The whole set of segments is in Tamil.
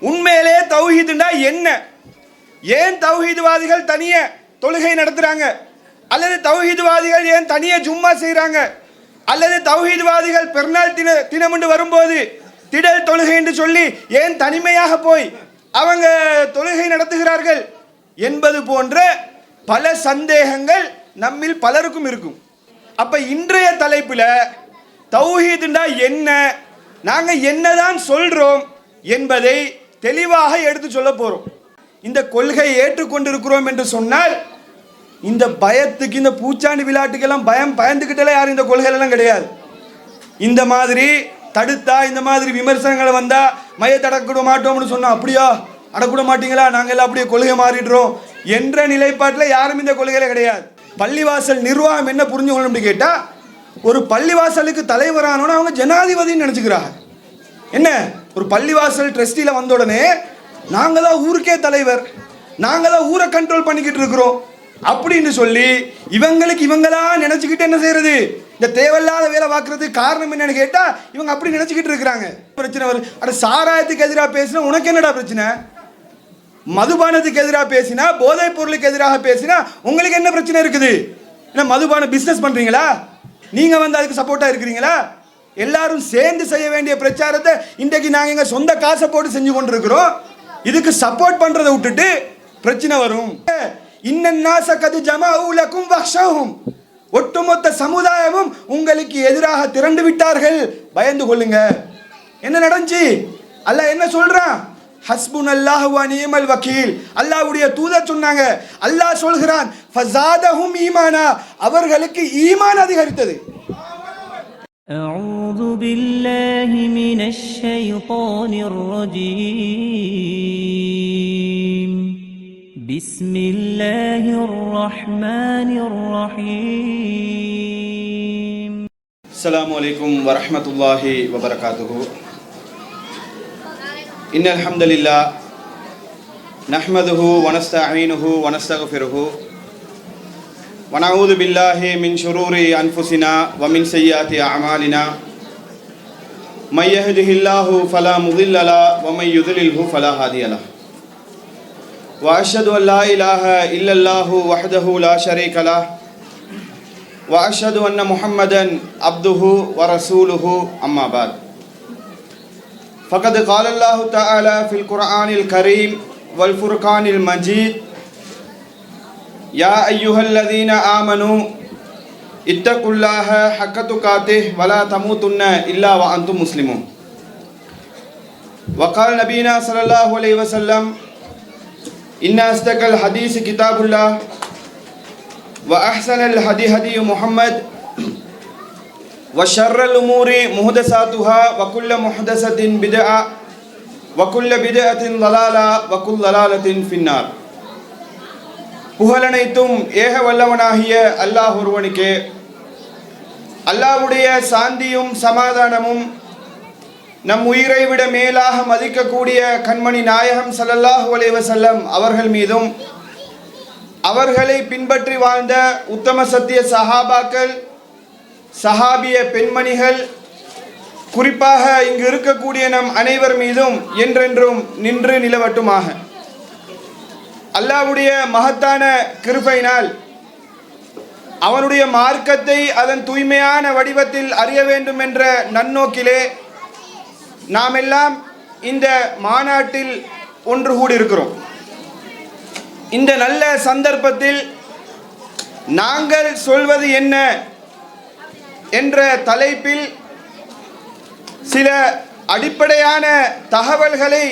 உண்மையிலே தௌஹீதுண்டா என்ன? ஏன் தௌஹீதுவாதிகள் தனியே தொழுகை நடத்துறாங்க? அல்லது தௌஹீதுவாதிகள் ஏன் தனியே ஜும்மா செய்கிறாங்க? அல்லது தௌஹீதுவாதிகள் பெருநாள் தினம் என்று வரும்போது திடல் தொழுகை என்று சொல்லி ஏன் தனிமையாக போய் அவங்க தொழுகை நடத்துகிறார்கள் என்பது போன்ற பல சந்தேகங்கள் நம்மில் பலருக்கும் இருக்கும். அப்ப இன்றைய தலைப்பில் தௌஹீதுண்டா என்ன, நாங்கள் என்னதான் சொல்றோம் என்பதை தெளிவாக எடுத்து சொல்ல போறோம். இந்த கொள்கையை ஏற்றுக்கொண்டிருக்கிறோம் என்று சொன்னால் இந்த பயத்துக்கு, இந்த பூச்சாண்டி விளையாட்டுக்கெல்லாம் பயந்துக்கிட்டே யாரும் இந்த கொள்கையெல்லாம் கிடையாது. இந்த மாதிரி தடுத்தா, இந்த மாதிரி விமர்சனங்களை வந்தா மையத்தை அடக்கிட மாட்டோம்னு சொன்னா, அப்படியா அடக்கிட மாட்டீங்களா, நாங்கள் எல்லாம் அப்படியே கொள்கை மாறிடுறோம் என்ற நிலைப்பாட்டில் யாரும் இந்த கொள்கையில கிடையாது. பள்ளிவாசல் நிர்வாகம் என்ன புரிஞ்சுக்கணும் கேட்டா, ஒரு பள்ளிவாசலுக்கு தலைவரானோன்னு அவங்க ஜனாதிபதினு நினைச்சுக்கிறாங்க. என்ன, ஒரு பள்ளிவாசல் ட்ரஸ்டியில வந்த உடனே நாங்க தான் ஊருக்கே தலைவர், நாங்க தான் ஊரை கண்ட்ரோல் பண்ணிக்கிட்டு இருக்கிறோம் அப்படின்னு சொல்லி இவங்களா நினைச்சுக்கிட்டு என்ன செய்யறது, இந்த தேவையில்லாத வேலை பார்க்கறது. காரணம் என்னன்னு கேட்டா இவங்க அப்படி நினைச்சுக்கிட்டு இருக்கிறாங்க. பிரச்சனை வரும். அட சாராயத்துக்கு எதிராக பேசினா உனக்கு என்னடா பிரச்சனை? மதுபானத்துக்கு எதிராக பேசினா, போதைப் பொருளுக்கு எதிராக பேசினா உங்களுக்கு என்ன பிரச்சனை இருக்குது? என்ன மதுபான பிசினஸ் பண்றீங்களா? நீங்க அதுக்கு சப்போர்ட்டா இருக்கிறீங்களா? எல்லாரும் சேர்ந்து செய்ய வேண்டிய பிரச்சாரத்தை இன்றைக்கு நாங்க எங்க சொந்த காசை போட்டு செஞ்சு கொண்டிருக்கிறோம். இதுக்கு சப்போர்ட் பண்றதை விட்டுட்டு பிரச்சனை வரும். இன்னன்னாஸ கது ஜமஉ லகும் வக்ஷஹும், ஒட்டுமொத்த சமுதாயமும் உங்களுக்கு எதிராக திரண்டு விட்டார்கள், பயந்து கொள்ளுங்க. என்ன நடந்துச்சு? அல்லாஹ் என்ன சொல்றான்? ஹஸ்புனல்லாஹு வ நிஅமல் வக்கீல். அல்லாஹ்வுடைய தூதர் சொன்னாங்க. அல்லாஹ் சொல்கிறான், ஃபஸாதஹும் ஈமானா, அவர்களுக்கு ஈமான் அதிகரித்தது. அஊது பில்லாஹி மினஷ் ஷைத்தானிர் ரஜீம். பிஸ்மில்லாஹிர் ரஹ்மானிர் ரஹீம். அஸ்ஸலாமு அலைக்கும் வரஹ்மத்துல்லாஹி வபரகாத்துஹு. இன்னல் ஹம்தலில்லாஹ் நஹ்மதுஹு வ நஸ்தஈனுஹு வ நஸ்தக்ஃபிருஹு வ நஊது பில்லாஹி மின் ஷுரூரி அன்ஃபுஸினா வ மின் ஸய்யிஆத்தி அஅமாலினா மை யஹ்திஹில்லாஹு ஃபலா முதில்ல லஹு வ மை யுத்லில்ஹு ஃபலா ஹாதிய லஹு வ அஷ்ஹது அன் லா இலாஹா இல்லல்லாஹு வஹ்தஹு லா ஷரீக லஹு வ அஷ்ஹது அன்ன முஹம்மதன் அப்துஹு வ ரசூலுஹு அம்மா பஅத். فقد قال الله تعالى في القرآن الكريم والفرقان المجيد يا أيها الذين آمنوا اتقوا الله حق تقاته ولا تموتن إلا وأنتم مسلمون. وقال نبينا صلى الله عليه وسلم إن أصدق الحديث كتاب الله وأحسن الهدي هدي محمد وشر الأمور محدثاتها وكل محدثة بدعة وكل بدعة ضلالة وكل ضلالة في النار. புகழனைத்தும் ஏக வல்லவனாகிய அல்லாஹ் ஒருவனுக்கே. அல்லாஹ்வுடைய சாந்தியும் சமாதானமும் நம் உயிரை விட மேலாக மதிக்கக்கூடிய கண்மணி நாயகம் ஸல்லல்லாஹு அலைஹி வஸல்லம் அவர்கள் மீதும், அவர்களை பின்பற்றி வாழ்ந்த உத்தம சத்திய சஹாபாக்கள், சஹாபிய பெண்மணிகள், குறிப்பாக இங்கு இருக்கக்கூடிய நம் அனைவர் மீதும் என்றென்றும் நின்று நிலவட்டுமாக. அல்லாஹ்வுடைய மகத்தான கிருபையினால் அவனுடைய மார்க்கத்தை அதன் தூய்மையான வடிவத்தில் அறிய வேண்டும் என்ற நன்னோக்கிலே நாம் எல்லாம் இந்த மாநாட்டில் ஒன்று கூடியிருக்கிறோம். இந்த நல்ல சந்தர்ப்பத்தில் நாங்கள் சொல்வது என்ன என்ற தலைப்பில் சில அடிப்படையான தகவல்களை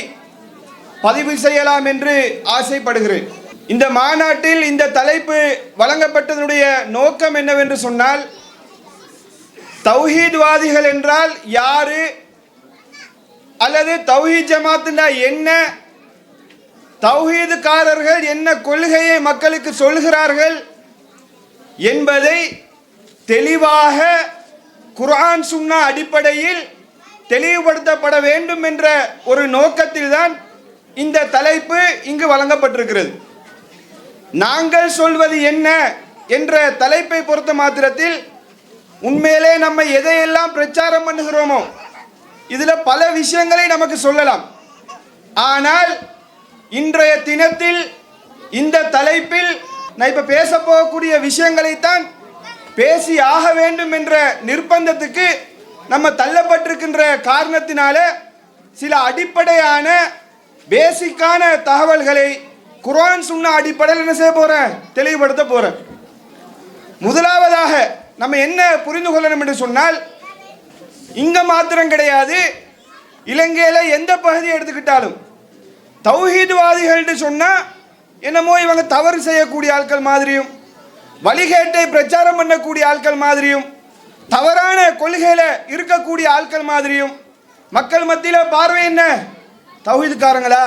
பதிவு செய்யலாம் என்று ஆசைப்படுகிறேன். இந்த மாநாட்டில் இந்த தலைப்பு வழங்கப்பட்டதனுடைய நோக்கம் என்னவென்று சொன்னால், தௌஹீத்வாதிகள் என்றால் யாரு, அல்லது தௌஹீத் ஜமாத்துனா என்ன, தௌஹீதுக்காரர்கள் என்ன கொள்கையை மக்களுக்கு சொல்கிறார்கள் என்பதை தெளிவாக குர்ஆன் சுன்னா அடிப்படையில் தெளிவுபடுத்தப்பட வேண்டும் என்ற ஒரு நோக்கத்தில் தான் இந்த தலைப்பு இங்கு வழங்கப்பட்டிருக்கிறது. நாங்கள் சொல்வது என்ன என்ற தலைப்பை பொறுத்த மாத்திரத்தில் உண்மையிலே நம்ம எதையெல்லாம் பிரச்சாரம் பண்ணுகிறோமோ இதில் பல விஷயங்களை நமக்கு சொல்லலாம். ஆனால் இன்றைய தினத்தில் இந்த தலைப்பில் நான் இப்போ பேச போகக்கூடிய விஷயங்களைத்தான் பேசி ஆக வேண்டும் என்ற நிர்பந்தத்துக்கு நம்ம தள்ளப்பட்டிருக்கின்ற காரணத்தினால சில அடிப்படையான பேசிக்கான தகவல்களை குர்ஆன் சுன்னா அடிப்படையில் என்ன செய்ய போறேன், தெளிவுபடுத்த போறேன். முதலாவதாக நம்ம என்ன புரிந்து கொள்ளணும் என்று சொன்னால், இங்க மாத்திரம் கிடையாது, இலங்கையில எந்த பகுதியை எடுத்துக்கிட்டாலும் தௌஹீத்வாதிகள் சொன்னா என்னமோ இவங்க தவறு செய்யக்கூடிய ஆட்கள் மாதிரியும், வழிகேட்டை பிரச்சாரம் பண்ணக்கூடிய ஆட்கள் மாதிரியும், தவறான கொள்கையில இருக்கக்கூடிய ஆட்கள் மாதிரியும் மக்கள் மத்தியில் பார்வை என்ன, தௌஹீத்காரங்களா,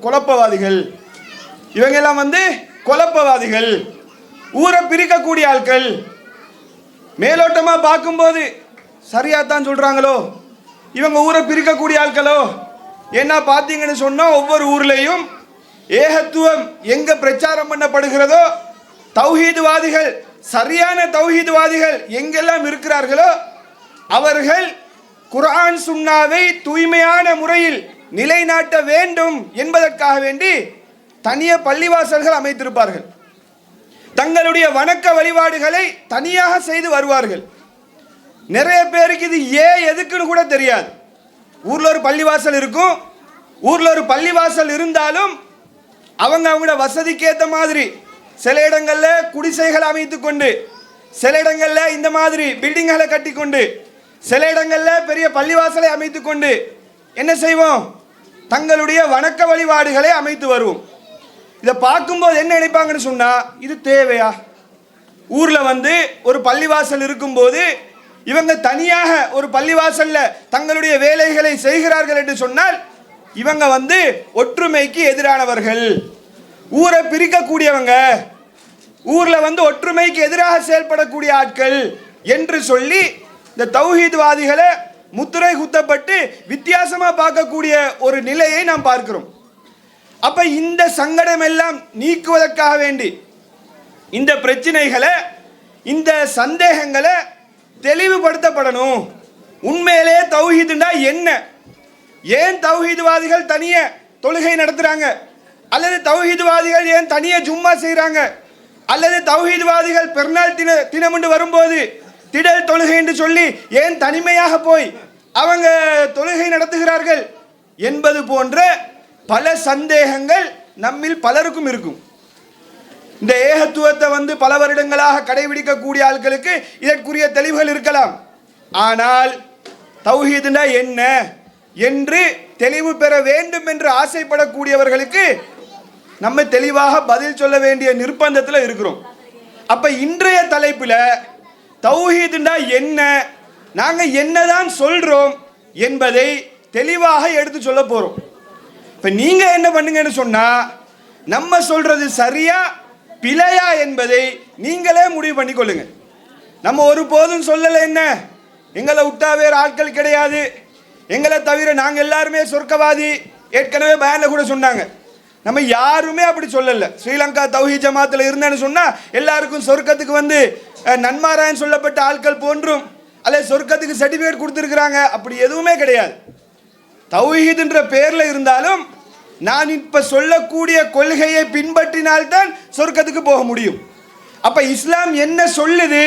குழப்பவாதிகள், இவங்க எல்லாம் குழப்பவாதிகள், ஊரை பிரிக்கக்கூடிய ஆட்கள், மேலோட்டமாக பார்க்கும்போது சரியாத்தான் சொல்றாங்களோ இவங்க ஊரை பிரிக்கக்கூடிய ஆட்களோ. என்ன பார்த்தீங்கன்னு சொன்னா, ஒவ்வொரு ஊர்லேயும் ஏகத்துவம் எங்க பிரச்சாரம் பண்ணப்படுகிறதோ, தௌஹீத்வாதிகள் சரியான தௌஹீத்வாதிகள் எங்கெல்லாம் இருக்கிறார்களோ அவர்கள் குர்ஆன் சுன்னாவை தூய்மையான முறையில் நிலைநாட்ட வேண்டும் என்பதற்காக வேண்டி தனிய பள்ளிவாசல்கள் அமைத்திருப்பார்கள். தங்களுடைய வணக்க வழிபாடுகளை தனியாக செய்து வருவார்கள். நிறைய பேருக்கு இது எதுக்குன்னு கூட தெரியாது. ஊர்ல ஒரு பள்ளிவாசல் இருக்கும், ஊர்ல ஒரு பள்ளிவாசல் இருந்தாலும் அவங்களோட வசதிக்கு ஏற்ற மாதிரி சில இடங்கள்ல குடிசைகளை அமைத்து கொண்டு, சில இடங்கள்ல இந்த மாதிரி பில்டிங்களை கட்டி கொண்டு, சில இடங்கள்ல பெரிய பள்ளிவாசலை அமைத்து கொண்டு என்ன செய்வோம், தங்களுடைய வணக்க வழிபாடுகளை அமைத்து வருவோம். இதை பார்க்கும்போது என்ன நினைப்பாங்கன்னு சொன்னா, இது தேவையா? ஊர்ல ஒரு பள்ளிவாசல் இருக்கும்போது இவங்க தனியாக ஒரு பள்ளிவாசல்ல தங்களுடைய வேலைகளை செய்கிறார்கள் என்று சொன்னால் இவங்க ஒற்றுமைக்கு எதிரானவர்கள், ஊரை பிரிக்கக்கூடியவங்க, ஊர்ல ஒற்றுமைக்கு எதிராக செயல்படக்கூடிய ஆட்கள் என்று சொல்லி இந்த தௌஹீத்வாதிகளை முத்திரை குத்தப்பட்டு வித்தியாசமா பார்க்கக்கூடிய ஒரு நிலையை நாம் பார்க்கிறோம். அப்ப இந்த சங்கடம் எல்லாம் நீக்குவதற்காக வேண்டி இந்த பிரச்சனைகளை, இந்த சந்தேகங்களை தெளிவுபடுத்தப்படணும். உண்மையிலே தௌஹீதுண்டா என்ன, ஏன் தௌஹீத்வாதிகள் தனிய தொழுகை நடத்துறாங்க, அல்லது தௌஹீத்வாதிகள் ஏன் தனிய ஜும்மா செய்கிறாங்க, அல்லது தௌஹீத்வாதிகள் பெருநாள் தினமுண்டு வரும்போது திடல் தொழுகை என்று சொல்லி ஏன் தனிமையாக போய் அவங்க தொழுகை நடத்துகிறார்கள் என்பது போன்ற பல சந்தேகங்கள் நம்மில் பலருக்கும் இருக்கும். இந்த ஏகத்துவத்தை பல வருடங்களாக கடைபிடிக்கக்கூடிய ஆட்களுக்கு இதற்குரிய தெளிவுகள் இருக்கலாம். ஆனால் தௌஹீதுனா என்ன என்று தெளிவு பெற வேண்டும் என்று ஆசைப்படக்கூடியவர்களுக்கு நம்ம தெளிவாக பதில் சொல்ல வேண்டிய நிர்பந்தத்தில் இருக்கிறோம். அப்ப இன்றைய தலைப்பில் தௌஹீதுனா என்ன, நாங்க என்னதான் சொல்றோம் என்பதை தெளிவாக எடுத்து சொல்ல போறோம். இப்ப நீங்க என்ன பண்ணுங்கன்னு சொன்னா, நம்ம சொல்றது சரியா பிழையா என்பதை நீங்களே முடிவு பண்ணி கொள்ளுங்க. நம்ம ஒரு போதும் சொல்லல என்ன, எங்களை விட்டா வேறு ஆட்கள் கிடையாது, எங்களை தவிர நாங்க எல்லாருமே சொர்க்கவாதி, ஏற்கனவே பயான்ல கூட சொன்னாங்க. நம்ம யாருமே அப்படி சொல்லல. ஸ்ரீலங்கா தௌஹீத் ஜமாத்தில் இருந்தேன்னு சொன்னா எல்லாருக்கும் சொர்க்கத்துக்கு நன்மாராயன் சொல்லப்பட்ட ஆட்கள் போன்றும் அல்ல சொர்க்கத்துக்கு சர்டிபிகேட் கொடுத்துருக்குறாங்க, அப்படி எதுவுமே கிடையாது. தௌஹீதுன்ற பேர்ல இருந்தாலும் நான் இப்ப சொல்லக்கூடிய கொள்கையை பின்பற்றினால்தான் சொர்க்கத்துக்கு போக முடியும். அப்ப இஸ்லாம் என்ன சொல்லுது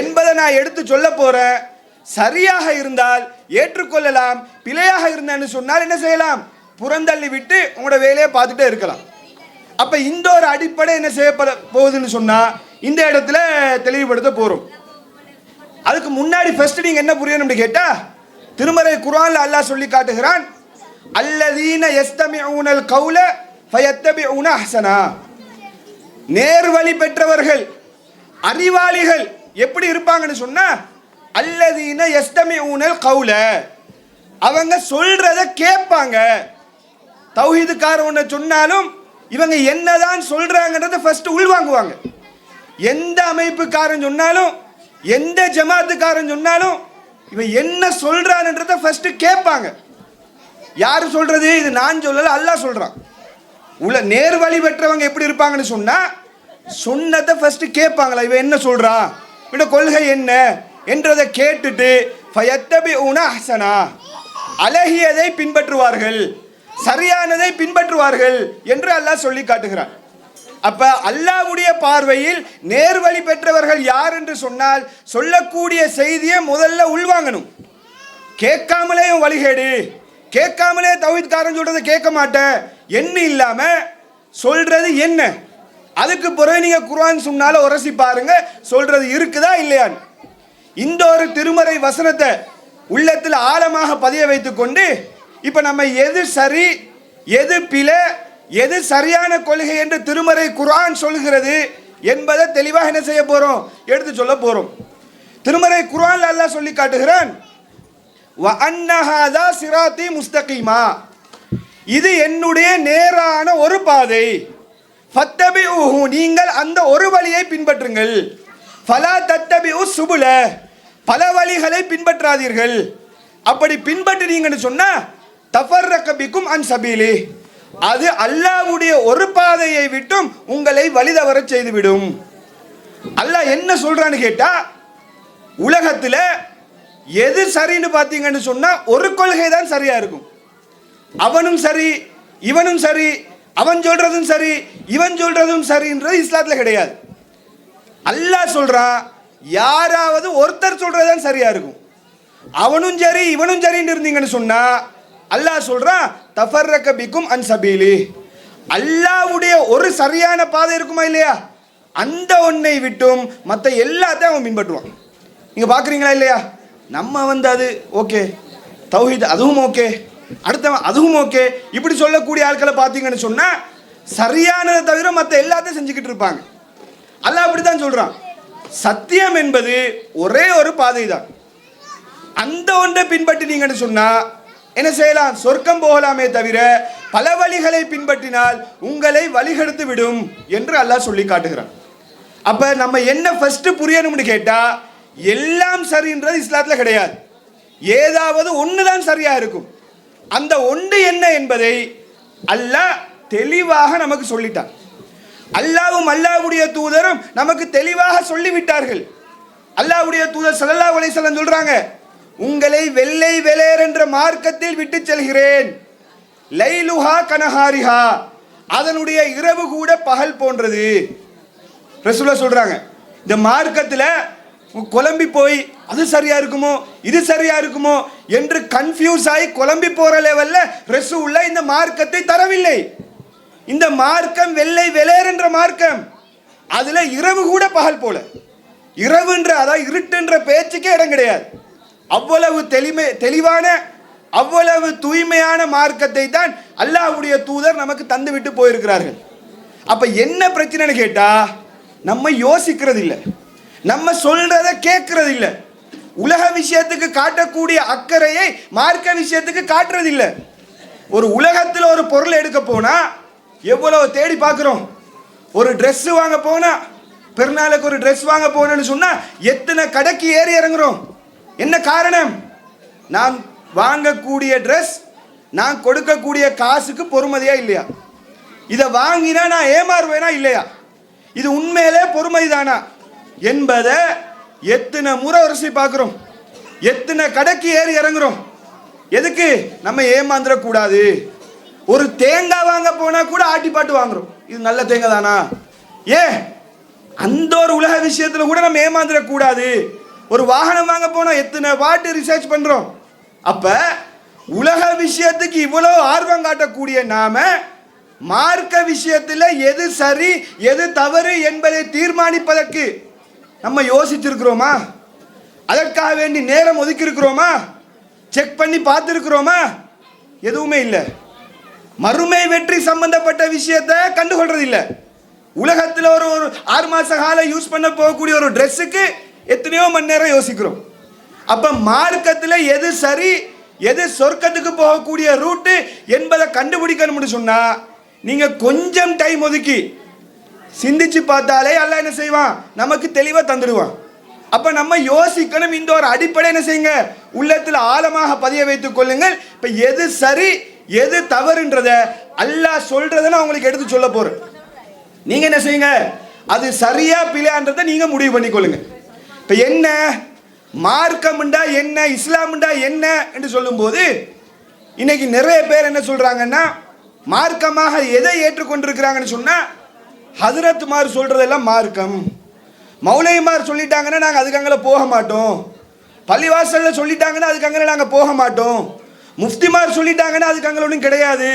என்பதை நான் எடுத்து சொல்ல போறேன். சரியாக இருந்தால் ஏற்றுக்கொள்ளலாம், பிழையாக இருந்தான்னு சொன்னால் என்ன செய்யலாம், புறந்தள்ளி விட்டு உங்களோட வேலையை பார்த்துட்டே இருக்கலாம். அப்ப இந்த ஒரு அடிப்படை என்ன செய்யப்பட போகுதுன்னு சொன்னா இந்த இடத்துல தெளிவுபடுத்த போறோம். அதுக்கு முன்னாடி ஃபர்ஸ்ட் நீங்க என்ன புரியணும்னு கேட்டா, திருமறை குர்ஆன்ல அல்லாஹ் சொல்லி காட்டுகிறான், அல்லதீன யஸ்தமிஊனல் கௌல ஃபயத்தபிஊன அஹ்ஸனா. நேர்வழி பெற்றவர்கள், அறிவாளிகள் எப்படி இருப்பாங்கன்னு சொன்னா, அல்லதீன யஸ்தமிஊனல் கௌல, அவங்க சொல்றத கேட்பாங்க. தௌஹீதுக்காரன் ஒன்று சொன்னாலும் இவங்க என்னதான் சொல்றாங்கன்றத ஃபர்ஸ்ட் உள்வாங்குவாங்க. எந்த அமைப்புக்காரன் சொன்னாலும், எந்த ஜமாத்துக்காரன் சொன்னாலும் இவன் என்ன சொல்றான்றத ஃபர்ஸ்ட் கேட்பாங்க. யாரு சொல்றது, இது நான் சொல்லல, அல்லாஹ் சொல்றான். நேர்வழி பெற்றவங்க எப்படி இருப்பாங்கன்னு சொன்னா, சொன்னதை ஃபர்ஸ்ட் கேட்பாங்களா, இவன் என்ன சொல்றான், இவனோட கொள்கை என்ன என்றதை கேட்டுட்டு ஃபயத்தபிஊன அஹ்ஸனா, அழகியதை பின்பற்றுவார்கள், சரியானதை பின்பற்றுவார்கள் என்று அல்லாஹ் சொல்லி காட்டுகிறான். அப்ப அல்லாஹ்வுடைய பார்வையில் நேர்வழி பெற்றவர்கள் யார் என்று சொன்னால் சொல்லக்கூடிய செய்தியை முதல்ல உள்வாங்கணும். கேட்காமலே வழிகேடு, கேட்காமலே தௌஹீத்காரன் சொல்றதை கேட்க மாட்டேன் என்ன இல்லாம சொல்றது என்ன, அதுக்கு பிறகு நீங்க குர்ஆன் சுன்னால உரசி பாருங்க சொல்றது இருக்குதா இல்லையான்னு. இந்த ஒரு திருமறை வசனத்தை உள்ளத்தில் ஆழமாக பதிய வைத்துக் கொண்டு இப்ப நம்ம எது சரி எது பிழை எது சரியான கொள்கை என்று திருமறை குர்ஆன் சொல்கிறது என்பதை தெளிவாக என்ன செய்ய போறோம், எடுத்து சொல்ல போறோம். திருமறை குர்ஆன்ல அல்லாஹ் சொல்லி காட்டுகிறான், வ அன்ன ஹாதா சிராத்தி முஸ்தகீமா, இது என்னுடைய நேரான ஒரு பாதை, ஃபத்தபிஊஹு, நீங்கள் அந்த ஒரு வழியை பின்பற்றுங்கள், ஃபலா தத்தபிஉ சுபுல, பல வழிகளை பின்பற்றாதீர்கள். அப்படி பின்பற்றினீங்கன்னு சொன்னா தஃபர்ரக பிக்கும் அன் சபீலி, அது அல்லாஹ்வுடைய ஒரு பாதையை விட்டும் உங்களை வழிதவர செய்துவிடும். அல்லாஹ் என்ன சொல்றான்னு கேட்டா, உலகத்துல எது சரின்னு பார்த்தீங்கன்னு சொன்னா ஒரு கொள்கை தான் சரியா இருக்கும். அவனும் சரி இவனும் சரி, அவன் சொல்றதும் சரி இவன் சொல்றதும் சரின்றது இஸ்லாத்துல கிடையாது. அல்லாஹ் சொல்றான், யாராவது ஒருத்தர் சொல்றதுதான் சரியா இருக்கும். அவனும் சரி இவனும் சரின்னு இருந்தீங்கன்னு சொன்னா அல்லாஹ் சொல்றான் தஃபர்ரக பிக்கும் அன் சபீலி, அல்லாஹ்வுடைய ஒரு சரியான பாதை இருக்குமா இல்லையா, அந்த ஒன்னை விட்டும் மற்ற எல்லாத்தையும் அவன் பின்பற்றுவான். நீங்க பாக்குறீங்களா இல்லையா, நம்ம அது ஓகே தௌஹீத் அதுவும் ஓகே, அடுத்தவன் அதுவும் ஓகே, இப்படி சொல்லக்கூடிய ஆட்களை பார்த்தீங்கன்னு சொன்னா சரியானதை தவிர மற்ற எல்லாத்தையும் செஞ்சுக்கிட்டு இருப்பாங்க. அல்லாஹ் அப்படித்தான் சொல்றான், சத்தியம் என்பது ஒரே ஒரு பாதை தான், அந்த ஒன்றை பின்பற்றினீங்கன்னு சொன்னா என்ன செய்யலாம், சொர்க்கம் போகலாமே தவிர பல வழிகளை பின்பற்றினால் உங்களை வழிகெடுத்து விடும் என்று அல்லாஹ் சொல்லி காட்டுகிறான். அப்ப நம்ம என்ன ஃபர்ஸ்ட் புரியணும்னு கேட்டா, எல்லாம் சரின்றது இஸ்லாத்துல கிடையாது, ஏதாவது ஒண்ணுதான் சரியா இருக்கும். அந்த ஒன்று என்ன என்பதை அல்லாஹ் தெளிவாக நமக்கு சொல்லிட்டான். அல்லாஹ்வும் அல்லாஹ்வுடைய தூதரும் நமக்கு தெளிவாக சொல்லிவிட்டார்கள். அல்லாஹ்வுடைய தூதர் ஸல்லல்லாஹு அலைஹி வஸல்லம் சொல்றாங்க, உங்களை வெள்ளை வெளேர் என்ற மார்க்கத்தில் விட்டு செல்கிறேன், லைலுஹா கனஹாரிஹா, அதனுடைய இரவு கூட பகல் போன்றது. ரசூலுல்லாஹ் சொல்றாங்க, இந்த மார்க்கத்தில் குழம்பி போய் அது சரியா இருக்குமோ இது சரியா இருக்குமோ என்று கன்ஃபியூஸ் ஆகி குழம்பி போற லெவல்ல ரசூலுல்லாஹ் இந்த மார்க்கத்தை தரவில்லை. இந்த மார்க்கம் வெள்ளை வெளேர் என்ற மார்க்கம், அதுல இரவு கூட பகல் போல, இரவுன்ற அதாவது இருட்டுன்ற பேச்சுக்கே இடம் கிடையாது. அவ்வளவு தெளிவான அவ்வளவு தூய்மையான மார்க்கத்தை தான் அல்லாஹ்வுடைய தூதர் நமக்கு தந்து விட்டு போயிருக்கிறார்கள். அப்ப என்ன பிரச்சனைன்னு கேட்டா, நம்ம யோசிக்கிறது இல்லை, நம்ம சொல்றத கேட்கறது இல்லை, உலக விஷயத்துக்கு காட்டக்கூடிய அக்கறையை மார்க்க விஷயத்துக்கு காட்டுறது இல்லை. ஒரு உலகத்தில் ஒரு பொருள் எடுக்க போனா எவ்வளவு தேடி பார்க்கிறோம். ஒரு ட்ரெஸ் வாங்க போனா, பெருநாளுக்கு ஒரு ட்ரெஸ் வாங்க போனேன்னு சொன்னா எத்தனை கடைக்கு ஏறி இறங்குறோம். என்ன காரணம், நான் வாங்கக்கூடிய ட்ரெஸ் நான் கொடுக்கக்கூடிய காசுக்கு பொறுமதியா இல்லையா, இதை வாங்கினா நான் ஏமாறுவேனா இல்லையா, இது உண்மையிலே பொறுமைதானா என்பதை எத்தனை முறை உரசி பார்க்கிறோம், எத்தனை கடைக்கு ஏறி இறங்குறோம். எதுக்கு, நம்ம ஏமாந்துடக்கூடாது. ஒரு தேங்காய் வாங்க போனா கூட ஆட்டி பாட்டு வாங்குறோம், இது நல்ல தேங்காய் தானா, ஏன் அந்த ஒரு உலக விஷயத்துல கூட நம்ம ஏமாந்துடக்கூடாது. ஒரு வாகனம் வாங்க போனா எத்தனை பாட்டு ரிசர்ச் பண்றோம். அப்ப உலக விஷயத்துக்கு இவ்வளவு ஆர்வம் காட்டக்கூடிய நாம மார்க்க விஷயத்துல எது சரி எது தவறு என்பதை தீர்மானிப்பதற்கு நம்ம யோசிச்சிருக்கிறோமா, அதற்காக வேண்டி நேரம் ஒதுக்கி இருக்கிறோமா, செக் பண்ணி பார்த்துருக்கிறோமா, எதுவுமே இல்லை. மறுமை வெற்றி சம்பந்தப்பட்ட விஷயத்தை கண்டுகொள்றது இல்லை. உலகத்தில் ஒரு 6 மாச காலம் யூஸ் பண்ண போகக்கூடிய ஒரு ட்ரெஸ்ஸுக்கு எத்தனையோ மணி நேரம் யோசிக்கிறோம். அப்ப மார்க்கத்தில் எது சரி எது சொர்க்கத்துக்கு போகக்கூடிய ரூட்டு என்பதை கண்டுபிடிக்கணும்னு சொன்னா நீங்க கொஞ்சம் டைம் ஒதுக்கி சிந்திச்சு பார்த்தாலே அல்லாஹ் என்ன செய்வான், நமக்கு தெளிவாக தந்துடுவான். அப்ப நம்ம யோசிக்கணும். இந்த ஒரு அடிப்படை என்ன செய்யுங்க, உள்ளத்தில் ஆழமாக பதிய வைத்துக் கொள்ளுங்கள். இப்ப எது சரி எது தவறுன்றத அல்லாஹ் சொல்றதை நான் உங்களுக்கு எடுத்து சொல்ல போறேன். நீங்க என்ன செய்யுங்க, அது சரியா பிழையான்றதை நீங்க முடிவு பண்ணிக்கொள்ளுங்க. இப்ப என்ன மார்க்கம்ண்டா என்ன, இஸ்லாம்ண்டா என்ன என்று சொல்லும் போது இன்னைக்கு நிறைய பேர் என்ன சொல்றாங்கன்னா, மார்க்கமாக எதை ஏற்றுக்கொண்டிருக்கிறாங்கன்னு சொன்னா, ஹஜ்ரத்மார் சொல்றதெல்லாம் மார்க்கம், மௌலைமார் சொல்லிட்டாங்கன்னா நாங்கள் அதுக்கு அங்கே போக மாட்டோம், பள்ளிவாசலில் சொல்லிட்டாங்கன்னா அதுக்கு அங்கே நாங்கள் போக மாட்டோம், முஃப்திமார் சொல்லிட்டாங்கன்னா அதுக்கு அங்கே ஒன்றும் கிடையாது,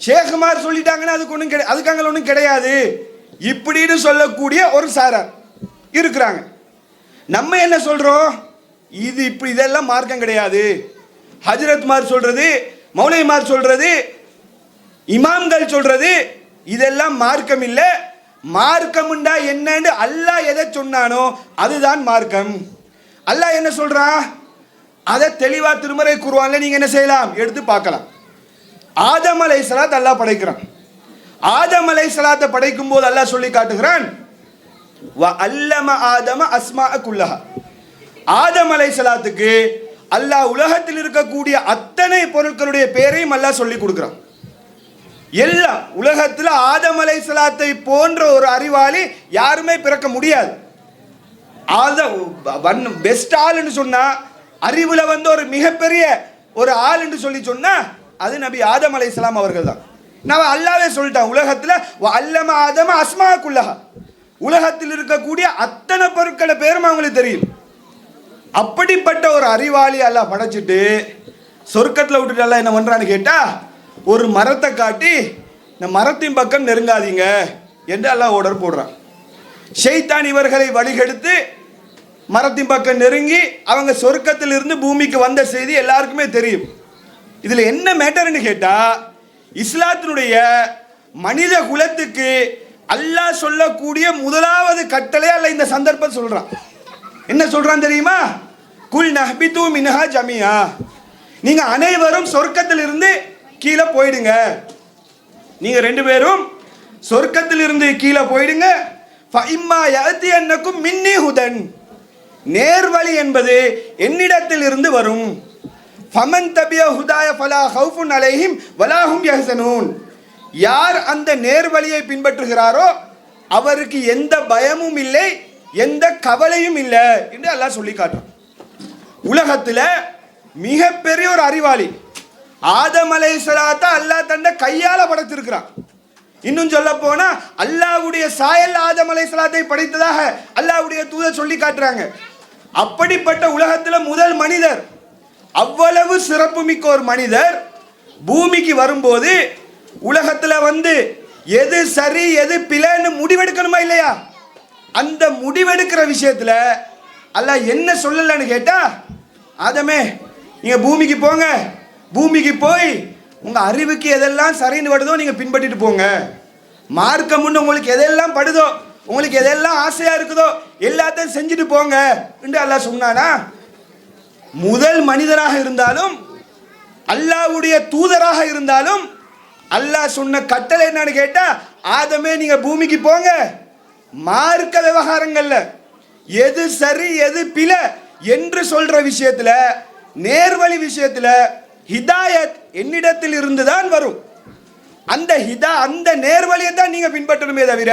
ஷேகுமார் சொல்லிட்டாங்கன்னா அதுக்கு அங்கே ஒன்றும் கிடையாது இப்படின்னு சொல்லக்கூடிய ஒரு சாரார் இருக்கிறாங்க. நம்ம என்ன சொல்றோம், இது இப்படி இதெல்லாம் மார்க்கம் கிடையாது, ஹஜ்ரத்மார் சொல்றது, மௌலைமார் சொல்றது, இமாம்கள் சொல்றது இதெல்லாம் மார்க்கம் இல்லை. மார்க்கம்ண்டா என்னன்னு அல்லாஹ் எதை சொன்னானோ அதுதான் மார்க்கம். அல்லாஹ் என்ன சொல்றான் அதை தெளிவா திருமறை குர்ஆன்ல நீங்க என்ன செய்யலாம், எடுத்து பார்க்கலாம். ஆதம் அலைஹிஸ்ஸலாத் அல்லாஹ் படைக்கிறான். ஆதம் அலைஹிஸ்ஸலாத்தை படைக்கும் போது அல்லாஹ் சொல்லி காட்டுகிறான், வ அல்லம ஆதம அஸ்மாஅ குல்லஹா. ஆதம் அலைஹிஸ்ஸலாத்துக்கு அல்லாஹ் உலகத்தில் இருக்கக்கூடிய அத்தனை பொருட்களுடைய பெயரையும் அல்லாஹ் சொல்லி கொடுக்கிறான். எல்லாம் உலகத்தில் ஆதம் அலைஹிஸ்ஸலாத்தை போன்ற ஒரு அறிவாளி யாருமே பிறக்க முடியாது. பெஸ்ட் ஆள்னு சொன்னா, அறிவுல ஒரு மிகப்பெரிய ஒரு ஆள் என்று சொல்லி சொன்னா அது நபி ஆதம் அலைஹிஸ்ஸலாம் அவர்கள் தான். நான் அல்லாவே சொல்லிட்டான், உலகத்தில் அல்லம ஆதம அஸ்மா குல்லஹா, உலகத்தில் இருக்கக்கூடிய அத்தனை பொருட்களை பேரும் அவங்களுக்கு தெரியும். அப்படிப்பட்ட ஒரு அறிவாளி அல்லாஹ் படைச்சிட்டு சொர்க்கத்தில் விட்டுட்டு அல்லாஹ் என்ன பண்றான்னு கேட்டா, ஒரு மரத்தை காட்டி இந்த மரத்தின் பக்கம் நெருங்காதீங்க என்று அல்லாஹ் ஆர்டர் போடுறான். ஷைத்தான் இவர்களை வழிகெடுத்து மரத்தின் பக்கம் நெருங்கி அவங்க சொர்க்கத்தில் இருந்து பூமிக்கு வந்த செய்தி எல்லாருக்குமே தெரியும். இதுல என்ன மேட்டர்னு கேட்டா, இஸ்லாத்தினுடைய மனித குலத்துக்கு அல்லாஹ் சொல்லக்கூடிய முதலாவது கட்டளை அல்ல இந்த சந்தர்ப்பம் சொல்றான். என்ன சொல்றான் தெரியுமா, குல் நஹ்பிது மின்ஹா ஜமியா, நீங்க அனைவரும் சொர்க்கத்தில் இருந்து கீழே போயிடுங்க, நீங்க ரெண்டு பேரும் சொர்க்கத்தில் இருந்து கீழே போயிடுங்க. ஃபஇம்மா யஅதியன்னகும் மின்னி ஹுதன், நேர்வழி என்பது என்னிடத்தில் இருந்து வரும். ஃபமன் தபிய ஹுதாய ஃபலா ஹவுஃபுன் அலைஹிம் வலா ஹும் யஹ்சனூன், யார் அந்த நேர்வழியை பின்பற்றுகிறாரோ அவருக்கு எந்த பயமும் இல்லை, எந்த கவலையும் இல்லை என்று அல்லாஹ் சொல்லி காட்டுறான். உலகத்தில் மிகப்பெரிய ஒரு அறிவாளி ஆதம் அலைஹிஸ்ஸலாத்தை அல்லாஹ் தன்னை கையால படைத்திருக்கிறான். இன்னும் சொல்ல போனா அல்லாஹ்வுடைய சாயல் ஆதம் அலைஹிஸ்ஸலாத்தை படைத்ததாக அல்லாஹ்வுடைய தூதர் சொல்லி காட்டுறாங்க. அப்படிப்பட்ட உலகத்தில் முதல் மனிதர், அவ்வளவு சிறப்பு மிக்க ஒரு மனிதர் பூமிக்கு வரும்போது உலகத்தில் எது சரி எது பிழைன்னு முடிவெடுக்கணுமா இல்லையா, அந்த முடிவெடுக்கிற விஷயத்துல அல்லாஹ் என்ன சொல்லலன்னு கேட்டா, ஆதமே நீங்க பூமிக்கு போங்க, பூமிக்கு போய் உங்க அறிவுக்கு எதெல்லாம் சரின்னு படுதோ நீங்க பின்பற்றிட்டு போங்க, மார்க்கம் உங்களுக்கு எதெல்லாம் படுதோ, உங்களுக்கு எதெல்லாம் ஆசையா இருக்குதோ எல்லாத்தையும் செஞ்சுட்டு போங்க என்று அல்லாஹ் சொன்னானா. முதல் மனிதராக இருந்தாலும் அல்லாஹ்வுடைய தூதராக இருந்தாலும் அல்லாஹ் சொன்ன கட்டளை என்னன்னு கேட்டா, ஆதமே நீங்க பூமிக்கு போங்க, மார்க்க விவகாரங்கள்ல எது சரி எது பிழை என்று சொல்ற விஷயத்துல, நேர்வழி விஷயத்துல ஹிதாயத் என்னிடத்தில் இருந்துதான் வரும். அந்த நேர்வழியை தான் நீங்க பின்பற்றணுமே தவிர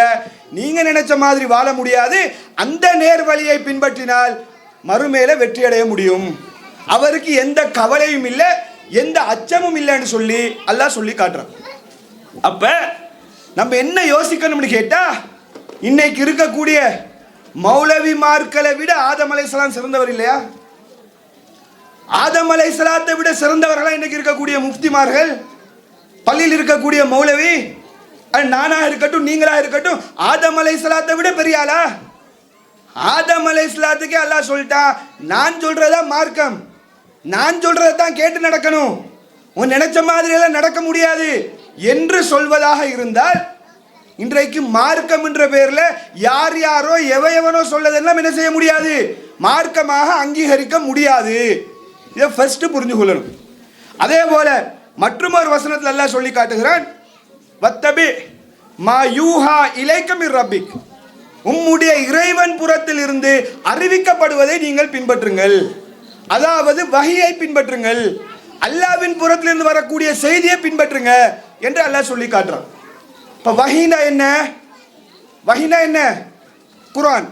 நீங்க நினைச்ச மாதிரி வாழ முடியாது. அந்த நேர்வழியை பின்பற்றினால் மறுமையில வெற்றி அடைய முடியும். அவருக்கு எந்த கவலையும் இல்லை, எந்த அச்சமும் இல்லைன்னு சொல்லி அல்லாஹ் சொல்லி காட்டுறான். அப்ப நம்ம என்ன யோசிக்கணும்னு கேட்டா, இன்னைக்கு இருக்கக்கூடிய மௌலவிமார்களை விட ஆதம் அலைஹிஸ்ஸலாம் சிறந்தவர் இல்லையா? ஆதம் அலைஹிஸ்ஸலாத்தை விட சிறந்தவர்களா இன்னைக்கு இருக்கக்கூடிய முஃப்திமார்கள், பள்ளியில் இருக்கக்கூடிய மௌலவி, நானா இருக்கட்டும் நீங்களா இருக்கட்டும், ஆதம் அலைஹிஸ்ஸலாத்தை விட பெரிய ஆளா? ஆதம் அலைஹிஸ்ஸலாத்துக்கே அல்லாஹ் சொல்லிட்டான், நான் சொல்றதா மார்க்கம், நான் சொல்றதை தான் கேட்டு நடக்கணும், உன் நினைச்ச மாதிரி எல்லாம் நடக்க முடியாது என்று சொல்வதாக இருந்தால், இன்றைக்கு மார்க்கம் என்ற பெயர்ல யார் யாரோ எவனோ சொல்லதெல்லாம் என்ன செய்ய முடியாது, மார்க்கமாக அங்கீகரிக்க முடியாது. இதை ஃபர்ஸ்ட் புரிஞ்சு கொள்ளணும். அதே போல மற்றும் ஒரு வசனத்தில் அல்லாஹ் சொல்லி காட்டுகிறான், வத்தபி மா யூஹா இலைக்க மிர் ரப்பிக், உம்முடைய இறைவன் புறத்தில் இருந்து அறிவிக்கப்படுவதை நீங்கள் பின்பற்றுங்கள், அதாவது வஹியை பின்பற்றுங்கள், அல்லாஹ்வின் புறத்திலிருந்து வரக்கூடிய செய்தியை பின்பற்றுங்க என்று அல்லாஹ் சொல்லி காட்டுறான். இப்போ வஹீனா என்ன? வஹீனா என்ன? குர்ஆன்.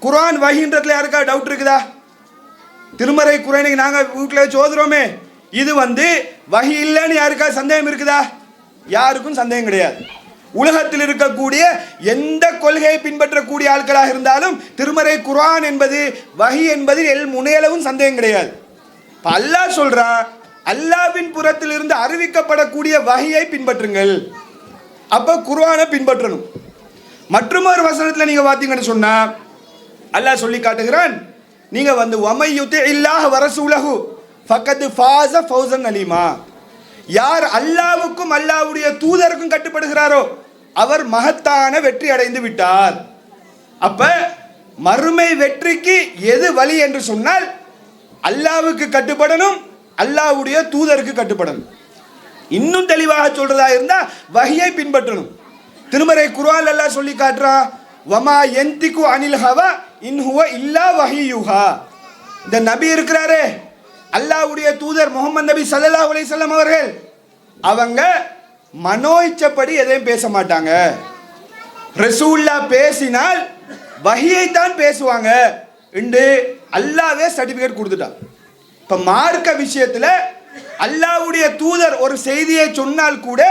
குர்ஆன் வஹீன்றதுல யாருக்கா டவுட் இருக்குதா? திருமறை குர்ஆனை நாங்கள் வீட்டில் வச்சு ஓதுறோமே, இது வஹி இல்லைன்னு யாருக்காவது சந்தேகம் இருக்குதா? யாருக்கும் சந்தேகம் கிடையாது. உலகத்தில் இருக்கக்கூடிய எந்த கொள்கையை பின்பற்றக்கூடிய ஆட்களாக இருந்தாலும் திருமறை குர்ஆன் என்பது வஹி என்பது முனையளவும் சந்தேகம் கிடையாது. அல்லாஹ் சொல்றான், அல்லாஹ்வின் புறத்தில் இருந்து அறிவிக்கப்படக்கூடிய வஹியை பின்பற்றுங்கள். அப்ப குர்ஆனை பின்பற்றணும். மற்றொரு வசனத்தில் நீங்க பார்த்தீங்கன்னு சொன்னா அல்லாஹ் சொல்லி காட்டுகிறான், நீங்க வமை யுத்திஇல்லாஹ வரசூலஹு ஃபக்கத் ஃபாஸ ஃபௌஸன் அலீமா. யார் அல்லாஹ்வுக்கும் அல்லாஹ்வுடைய தூதருக்கும் கட்டுப்படுகிறாரோ அவர் மகத்தான வெற்றி அடைந்து விட்டார். அப்ப மறுமை வெற்றிக்கு எது வழி என்று சொன்னால் அல்லாஹ்வுக்கு கட்டுப்படணும், அல்லாஹ்வுடைய தூதருக்கு கட்டுப்படணும். இன்னும் தெளிவாக சொல்றதா இருந்தா வஹியை பின்பற்றணும். திருமறை குர்ஆன் அல்லாஹ் சொல்லி காட்டுறான், வமா யந்திகு அனில் ஹவா இன் ஹுவ இல்லா வஹியுஹா. இந்த நபி இருக்கிறாரே, அல்லாஹ்வுடைய தூதர் முஹம்மது நபி ஸல்லல்லாஹு அலைஹி வஸல்லம் அவர்கள், அவங்க மனோ இச்சப்படி எதையும் பேச மாட்டாங்க. ரசூல்லா பேசினால் வஹியை தான் பேசுவாங்க என்று அல்லாஹ்வே சர்டிபிகேட் கொடுத்துட்டான். இப்ப மார்க்க விஷயத்துல அல்லாஹ்வுடைய தூதர் ஒரு செய்தியை சொன்னால் கூட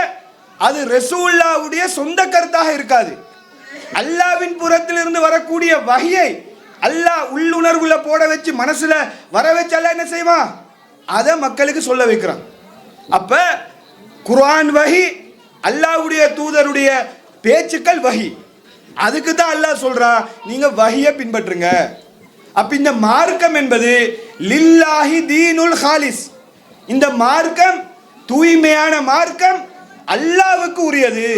அது ரசூலுல்லாஹ்வுடைய சொந்த கருத்தாக இருக்காது. அல்லாஹ்வின் புறத்திலிருந்து வரக்கூடிய வஹியை அல்லாஹ் உள்ளுணர்வுல போட வச்சு மனசுல வர வச்சு அல்லாஹ் என்ன செய்வான்? அதை மக்களுக்கு சொல்ல வைக்கிறான். அப்ப குர்ஆன் வஹி, அல்லாஹ்வுடைய தூதருடைய பேச்சுக்கள் வஹி. அதுக்கு தான் அல்லாஹ் சொல்றான், நீங்க வஹியை பின்பற்றுங்க. அப்ப இந்த மார்க்கம் என்பது லில்லாஹி தீனுல் ஹாலிஸ். இந்த மார்க்கம் தூய்மையான மார்க்கம், அல்லாஹ்வுக்கு உரியது.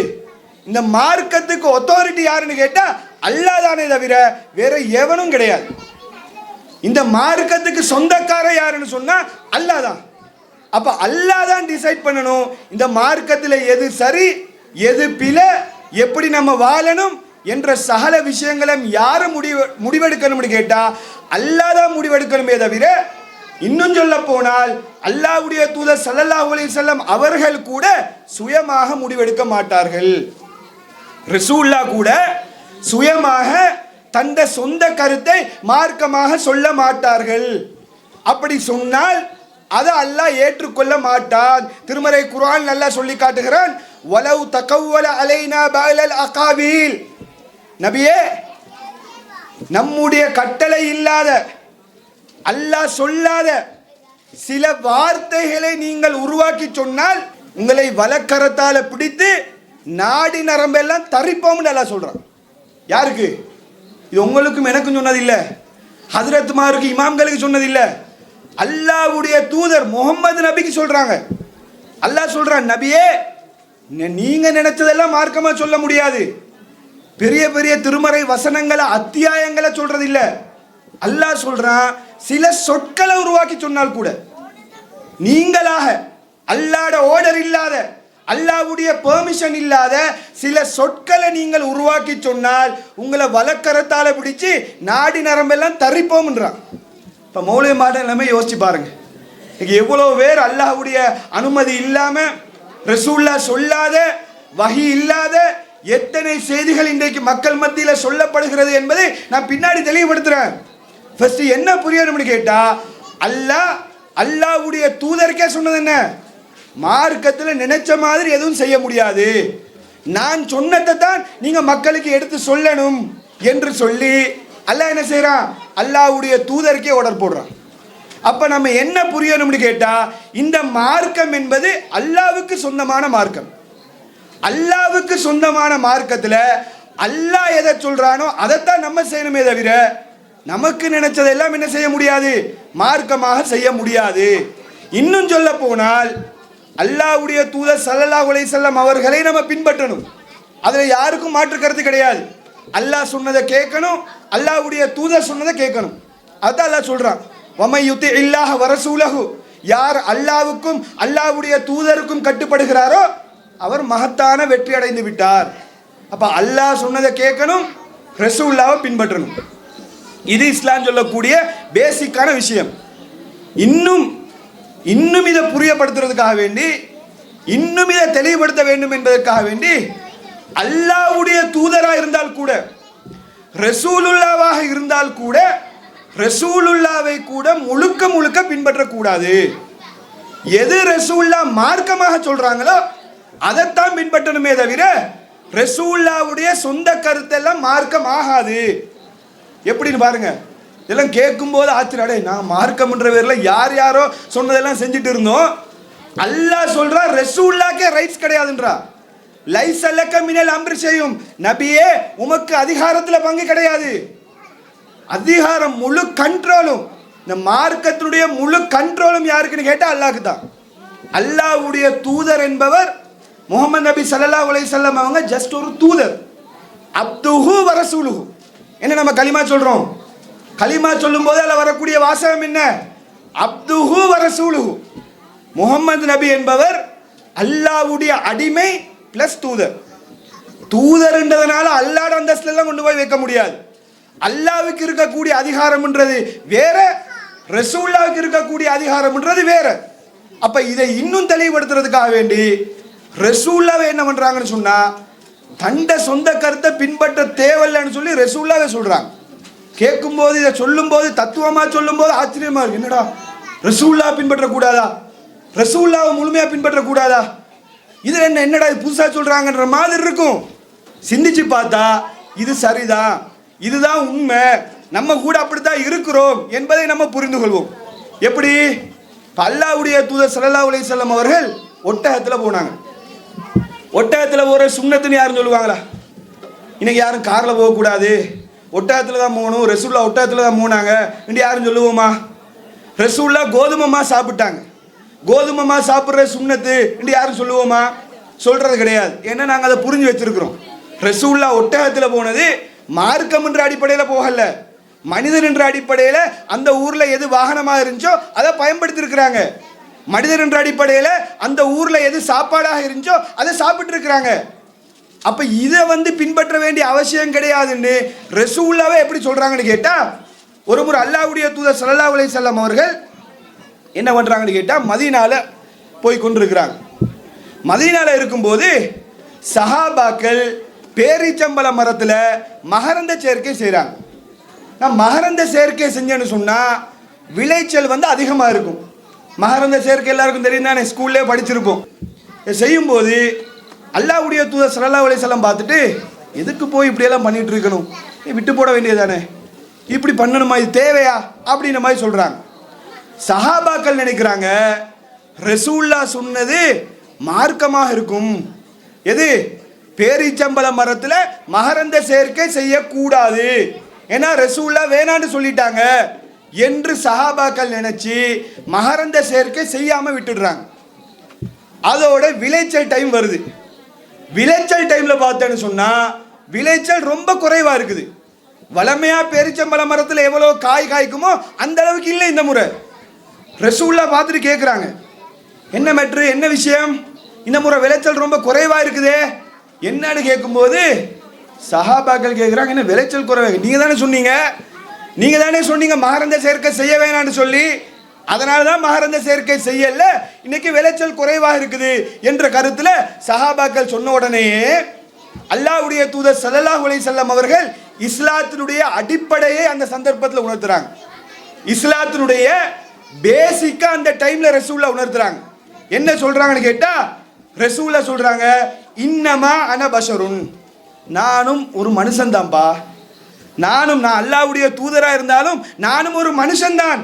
இந்த மார்க்கத்துக்கு அத்தாரிட்டி யாருன்னு கேட்டா அல்லாஹ் தானே தவிர வேற எவனும் கிடையாது. இந்த மார்க்கத்துக்கு சொந்தக்காரர் யாருன்னு சொன்னா அல்லாஹ் தான். அப்ப அல்லாஹ் தான் டிசைட் பண்ணணும் இந்த மார்க்கத்தில் எது சரி எது பிழை, எப்படி நம்ம வாழணும் என்ற சகல விஷயங்களும் யாரு முடிவெடுக்கணும்னு கேட்டா அல்லாஹ் தான் முடிவெடுக்கணுமே தவிர, இன்னும் சொல்ல போனால் அல்லாஹ்வுடைய தூதர் ஸல்லல்லாஹு அலைஹி வஸல்லம் அவர்கள் கூட சுயமாக முடிவெடுக்க மாட்டார்கள். ரசூலுல்லா கூட சுயமாக தந்த சொந்த கருத்தை மார்க்கமாக சொல்ல மாட்டார்கள். அப்படி சொன்னால் அதை அல்லாஹ் ஏற்றுக்கொள்ள மாட்டான். திருமறை குர்ஆன் அல்லாஹ் சொல்லி காட்டுகிறான், வலவ் தகவ்வல அலைனா பஅலல் அகாபீல். நபியே, நம்முடைய கட்டளை இல்லாத அல்லாஹ் சொல்லாத சில வார்த்தைகளை நீங்கள் உருவாக்கி சொன்னால் உங்களை வலக்கரத்தால பிடித்து நாடி நரம்பெல்லாம் தரிப்போம்னு அல்லாஹ் சொல்றான். யாருக்கு? இது உங்களுக்கும் எனக்கும் சொன்னது இல்லை, ஹஜ்ரத்மாருக்கு இமாம்களுக்கு சொன்னது இல்லை, அல்லாஹ்வுடைய தூதர் முகமது நபிக்கு சொல்றாங்க. அல்லாஹ் சொல்றான், நபியே நீங்க நினைச்சதெல்லாம் மார்க்கமா சொல்ல முடியாது. பெரிய பெரிய திருமறை வசனங்களை அத்தியாயங்களை சொல்றது இல்ல. அல்லாஹ் சொல்றான், சில சொற்களை உருவாக்கி சொன்னால் கூட நீங்களாக அல்லாஹ்வுடைய ஆர்டர் இல்லாத அல்லாஹ்வுடைய பெர்மிஷன் இல்லாத சில சொற்களை நீங்கள் உருவாக்கி சொன்னால் உங்களை வலக்கரத்தால பிடிச்சு நாடி நரம்பெல்லாம் தரிப்போம்ன்றான். இப்போ மௌலவி மாட எல்லாமே யோசிச்சு பாருங்க. இன்னைக்கு எவ்வளோ பேர் அல்லாஹ்வுடைய அனுமதி இல்லாம ரசூலுல்லாஹ் சொல்லாத வஹி இல்லாத எத்தனை செய்திகள் இன்றைக்கு மக்கள் மத்தியில் சொல்லப்படுகிறது என்பதை நான் பின்னாடி தெளிவுபடுத்துறேன். ஃபர்ஸ்ட் என்ன புரியணும்னு கேட்டா, அல்லாஹ்வுடைய தூதருக்கே சொன்னது என்ன? மார்க்கத்தில் நினைச்ச மாதிரி எதுவும் செய்ய முடியாது, நான் சொன்னதை தான் நீங்க மக்களுக்கு எடுத்து சொல்லணும் என்று சொல்லி அல்லாஹ் என்ன செய்யறான்? அல்லாஹ்வுடைய தூதருக்கே ஆர்டர் போடுறான். அப்ப நம்ம என்ன புரியணும்னு கேட்டா, இந்த மார்க்கம் என்பது அல்லாஹ்வுக்கு சொந்தமான மார்க்கம். அல்லாஹ்வுக்கு சொந்தமான மார்க்கத்தில் அல்லாஹ் எதை சொல்றானோ அதைத்தான் நம்ம செய்யணுமே தவிர நமக்கு நினைச்சதெல்லாம் என்ன செய்ய முடியாது? மார்க்கமாக செய்ய முடியாது. இன்னும் சொல்ல போனால் அல்லாஹ்வுடைய தூதர் ஸல்லல்லாஹு அலைஹி வஸல்லம் அவர்களை நம்ம பின்பற்றணும். அதில் யாருக்கும் மாற்று கருத்து கிடையாது. அல்லாஹ் சொன்னதை கேட்கணும், அல்லாஹ்வுடைய தூதர் சொன்னதை கேட்கணும். அதான் அல்லாஹ் சொல்றான், வமை யுத்திஇல்லாஹ வரசூலஹு. யார் அல்லாஹ்வுக்கும் அல்லாஹ்வுடைய தூதருக்கும் கட்டுப்படுகிறாரோ அவர் மகத்தான வெற்றி அடைந்து விட்டார். அப்ப அல்லாஹ் சொன்னதை கேட்கணும், ரசூலுல்லாஹ்வை பின்பற்றணும். இது இஸ்லாம் சொல்லக்கூடிய பேசிக்கான விஷயம். இன்னும் இதை புரியப்படுத்துறதுக்காக வேண்டி, இன்னும் இதை தெளிவுபடுத்த வேண்டும் என்பதற்காக வேண்டி, அல்லாஹ்வுடைய தூதராக இருந்தால் கூட ரசூலுல்லாவாக இருந்தால் கூட ரசூலுல்லாவை கூட முழுக்க முழுக்க பின்பற்றக்கூடாது. எது ரசூல்லா மார்க்கமாக சொல்றாங்களோ அதைத்தான் பின்பற்றணுமே தவிர ரசூல்லாவுடைய சொந்த கருத்தெல்லாம் மார்க்கம் ஆகாது. எப்படின்னு பாருங்க. இதெல்லாம் கேட்கும்போது ஆச்சரியம். நான் மார்க்கம்ன்ற பேர்ல யார் யாரோ சொன்னதெல்லாம் செஞ்சுட்டு இருந்தோம். அல்லாஹ் சொல்றா ரசூல்லாக்கே ரைட்ஸ் கிடையாதுன்றா. லைஸலக மினல் அம்ரி செய்யும் நபியே, உமக்கு அதிகாரத்துல பங்கு கிடையாது. அதிகாரம் முழு கண்ட்ரோலும், இந்த மார்க்கத்தினுடைய முழு கண்ட்ரோலும் யாருக்குன்னு கேட்டா அல்லாஹ்க்கு தான். அல்லாஹ்வுடைய தூதர் என்பவர் முஹம்மது நபி ஸல்லல்லாஹு அலைஹி வஸல்லம் அவங்க ஜஸ்ட் ஒரு தூதர். அப்துஹு வ ரசூலுஹு. என்ன நம்ம கலிமா சொல்றோம்? கலிமா சொல்லும் போது அதில் வரக்கூடிய வாசகம் என்ன? அப்துஹு வ ரசூலுஹு. முஹம்மது நபி என்பவர் அல்லாஹ்வுடைய அடிமை பிளஸ் தூதர். தூதர்ன்றதுனால அல்லாஹ்ட அந்தஸ்துல எல்லாம் கொண்டு போய் வைக்க முடியாது. அல்லாஹ்வுக்கு இருக்கக்கூடிய அதிகாரம்ன்றது வேற, ரசூலுல்லாஹ்வுக்கு இருக்கக்கூடிய அதிகாரம்ன்றது வேற. அப்ப இதை இன்னும் தெளிவுபடுத்துறதுக்காக வேண்டி ரசூலுல்லாஹ் என்ன பண்றாங்கன்னு சொன்னா, தண்ட சொந்த கருத்தை பின்பற்ற தேவையில்லைன்னு சொல்லி ரசூலுல்லாஹ் சொல்றாங்க. கேட்கும்போது இதை சொல்லும்போது தத்துவமாக சொல்லும்போது ஆச்சரியமா இருக்கு. என்னடா ரசூலுல்லாஹ் பின்பற்றக்கூடாதா? ரசூலுல்லாஹ் முழுமையாக பின்பற்றக்கூடாதா? இது என்னடா புதுசாக சொல்றாங்கன்ற மாதிரி இருக்கும். சிந்திச்சு பார்த்தா இது சரிதான், இதுதான் உண்மை, நம்ம கூட அப்படித்தான் இருக்கிறோம் என்பதை நம்ம புரிந்து கொள்வோம். எப்படி? அல்லாஹ்வுடைய தூதர் ஸல்லல்லாஹு அலைஹி வஸல்லம் அவர்கள் ஒட்டகத்தில் போனாங்க. ஒட்டகத்தில் போகிற சுன்னத்துன்னு யாரும் சொல்லுவாங்களா? இன்னைக்கு யாரும் காரில் போகக்கூடாது, ஒட்டகத்தில் தான் போகணும், ரசூலுல்லாஹ் ஒட்டகத்தில் தான் போனாங்க என்று யாரும் சொல்லுவோமா? ரசூலுல்லாஹ் கோதுமைமா சாப்பிட்டாங்க, கோதுமைமா சாப்பிட்ற சுன்னத்து என்று யாரும் சொல்லுவோமா? சொல்றது கிடையாது. ஏன்னா நாங்கள் அதை புரிஞ்சு வச்சிருக்கிறோம். ரசூலுல்லாஹ் ஒட்டகத்தில் போனது மார்க்கம் என்ற அடிப்படையில் போகல, மனிதன் என்ற அடிப்படையில் அந்த ஊரில் எது வாகனமாக இருந்துச்சோ அதை பயன்படுத்தி இருக்கிறாங்க. மனிதன் என்ற அடிப்படையில் அந்த ஊரில் எது சாப்பாடாக இருந்துச்சோ அதை சாப்பிட்டு இருக்கிறாங்க. அப்ப இதை பின்பற்ற வேண்டிய அவசியம் கிடையாதுன்னு ரசூலுல்லாஹ் எப்படி சொல்றாங்கன்னு கேட்டா, ஒரு முறை அல்லாஹ்வுடைய தூதர் ஸல்லல்லாஹு அலைஹி வஸல்லம் அவர்கள் என்ன பண்றாங்கன்னு கேட்டா, மதீனால போய் கொண்டிருக்கிறாங்க. மதீனால இருக்கும்போது சஹாபாக்கள் பேரிச்சம்பழ மரத்துல மகரந்த சேர்க்கை செய்கிறாங்க. நான் மகரந்த சேர்க்கை செஞ்சேன்னு சொன்னா விளைச்சல் அதிகமாக இருக்கும். மகரந்த சேர்க்கை எல்லாருக்கும் தெரியும் தானே, ஸ்கூல்லே படிச்சிருப்போம். செய்யும்போது அல்லாஹ்வுடைய தூதர் ஸல்லல்லாஹு அலைஹி வஸல்லம் பார்த்துட்டு, எதுக்கு போய் இப்படியெல்லாம் பண்ணிட்டு இருக்கணும், விட்டு போட வேண்டியதானே, இப்படி பண்ணணுமா, இது தேவையா அப்படின்ற மாதிரி சொல்றாங்க. சஹாபாக்கள் நினைக்கிறாங்க ரசூலுல்லாஹ் சொன்னது மார்க்கமாக இருக்கும். எது? பேரிச்சம்பழ மரத்தில் மகரந்த சேர்க்கை செய்யக்கூடாது, ஏன்னா ரசூலுல்லாஹ் வேணான்னு சொல்லிட்டாங்க என்று சஹாபாக்கள் நினைச்சு மகரந்த சேர்க்கை செய்யாம விட்டுடுறாங்க. அதோட விளைச்சல் டைம் வருது. விளைச்சல் டைம்ல பார்த்தேன்னு சொன்னா விளைச்சல் ரொம்ப குறைவா இருக்குது. வளமையா பேரிச்சம்பழ மரத்தில் எவ்வளவு காய் காய்க்குமோ அந்த அளவுக்கு இல்லை இந்த முறை. ரசூலுல்லாஹ் பார்த்துட்டு கேட்குறாங்க, என்ன மேட்ரு, என்ன விஷயம், இந்த முறை விளைச்சல் ரொம்ப குறைவா இருக்குதே என்னன்னு கேட்கும்போது சஹாபாக்கள் கேட்குறாங்க, என்ன விளைச்சல் குறைவு, நீங்க தானே சொன்னீங்க மகரந்த சேர்க்கை செய்ய வேணான்னு சொல்லி, அதனால தான் மகரந்த சேர்க்கை செய்யல, இன்னைக்கு விளைச்சல் குறைவாக இருக்குது என்ற கருத்துல சஹாபாக்கள் சொன்ன உடனே அல்லாஹ்வுடைய தூதர் ஸல்லல்லாஹு அலைஹி வஸல்லம் அவர்கள் இஸ்லாத்தினுடைய அடிப்படையை அந்த சந்தர்ப்பத்தில் உணர்த்துறாங்க. இஸ்லாத்தினுடைய பேசிக்கா அந்த டைம்ல ரசூலுல்லாஹ் உணர்த்துறாங்க. என்ன சொல்றாங்கன்னு கேட்டா, ரசூலுல்லாஹ் சொல்றாங்க, இன்னமா அன பஷருன், நானும் ஒரு மனுஷன் தான்பா, நான் அல்லாஹ்வுடைய தூதரா இருந்தாலும் நானும் ஒரு மனுஷன்தான்.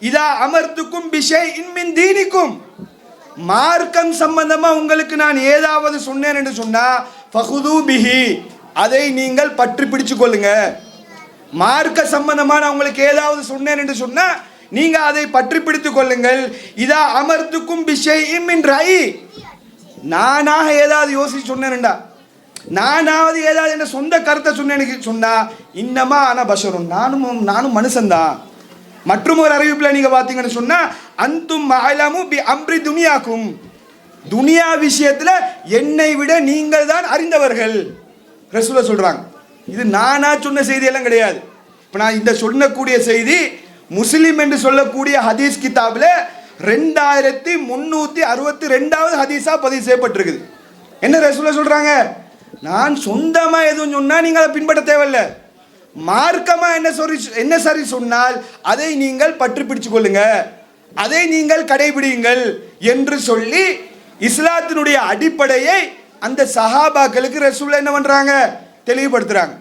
இதா அமர்த்துக்கும் பிஷைஇன் மின் தீனிக்கும், மார்க்கம் சம்பந்தமா உங்களுக்கு நான் ஏதாவது சொன்னேன் என்று சொன்னா ஃபஹுது பிஹி, அதை நீங்கள் பற்றி பிடிச்சு கொள்ளுங்க. மார்க்க சம்பந்தமா நான் உங்களுக்கு ஏதாவது சொன்னேன் என்று சொன்னா நீங்க அதை பற்றி பிடித்துக் கொள்ளுங்கள். இதா அமர்த்துக்கும் பிஷைஇன் மின் ரயி, நானாக ஏதாவது யோசிச்சு சொன்னேன்டா, நானாவது ஏதாவது என்ன சொந்த கருத்தை சொன்னேன்னு சொன்னா இன்னமா ஆனா பஷரும், நானும் மனுஷன்தான். மற்றும் ஒரு அறிவிப்பில் நீங்க பார்த்தீங்கன்னு சொன்னா அந்தும் அலமு பி அம்ரி துனியாக்கும், துனியா விஷயத்துல என்னை விட நீங்கள் தான் அறிந்தவர்கள் ரசூலுல்லாஹ் சொல்றாங்க. இது நானா சொன்ன செய்தி எல்லாம் கிடையாது. இப்போ நான் இந்த சொல்லக்கூடிய செய்தி முஸ்லிம் என்று சொல்லக்கூடிய ஹதீஸ் கிதாபில் 2362வது ஹதீஸா பதிவு செய்யப்பட்டிருக்குது. என்ன ரசூலுல்லாஹ் சொல்றாங்க, நான் சொந்தமா எதுவும் சொன்னா நீங்க அதை பின்பற்ற தேவையில்லை, மார்க்கமா என்ன சரி சொன்னால் அதை நீங்கள் பற்றி பிடிச்சு கொள்ளுங்க. அதை நீங்கள் கடைபிடியுங்கள் என்று சொல்லி இஸ்லாத்தினுடைய அடிப்படையை அந்த சஹாபாக்களுக்கு ரசூல் என்ன பண்றாங்க, தெளிவுபடுத்துறாங்க.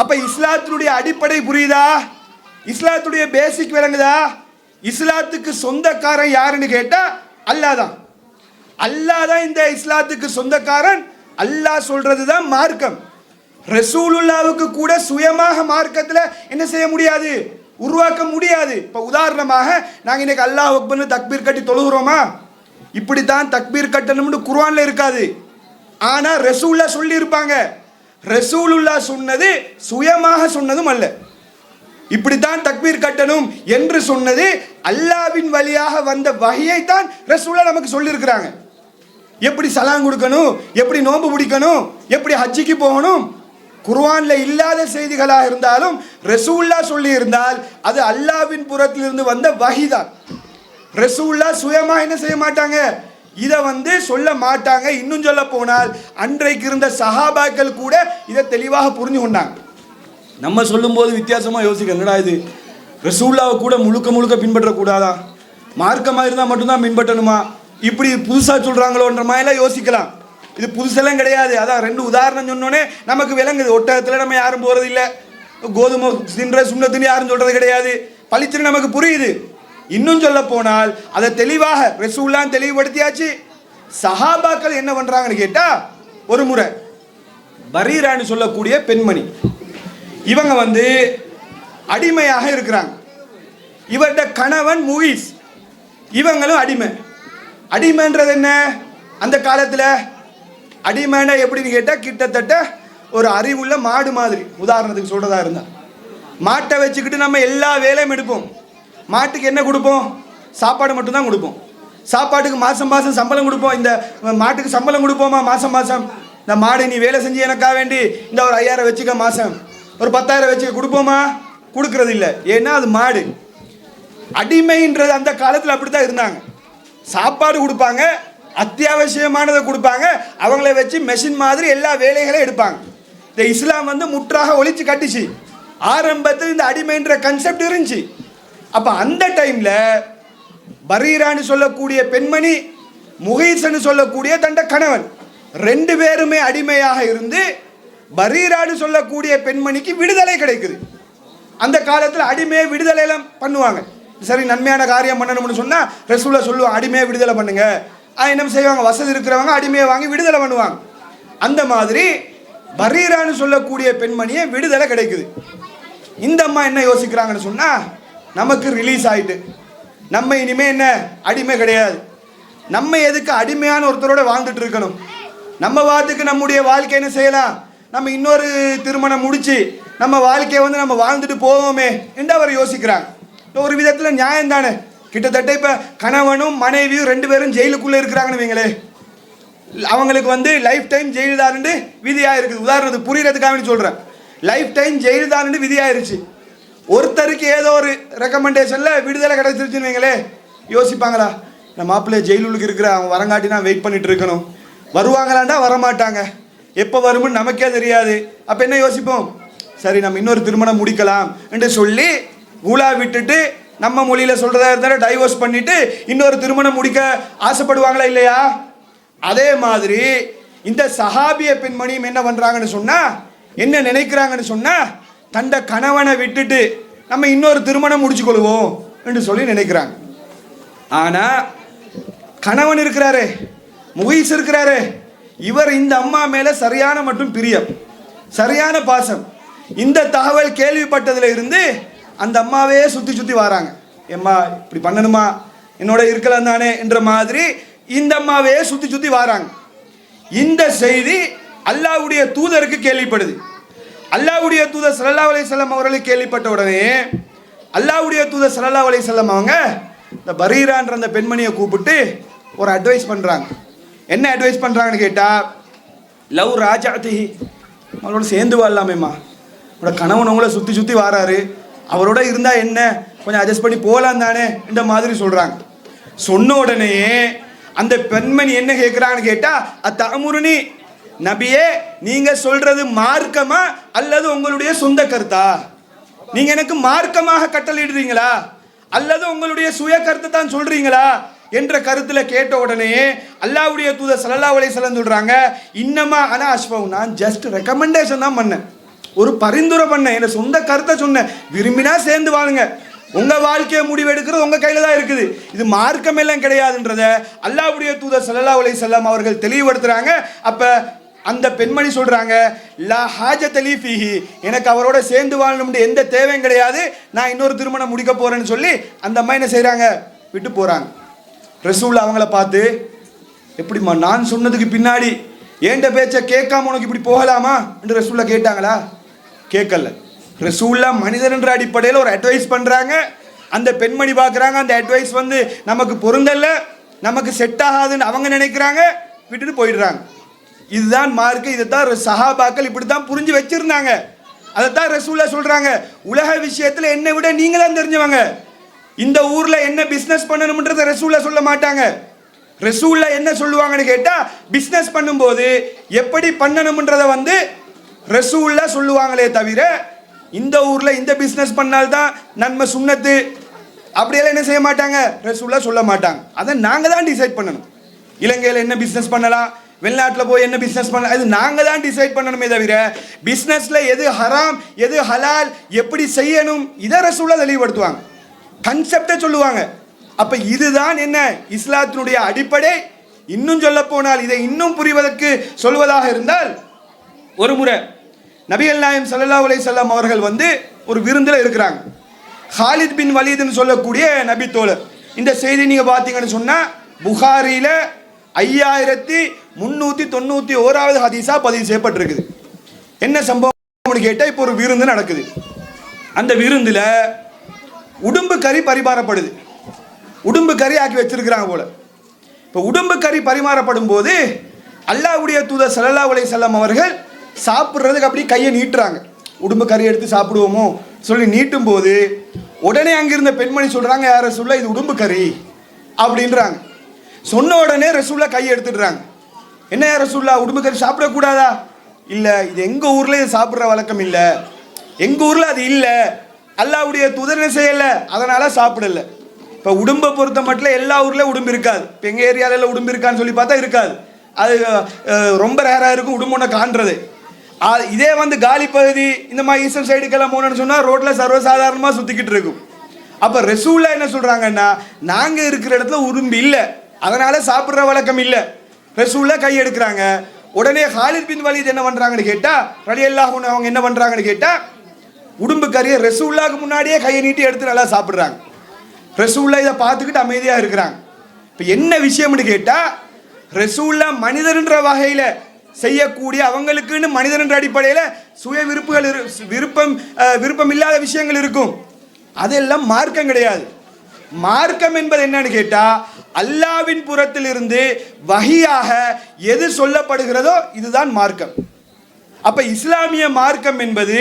அப்ப இஸ்லாத்தினுடைய அடிப்படை புரியுதா? இஸ்லாத்துடைய பேசிக் விளங்குதா? இஸ்லாத்துக்கு சொந்தக்காரன் யாருன்னு கேட்டா அல்லாஹ் தான். அல்லாஹ் தான் இந்த இஸ்லாத்துக்கு சொந்தக்காரன். அல்லாஹ் சொல்றது தான் மார்க்கம். ரசூலுல்லாவுக்கு கூட சுயமாக மார்க்கத்தில் என்ன செய்ய முடியாது, உருவாக்க முடியாது. இப்போ உதாரணமாக நாங்கள் இன்னைக்கு அல்லாஹ் அக்பர்னு தக்பீர் கட்டி தொழுகிறோமா? இப்படித்தான் தக்பீர் கட்டணும்னு குர்ஆன்ல இருக்காது. ஆனால் ரசூலுல்லா சொல்லி இருப்பாங்க. ரசூலுல்லா சொன்னது சுயமாக சொன்னதும் அல்ல. இப்படித்தான் தக்பீர் கட்டணும் என்று சொன்னது அல்லாஹ்வின் வழியாக வந்த வஹியை தான் ரசூலுல்லா நமக்கு சொல்லி இருக்கிறாங்க. எப்படி சலாம் கொடுக்கணும், எப்படி நோன்பு பிடிக்கணும், எப்படி ஹஜ்ஜிக்கு போகணும், குர்ஆன்ல இல்லாத செய்திகளாக இருந்தாலும் ரசூலுல்லா சொல்லி இருந்தால் அது அல்லாஹ்வின் புறத்திலிருந்து வந்த வஹி தான். ரசூலுல்லா சுயமா என்ன செய்ய மாட்டாங்க, இதை சொல்ல மாட்டாங்க. இன்னும் சொல்ல போனால் அன்றைக்கு இருந்த சஹாபாக்கள் கூட இதை தெளிவாக புரிஞ்சு கொண்டாங்க. நம்ம சொல்லும்போது வித்தியாசமா யோசிக்க, என்னடா இது ரசூலுல்லாவை கூட முழுக்க முழுக்க பின்பற்றக்கூடாதா, மார்க்கமாக இருந்தால் மட்டும்தான் பின்பற்றணுமா, இப்படி புதுசாக சொல்கிறாங்களோன்ற மாதிரிலாம் யோசிக்கலாம். இது புதுசெல்லாம் கிடையாது. அதான் ரெண்டு உதாரணம் சொன்னோன்னே நமக்கு விளங்குது. ஒட்டகத்தில் நம்ம யாரும் போகிறது இல்லை, கோதுமை தின்ற சுண்ணத்துன்னு யாரும் சொல்கிறது கிடையாது, பளிச்சுன்னு நமக்கு புரியுது. இன்னும் சொல்ல போனால் அதை தெளிவாக ரசூலுல்லாஹ் தெளிவுபடுத்தியாச்சு. சஹாபாக்கள் என்ன பண்ணுறாங்கன்னு கேட்டால், ஒரு முறை பரீரான்னு சொல்லக்கூடிய பெண்மணி, இவங்க அடிமையாக இருக்கிறாங்க. இவருடைய கணவன் முகீஸ், இவங்களும் அடிமை. அடிமைன்றது என்ன, அந்த காலத்தில் அடிமைன்னா எப்படின்னு கேட்டால் கிட்டத்தட்ட ஒரு அறிவுள்ள மாடு மாதிரி. உதாரணத்துக்கு சொல்கிறதா இருந்தால், மாட்டை வச்சுக்கிட்டு நம்ம எல்லா வேலையும் எடுப்போம். மாட்டுக்கு என்ன கொடுப்போம், சாப்பாடு மட்டும்தான் கொடுப்போம். சாப்பாட்டுக்கு மாதம் மாதம் சம்பளம் கொடுப்போம். இந்த மாட்டுக்கு சம்பளம் கொடுப்போமா மாதம் மாதம்? இந்த மாடு நீ வேலை செஞ்சு எனக்காக வேண்டி இந்த ஒரு 5000 வச்சுக்க, மாதம் ஒரு 10,000 வச்சுக்க கொடுப்போமா? கொடுக்கறது இல்லை. ஏன்னா அது மாடு. அடிமைன்றது அந்த காலத்தில் அப்படி தான் இருந்தாங்க. சாப்பாடு கொடுப்பாங்க, அத்தியாவசியமானதை கொடுப்பாங்க, அவங்கள வச்சு மெஷின் மாதிரி எல்லா வேலைகளையும் எடுப்பாங்க. இந்த இஸ்லாம் முற்றாக ஒழிச்சு கட்டிச்சு. ஆரம்பத்தில் இந்த அடிமைன்ற கன்செப்ட் இருந்துச்சு. அப்போ அந்த டைமில் பரீரான்னு சொல்லக்கூடிய பெண்மணி, முகீஸ்ன்னு சொல்லக்கூடிய தண்ட கணவன், ரெண்டு பேருமே அடிமையாக இருந்து பரீரான்னு சொல்லக்கூடிய பெண்மணிக்கு விடுதலை கிடைக்குது. அந்த காலத்தில் அடிமையை விடுதலையெல்லாம் பண்ணுவாங்க. சரி, நன்மையான காரியம் பண்ணணும்னு சொன்னால் ரசூலுல்லாஹ் சொல்லுவாங்க, அடிமையை விடுதலை பண்ணுங்க. என்ன செய்வாங்க, வசதி இருக்கிறவங்க அடிமையை வாங்கி விடுதலை பண்ணுவாங்க. அந்த மாதிரி பரீரான்னு சொல்லக்கூடிய பெண்மணியை விடுதலை கிடைக்குது. இந்த அம்மா என்ன யோசிக்கிறாங்கன்னு சொன்னால், நமக்கு ரிலீஸ் ஆகிட்டு நம்ம இனிமேல் என்ன அடிமை கிடையாது, நம்ம எதுக்கு அடிமையான ஒருத்தரோட வாழ்ந்துட்டு இருக்கணும், நம்ம வாத்துக்கு நம்முடைய வாழ்க்கை என்ன செய்யலாம், நம்ம இன்னொரு திருமணம் முடித்து நம்ம வாழ்க்கையை நம்ம வாழ்ந்துட்டு போவோமே என்று அவர் யோசிக்கிறாங்க. ஒரு விதத்தில் நியாயம் தானே. கிட்டத்தட்ட இப்போ கணவனும் மனைவியும் ரெண்டு பேரும் ஜெயிலுக்குள்ளே இருக்கிறாங்கன்னு வைங்களே, அவங்களுக்கு லைஃப் டைம் ஜெயில் தான்னு விதியாக இருக்குது. உதாரணத்துக்கு புரியறதுக்காக சொல்கிறேன், லைஃப் டைம் ஜெயில் தான்னு விதியாயிருச்சு. ஒருத்தருக்கு ஏதோ ஒரு ரெக்கமெண்டேஷனில் விடுதலை கிடைச்சிருச்சுன்னு வைங்களே, யோசிப்பாங்களா, இந்த மாப்பிள்ளை ஜெயிலுக்கு இருக்கிற அவங்க வரங்காட்டி நான் வெயிட் பண்ணிட்டு இருக்கணும், வருவாங்களாண்டா வரமாட்டாங்க, எப்போ வரும்னு நமக்கே தெரியாது. அப்போ என்ன யோசிப்போம், சரி நம்ம இன்னொரு திருமணம் முடிக்கலாம் என்று சொல்லி ஊழா விட்டுட்டு, நம்ம மொழியில் சொல்கிறதா இருந்தாலும் டைவோர்ஸ் பண்ணிட்டு இன்னொரு திருமணம் முடிக்க ஆசைப்படுவாங்களா இல்லையா? அதே மாதிரி இந்த சஹாபிய பெண்மணியும் என்ன பண்ணுறாங்கன்னு சொன்னால், என்ன நினைக்கிறாங்கன்னு சொன்னால், தண்ட கணவனை விட்டுட்டு நம்ம இன்னொரு திருமணம் முடிச்சு கொள்வோம் என்று சொல்லி நினைக்கிறாங்க. ஆனால் கணவன் இருக்கிறாரு, முகீஸ் இருக்கிறாரு, இவர் இந்த அம்மா மேலே சரியான மற்றும் பிரியம், சரியான பாசம். இந்த தகவல் கேள்விப்பட்டதில் இருந்து அந்த அம்மாவே சுற்றி சுற்றி வராங்க. எம்மா இப்படி பண்ணணுமா, என்னோட இருக்கலாம் தானே என்ற மாதிரி இந்த அம்மாவே சுற்றி சுற்றி வராங்க. இந்த செய்தி அல்லாஹ்வுடைய தூதருக்கு கேள்விப்படுது. அல்லாஹ்வுடைய தூதர் ஸல்லல்லாஹு அலைஹி வஸல்லம் அவர்களுக்கு கேள்விப்பட்ட உடனே அல்லாஹ்வுடைய தூதர் ஸல்லல்லாஹு அலைஹி வஸல்லம் அவங்க இந்த பரீரான்ற அந்த பெண்மணியை கூப்பிட்டு ஒரு அட்வைஸ் பண்ணுறாங்க. என்ன அட்வைஸ் பண்ணுறாங்கன்னு கேட்டால், லவ் ராஜாத்திஹி, அவளோட சேர்ந்து வாழலாமேம்மா, அவரோட கணவன் உங்களை சுற்றி சுற்றி வாராரு, அவரோட இருந்தால் என்ன, கொஞ்சம் அட்ஜஸ்ட் பண்ணி போகலாம் தானே இந்த மாதிரி சொல்கிறாங்க. சொன்ன உடனேயே அந்த பெண்மணி என்ன கேட்குறாங்கன்னு கேட்டால், அத்தமுருனி, நபியே நீங்கள் சொல்கிறது மார்க்கமா அல்லது உங்களுடைய சொந்த கருத்தா, நீங்கள் எனக்கு மார்க்கமாக கட்டளையிடுறீங்களா அல்லது உங்களுடைய சுய கருத்தை தான் சொல்றீங்களா என்ற கருத்துல கேட்ட உடனே அல்லாஹ்வுடைய தூதர் ஸல்லல்லாஹு அலைஹி வஸல்லம் சொல்றாங்க, இன்னமா அனா அஷ்ஃபவு, நான் ஜஸ்ட் ரெக்கமெண்டேஷன் தான் பண்ணேன், ஒரு பரிந்துரை பண்ணேன், என் சொந்த கருத்தை சொன்னேன், விரும்பினா சேர்ந்து வாழுங்க, உங்க வாழ்க்கையை முடிவெடுக்கிறது உங்க கையில தான் இருக்குது, இது மார்க்கம் எல்லாம் கிடையாதுன்றத அல்லாஹ்வுடைய தூதர் ஸல்லல்லாஹு அலைஹி வஸல்லம் அவர்கள் தெளிவுபடுத்துறாங்க. அப்ப அந்த பெண்மணி சொல்றாங்க, லா ஹாஜத லீ ஃபீஹி, எனக்கு அவரோட சேர்ந்து வாழணும்னு எந்த தேவையும் கிடையாது, நான் இன்னொரு திருமணம் முடிக்க போறேன்னு சொல்லி அந்த அம்மா என்ன செய்றாங்க, விட்டு போறாங்க. ரசூல் அவங்கள பார்த்து, எப்படிம்மா நான் சொன்னதுக்கு பின்னாடி ஏண்ட பேச்சை கேட்காம உனக்கு இப்படி போகலாமா என்று ரசூல்ல கேட்டாங்களா? கேட்கல. ரசூல்லா மனிதர் என்ற அடிப்படையில் ஒரு அட்வைஸ் பண்றாங்க. அந்த பெண்மணி பார்க்குறாங்க, அந்த அட்வைஸ் வந்து நமக்கு பொருந்தல்ல, நமக்கு செட் ஆகாதுன்னு அவங்க நினைக்கிறாங்க, விட்டுட்டு போயிடுறாங்க. இதுதான் மார்க்க, இதைத்தான் சஹாபாக்கள் இப்படி தான் புரிஞ்சு வச்சிருந்தாங்க. அதைத்தான் ரசூல்லா சொல்றாங்க, உலக விஷயத்தில் என்னை விட நீங்க தான் தெரிஞ்சவங்க, இந்த ஊர்ல என்ன பிசினஸ் பண்ணணும்ன்றத ரசூல்லா சொல்ல மாட்டாங்க. ரசூல்லா என்ன சொல்லுவாங்கன்னு கேட்டா, பிசினஸ் பண்ணும்போது எப்படி பண்ணணும்ன்றத வந்து ரசூல்லா சொல்லுவாங்களே தவிர, இந்த ஊர்ல இந்த பிசினஸ் பண்ணால்தான் நன்மை சுன்னத்து அப்படியெல்லாம் என்ன செய்ய மாட்டாங்க, ரசூல்லா சொல்ல மாட்டாங்க. அதை நாங்க தான் டிசைட் பண்ணணும். இலங்கையில் என்ன பிசினஸ் பண்ணலாம், வெளிநாட்டில் போய் என்ன பிசினஸ் பண்ணலாம், அது நாங்க தான் டிசைட் பண்ணணுமே தவிர, பிசினஸ்ல எது ஹராம் எது ஹலால் எப்படி செய்யணும் இதை ரசூல்லா தெளிவுபடுத்துவாங்க, கன்செப்டை சொல்லுவாங்க. அப்ப இதுதான் என்ன இஸ்லாத்தினுடைய அடிப்படை. இன்னும் சொல்ல போனால் இதை இன்னும் புரிவதற்கு சொல்வதாக இருந்தால், ஒரு முறை நபிகள் நாயகம் ஸல்லல்லாஹு அலைஹி வஸல்லம் அவர்கள் வந்து ஒரு விருந்தில் இருக்கிறாங்க. ஹாலித் பின் வலீத்னு சொல்லக்கூடிய நபி தோழர். இந்த செய்தி நீங்க பார்த்தீங்கன்னு சொன்னா புகாரில 5391வது ஹதீஸா பதிவு செய்யப்பட்டிருக்குது. என்ன சம்பவம் கேட்டா, இப்போ ஒரு விருந்து நடக்குது. அந்த விருந்துல உடும்பு கறி பரிமாறப்படுது. உடும்பு கறி ஆக்கி வச்சிருக்கிறாங்க போல. இப்போ உடும்பு கறி பரிமாறப்படும் போது அல்லாஹ்வுடைய தூதர் ஸல்லல்லாஹு அலைஹி வஸல்லம் அவர்கள் சாப்பிட்றதுக்கு அப்படி கையை நீட்டுறாங்க. உடும்பு கறி எடுத்து சாப்பிடுவோமோ சொல்லி நீட்டும் போது உடனே அங்கிருந்த பெண்மணி சொல்றாங்க, யார் ரசூலுல்லாஹ் இது உடும்பு கறி அப்படின்றாங்க. சொன்ன உடனே ரசூலுல்லாஹ் கையை எடுத்துடுறாங்க. என்ன யார் ரசூலுல்லாஹ் உடும்பு கறி சாப்பிடக்கூடாதா? இல்லை, இது எங்க ஊர்ல இது சாப்பிட்ற வழக்கம் இல்லை, எங்க ஊர்ல அது இல்லை, அல்லாஹ்வுடைய தூதர் என்ன செய்யல, அதனால சாப்பிடல. இப்போ உடும்பை பொறுத்த மட்டும் எல்லா ஊர்லயும் உடும்பு இருக்காது. இப்போ எங்கள் ஏரியாவில் உடும்பு இருக்கான்னு சொல்லி பார்த்தா இருக்காது, அது ரொம்ப ரேராக இருக்கும் உடும்பு ஒன்று காண்றது. இதே வந்து காலி பகுதி இந்த மாதிரி ஈஸ்டர்ன் சைடுக்கெல்லாம் போனோன்னு சொன்னால் ரோட்டில் சர்வசாதாரணமாக சுற்றிக்கிட்டு இருக்கும். அப்போ ரசூல்லா என்ன சொல்கிறாங்கன்னா, நாங்கள் இருக்கிற இடத்துல உடும்பு இல்லை, அதனால சாப்பிட்ற வழக்கம் இல்லை. ரசூல்லா கை எடுக்கிறாங்க. உடனே ஹாலித் பின் வலீத் என்ன பண்ணுறாங்கன்னு கேட்டால், ரலியல்லாஹு அன்ஹு அவங்க என்ன பண்ணுறாங்கன்னு கேட்டால், உடும்பு கறியை ரசூல்லாவுக்கு முன்னாடியே கையை நீட்டி எடுத்து நல்லா சாப்பிட்றாங்க. ரசூல்லா இதை பார்த்துக்கிட்டு அமைதியாக இருக்கிறாங்க. இப்போ என்ன விஷயம்னு கேட்டால், ரசூல்லா மனிதர்ன்ற வகையில் செய்யக்கூடிய அவங்களுக்குன்னு மனிதர்ன்ற அடிப்படையில் சுய விருப்பம் இல்லாத விஷயங்கள் இருக்கும். அதெல்லாம் மார்க்கம் கிடையாது. மார்க்கம் என்பது என்னன்னு கேட்டால், அல்லாஹ்வின் புறத்திலிருந்து வஹியாக எது சொல்லப்படுகிறதோ இதுதான் மார்க்கம். அப்ப இஸ்லாமிய மார்க்கம் என்பது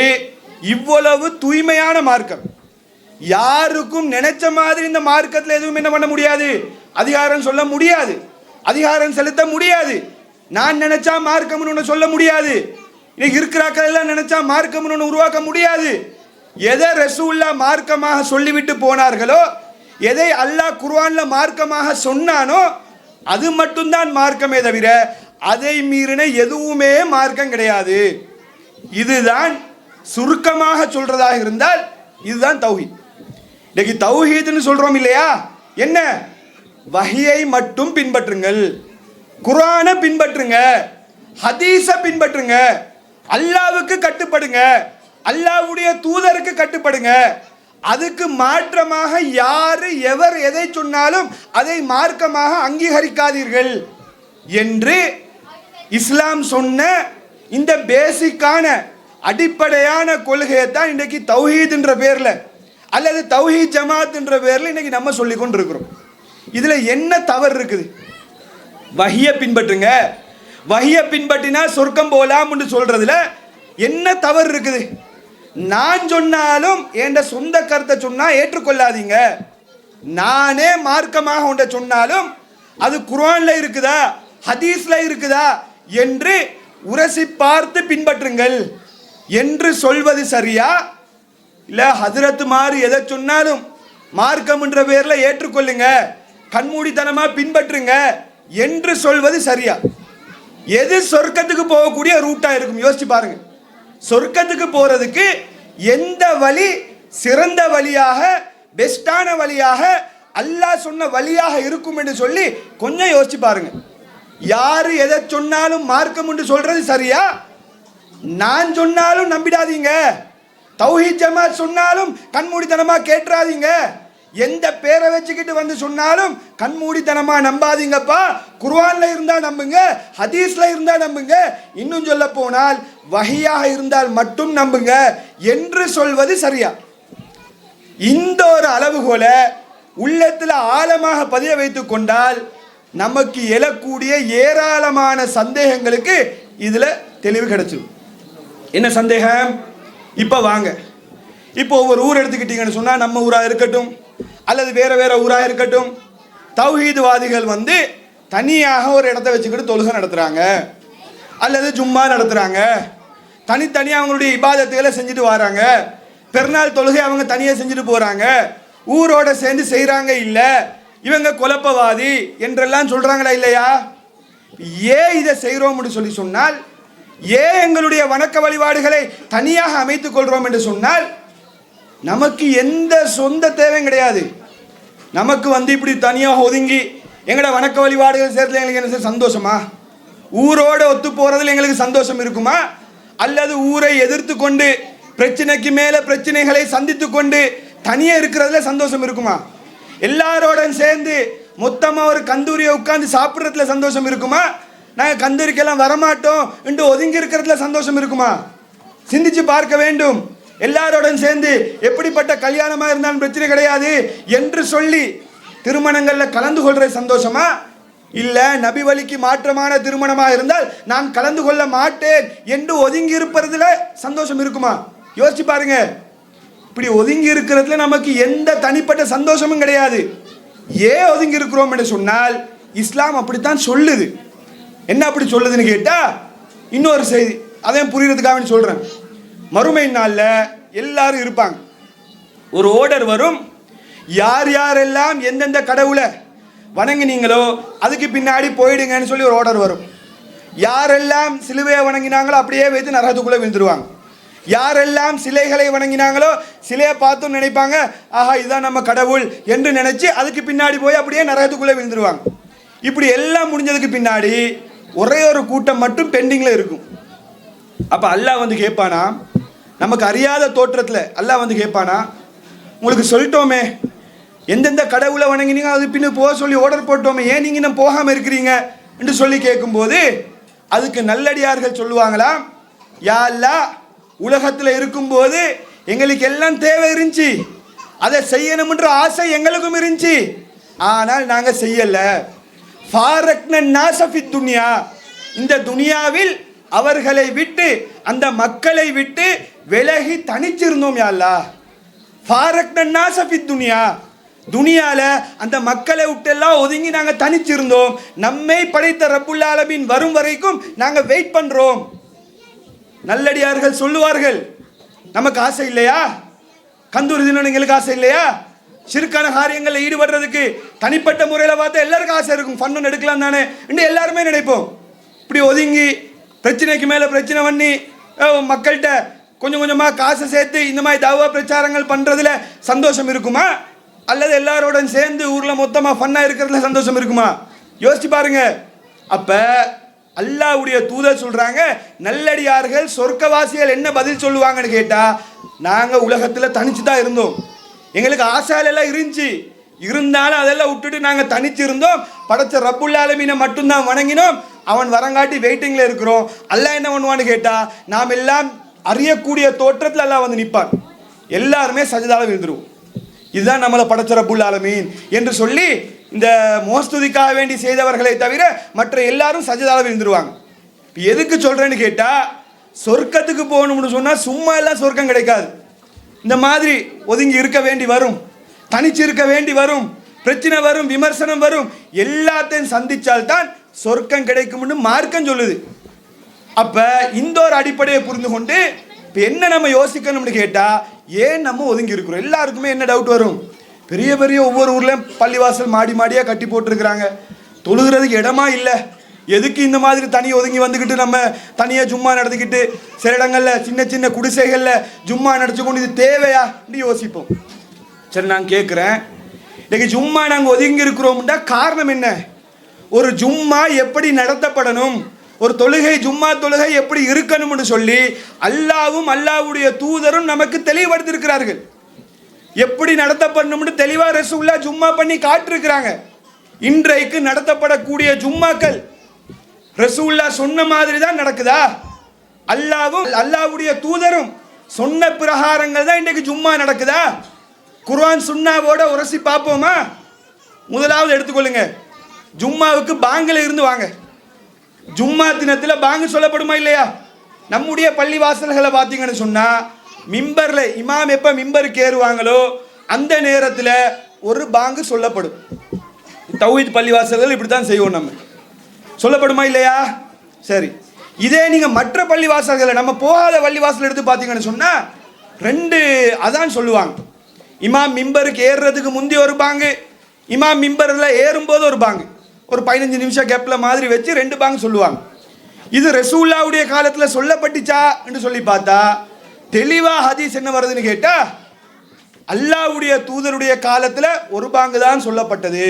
இவ்வளவு தூய்மையான மார்க்கம். யாருக்கும் நினைச்ச மாதிரி இந்த மார்க்கத்தில் எதுவும் என்ன பண்ண முடியாது, அதிகாரம் சொல்ல முடியாது, அதிகாரம் செலுத்த முடியாது. நான் நினைச்சா மார்க்கம்னு ஒன்று சொல்ல முடியாது. இன்னைக்கு இருக்கிறாக்கள் எல்லாம் நினைச்சா மார்க்கம்னு ஒன்று உருவாக்க முடியாது. எதை ரசூல்லா மார்க்கமாக சொல்லிவிட்டு போனார்களோ, எதை அல்லாஹ் குர்ஆன்ல மார்க்கமாக சொன்னானோ அது மட்டும்தான் மார்க்கமே தவிர அதை மீறின எதுவுமே மார்க்கம் கிடையாது. இதுதான் சுருக்கமாக சொல்றதாக இருந்தால் இதுதான் தௌஹீத். இன்னைக்கு தௌஹீத்னு சொல்றோம் இல்லையா, என்ன வஹியை மட்டும் பின்பற்றுங்கள், குர்ஆனை பின்பற்றுங்க, ஹதீஸை பின்பற்றுங்க, அல்லாஹ்வுக்கு கட்டுப்படுங்க, அல்லாஹ்வுடைய தூதருக்கு கட்டுப்படுங்க. அதுக்கு மாற்றமாக யாரு எவர் எதை சொன்னாலும் அதை மார்க்கமாக அங்கீகரிக்காதீர்கள் என்று இஸ்லாம் சொன்ன இந்த பேசிக்கான அடிப்படையான கொள்கையை தான் இன்றைக்கு தௌஹீத் என்ற பேர்ல அல்லது தௌஹீத் ஜமாத் என்ற பேர்ல இன்னைக்கு நம்ம சொல்லி கொண்டு இருக்கிறோம். இதுல என்ன தவறு இருக்குது? வஹியை பின்பற்றுங்க, வஹியை பின்பற்றினா சொர்க்கம் போலாம் என்று சொல்றதுல என்ன தவறு இருக்குது? நான் சொன்னாலும் என் சொந்த கருத்தை சொன்னா ஏற்றுக்கொள்ளாதீங்க. நானே மார்க்கமாக ஒன்றை சொன்னாலும் அது குர்ஆன்ல இருக்குதா ஹதீஸ்ல இருக்குதா என்று உரசி பார்த்து பின்பற்றுங்கள் என்று சொல்வது சரியா? இல்ல ஹஜ்ரத் மாறு எதை சொன்னாலும் மார்க்கம் என்ற பேர்ல ஏற்றுக்கொள்ளுங்க, கண்மூடித்தனமா பின்பற்றுங்க என்று சொல்வது சரியா? எது சொர்க்கத்துக்கு போகக்கூடிய ரூட்டா இருக்கும்? யோசிச்சு பாருங்க. சொர்க்கத்துக்கு போறதுக்கு எந்த வழி சிறந்த வழியாக, பெஸ்டான வழியாக, அல்லாஹ் சொன்ன வழியாக இருக்கும் என்று சொல்லி கொஞ்சம் யோசிச்சு பாருங்க. யாரு எதை சொன்னாலும் மார்க்கம் என்று சொல்றது சரியா? நான் சொன்னாலும் நம்பிடாதீங்க, தௌஹீத் ஜமாத் சொன்னாலும் கண்மூடித்தனமா கேட்றாதீங்க, எந்த பேரை வச்சுக்கிட்டு வந்து சொன்னாலும் கண்மூடித்தனமா நம்பாதீங்கப்பா. குர்ஆன்ல இருந்தா நம்புங்க, ஹதீஸ்ல இருந்தா நம்புங்க, இன்னும் சொல்ல போனால் வஹியாக இருந்தால் மட்டும் நம்புங்க என்று சொல்வது சரியா? இந்த ஒரு அளவுகோல உள்ளத்தில் ஆழமாக பதிய வைத்துக் கொண்டால் நமக்கு எழக்கூடிய ஏராளமான சந்தேகங்களுக்கு இதுல தெளிவு கிடைச்சிடும். என்ன சந்தேகம்? இப்ப வாங்க, இப்போ ஒவ்வொரு ஊர் எடுத்துக்கிட்டீங்கன்னு சொன்னா, நம்ம ஊரா இருக்கட்டும் அல்லது வேற வேற ஊரா இருக்கட்டும், தௌஹீத்வாதிகள் வந்து தனியாக ஒரு இடத்த வச்சுக்கிட்டு தொழுகை நடத்துறாங்க அல்லது ஜும்மா நடத்துறாங்க, தனித்தனியாக அவங்களுடைய இபாதத்துகளை செஞ்சுட்டு வராங்க, பெருநாள் தொழுகை அவங்க தனியாக செஞ்சுட்டு போறாங்க, ஊரோட சேர்ந்து செய்கிறாங்க, இல்லை இவங்க குழப்பவாதி என்றெல்லாம் சொல்றாங்களா இல்லையா? ஏன் இதை செய்கிறோம் சொல்லி சொன்னால், ஏன் எங்களுடைய வணக்க வழிபாடுகளை தனியாக அமைத்துக் கொள்றோம் என்று சொன்னால், நமக்கு எந்த சொந்த தேவையும் கிடையாது. நமக்கு வந்து இப்படி தனியாக ஒதுங்கி எங்களோட வணக்க வழிபாடுகள் சேர்த்துல எங்களுக்கு என்ன சந்தோஷமா? ஊரோட ஒத்து போறதுல எங்களுக்கு சந்தோஷம் இருக்குமா? அல்லது ஊரை எதிர்த்து கொண்டு பிரச்சனைக்கு மேல பிரச்சனைகளை சந்தித்து கொண்டு தனியே இருக்கிறதுல சந்தோஷம் இருக்குமா? எல்லாரோட சேர்ந்து மொத்தமா ஒரு கந்தூரியை உட்கார்ந்து சாப்பிட்றதுல சந்தோஷம் இருக்குமா? நாங்கள் கந்தூரிக்கெல்லாம் வரமாட்டோம் என்று ஒதுங்கி இருக்கிறதுல சந்தோஷம் இருக்குமா? சிந்திச்சு பார்க்க வேண்டும். எல்லாரோடும் சேர்ந்து எப்படிப்பட்ட கல்யாணமா இருந்தாலும் பிரச்சனை கிடையாது என்று சொல்லி திருமணங்கள்ல கலந்து கொள்ற சந்தோஷமா? இல்ல நபி வழிக்கு மாற்றமான திருமணமாக இருந்தால் நான் கலந்து கொள்ள மாட்டேன் என்று ஒதுங்கி இருப்பதுல சந்தோஷம் இருக்குமா? யோசிச்சு பாருங்க. இப்படி ஒதுங்கி இருக்கிறதுல நமக்கு எந்த தனிப்பட்ட சந்தோஷமும் கிடையாது. ஏன் ஒதுங்கி இருக்கிறோம் என்று சொன்னால், இஸ்லாம் அப்படித்தான் சொல்லுது. என்ன அப்படி சொல்லுதுன்னு கேட்டா, இன்னொரு செய்தி அதையும் புரியறதுக்காக சொல்றேன். மறுமை நாள்ல எல்லாரும் இருப்பாங்க, ஒரு ஓர்டர் வரும், யார் யாரெல்லாம் எந்தெந்த கடவுளை வணங்கினீங்களோ அதுக்கு பின்னாடி போயிடுங்கன்னு சொல்லி ஒரு ஆர்டர் வரும். யாரெல்லாம் சிலுவையை வணங்கினாங்களோ அப்படியே வைத்து நரகத்துக்குள்ளே விழுந்துருவாங்க. யாரெல்லாம் சிலைகளை வணங்கினாங்களோ சிலையை பார்த்தும் நினைப்பாங்க, ஆஹா இதுதான் நம்ம கடவுள் என்று நினைச்சு அதுக்கு பின்னாடி போய் அப்படியே நரகத்துக்குள்ளே விழுந்துருவாங்க. இப்படி எல்லாம் முடிஞ்சதுக்கு பின்னாடி ஒரே ஒரு கூட்டம் மட்டும் பெண்டிங்கில் இருக்கும். அப்போ அல்லாஹ் வந்து கேட்பானா, நமக்கு அறியாத தோற்றத்தில் அல்லாஹ் வந்து கேட்பானா, உங்களுக்கு சொல்லிட்டோமே எந்தெந்த கடவுளை வணங்கினீங்க அது பின்னு போக சொல்லி ஆர்டர் போட்டோமே, ஏன் நீங்கள் இன்னும் போகாமல் இருக்கிறீங்க என்று சொல்லி கேட்கும்போது அதுக்கு நல்லடியார்கள் சொல்லுவாங்களாம், யா அல்லாஹ் உலகத்தில் இருக்கும்போது எங்களுக்கு எல்லாம் தேவை இருந்துச்சு, அதை செய்யணும்ன்ற ஆசை எங்களுக்கும் இருந்துச்சு, ஆனால் நாங்கள் செய்யலை. துனியா, இந்த துனியாவில் அவர்களை விட்டு அந்த மக்களை விட்டு விலகி தனிச்சிருந்தோம். யா அல்லாஹ் துனியா, துனியால அந்த மக்களை விட்டெல்லாம் ஒதுங்கி நாங்கள் தனிச்சிருந்தோம், நம்மை படைத்த ரப்புல் ஆலமீன் வரும் வரைக்கும் நாங்கள் வெயிட் பண்றோம். நல்லடியார்கள் சொல்லுவார்கள், நமக்கு ஆசை இல்லையா? கந்தூரி தினம் எங்களுக்கு ஆசை இல்லையா? சிறுக்கான காரியங்களில் ஈடுபடுறதுக்கு தனிப்பட்ட முறையில் பார்த்தா எல்லாருக்கும் ஆசை இருக்கும், ஃபன்னு எடுக்கலாம் தானே இன்னும் எல்லாருமே நினைப்போம். இப்படி ஒதுங்கி பிரச்சனைக்கு மேலே பிரச்சனை பண்ணி மக்கள்கிட்ட கொஞ்சம் கொஞ்சமாக காசை சேர்த்து இந்த மாதிரி தாவா பிரச்சாரங்கள் பண்ணுறதுல சந்தோஷம் இருக்குமா? அல்லது எல்லாரோட சேர்ந்து ஊரில் மொத்தமாக ஃபன்னாக இருக்கிறதுல சந்தோஷம் இருக்குமா? யோசிச்சு பாருங்க. அப்போ அல்லாஹ்வுடைய தூதர் சொல்கிறாங்க, நல்லடியார்கள் சொர்க்கவாசிகள் என்ன பதில் சொல்லுவாங்கன்னு கேட்டால், நாங்கள் உலகத்தில் தனிச்சு தான் இருந்தோம், எங்களுக்கு ஆசையெல்லாம் இருந்துச்சு, இருந்தாலும் அதெல்லாம் விட்டுட்டு நாங்கள் தனிச்சு இருந்தோம், படைச்ச ரப்புல் ஆலமீனை மட்டும்தான் வணங்கினோம், அவன் வரங்காட்டி வெயிட்டிங்கில் இருக்கிறோம். அல்லாஹ் என்ன பண்ணுவான்னு கேட்டால், நாம் எல்லாம் அறியக்கூடிய தோற்றத்தில் அல்லாஹ் வந்து நிற்பான், எல்லாருமே சஜதால விழுந்துருவோம், இதுதான் நம்மளை படைச்ச ரப்புல் ஆலமீன் என்று சொல்லி இந்த மோஸ்துதிக்காக வேண்டி செய்தவர்களை தவிர மற்ற எல்லாரும் சஜதால விழுந்துருவாங்க. எதுக்கு சொல்றேன்னு கேட்டா, சொர்க்கத்துக்கு போகணும்னு சொன்னா சும்மா எல்லாம் சொர்க்கம் கிடைக்காது. இந்த மாதிரி ஒதுங்கி இருக்க வேண்டி வரும், தனிச்சு இருக்க வேண்டி வரும், பிரச்சனை வரும், விமர்சனம் வரும், எல்லாத்தையும் சந்திச்சால்தான் சொர்க்கம் கிடைக்கும்னு மார்க்கம் சொல்லுது. அப்ப இந்த ஒரு அடிப்படையை புரிந்து கொண்டு இப்போ என்ன நம்ம யோசிக்கணும்னு கேட்டா, ஏன் நம்ம ஒதுங்கி இருக்கிறோம்? எல்லாருக்குமே என்ன டவுட் வரும், பெரிய பெரிய ஒவ்வொரு ஊர்லயும் பள்ளிவாசல் மாடி மாடியாக கட்டி போட்டிருக்கிறாங்க. தொழுகிறதுக்கு இடமா இல்லை. எதுக்கு இந்த மாதிரி தனி ஒதுங்கி வந்துக்கிட்டு நம்ம தனியாக ஜும்மா நடத்திக்கிட்டு சில இடங்களில் சின்ன சின்ன குடிசைகளில் ஜும்மா நடத்தி கொண்டு இது தேவையா யோசிப்போம். சரி, நான் கேட்குறேன், இன்னைக்கு ஜும்மா நாங்கள் ஒதுங்கி இருக்கிறோம்னா காரணம் என்ன? ஒரு ஜும்மா எப்படி நடத்தப்படணும், ஒரு தொழுகை ஜும்மா தொழுகை எப்படி இருக்கணும்னு சொல்லி அல்லாவும் அல்லாவுடைய தூதரும் நமக்கு தெளிவுபடுத்தியிருக்கிறார்கள். எப்படி நடத்தப்படணும்னு தெளிவாக ரசூலுல்லாஹ் ஜும்மா பண்ணி காட்டிருக்கிறாங்க. இன்றைக்கு நடத்தப்படக்கூடிய ஜும்மாக்கள் ரசூலுல்லாஹ் சொன்ன மாதிரி தான் நடக்குதா? அல்லாவும் அல்லாவுடைய தூதரும் சொன்ன பிரகாரங்கள் தான் இன்றைக்கு ஜும்மா நடக்குதா? குர்ஆன் சுன்னாவோட உரசி பார்ப்போமா? முதலாவது எடுத்துக்கொள்ளுங்க, ஜும்மாவுக்கு பாங்கில் இருந்து வாங்க. ஜும்மா தினத்தில் பாங்கு சொல்லப்படுமா இல்லையா? நம்முடைய பள்ளி வாசல்களை பார்த்தீங்கன்னு சொன்னால் மிம்பரில் இமாம் எப்போ மிம்பருக்கு ஏறுவாங்களோ அந்த நேரத்தில் ஒரு பாங்கு சொல்லப்படும். தௌஹீத் பள்ளி வாசல்கள் இப்படி தான் செய்வோம், நம்ம சொல்லப்படுமா இல்லையா? சரி, இதே நீங்கள் மற்ற பள்ளி வாசல்களை நம்ம போகாத பள்ளி வாசல் எடுத்து பார்த்தீங்கன்னு சொன்னால் 2 அதான் சொல்லுவாங்க. இமாம் மிம்பருக்கு ஏறுறதுக்கு முந்தி ஒரு பாங்கு, இமாம் மிம்பரில் ஏறும்போது ஒரு பாங்கு, ஒரு 15 நிமிஷம் கேப்பில் மாதிரி வச்சு 2 பாங்கு சொல்லுவாங்க. இது ரசூலுல்லாஹ்வுடைய காலத்தில் சொல்லப்பட்டுச்சா என்று சொல்லி பார்த்தா தெளிவாக ஹதீஸ் என்ன வருதுன்னு கேட்டால் அல்லாஹ்வுடைய தூதருடைய காலத்தில் ஒரு பாங்கு தான் சொல்லப்பட்டது,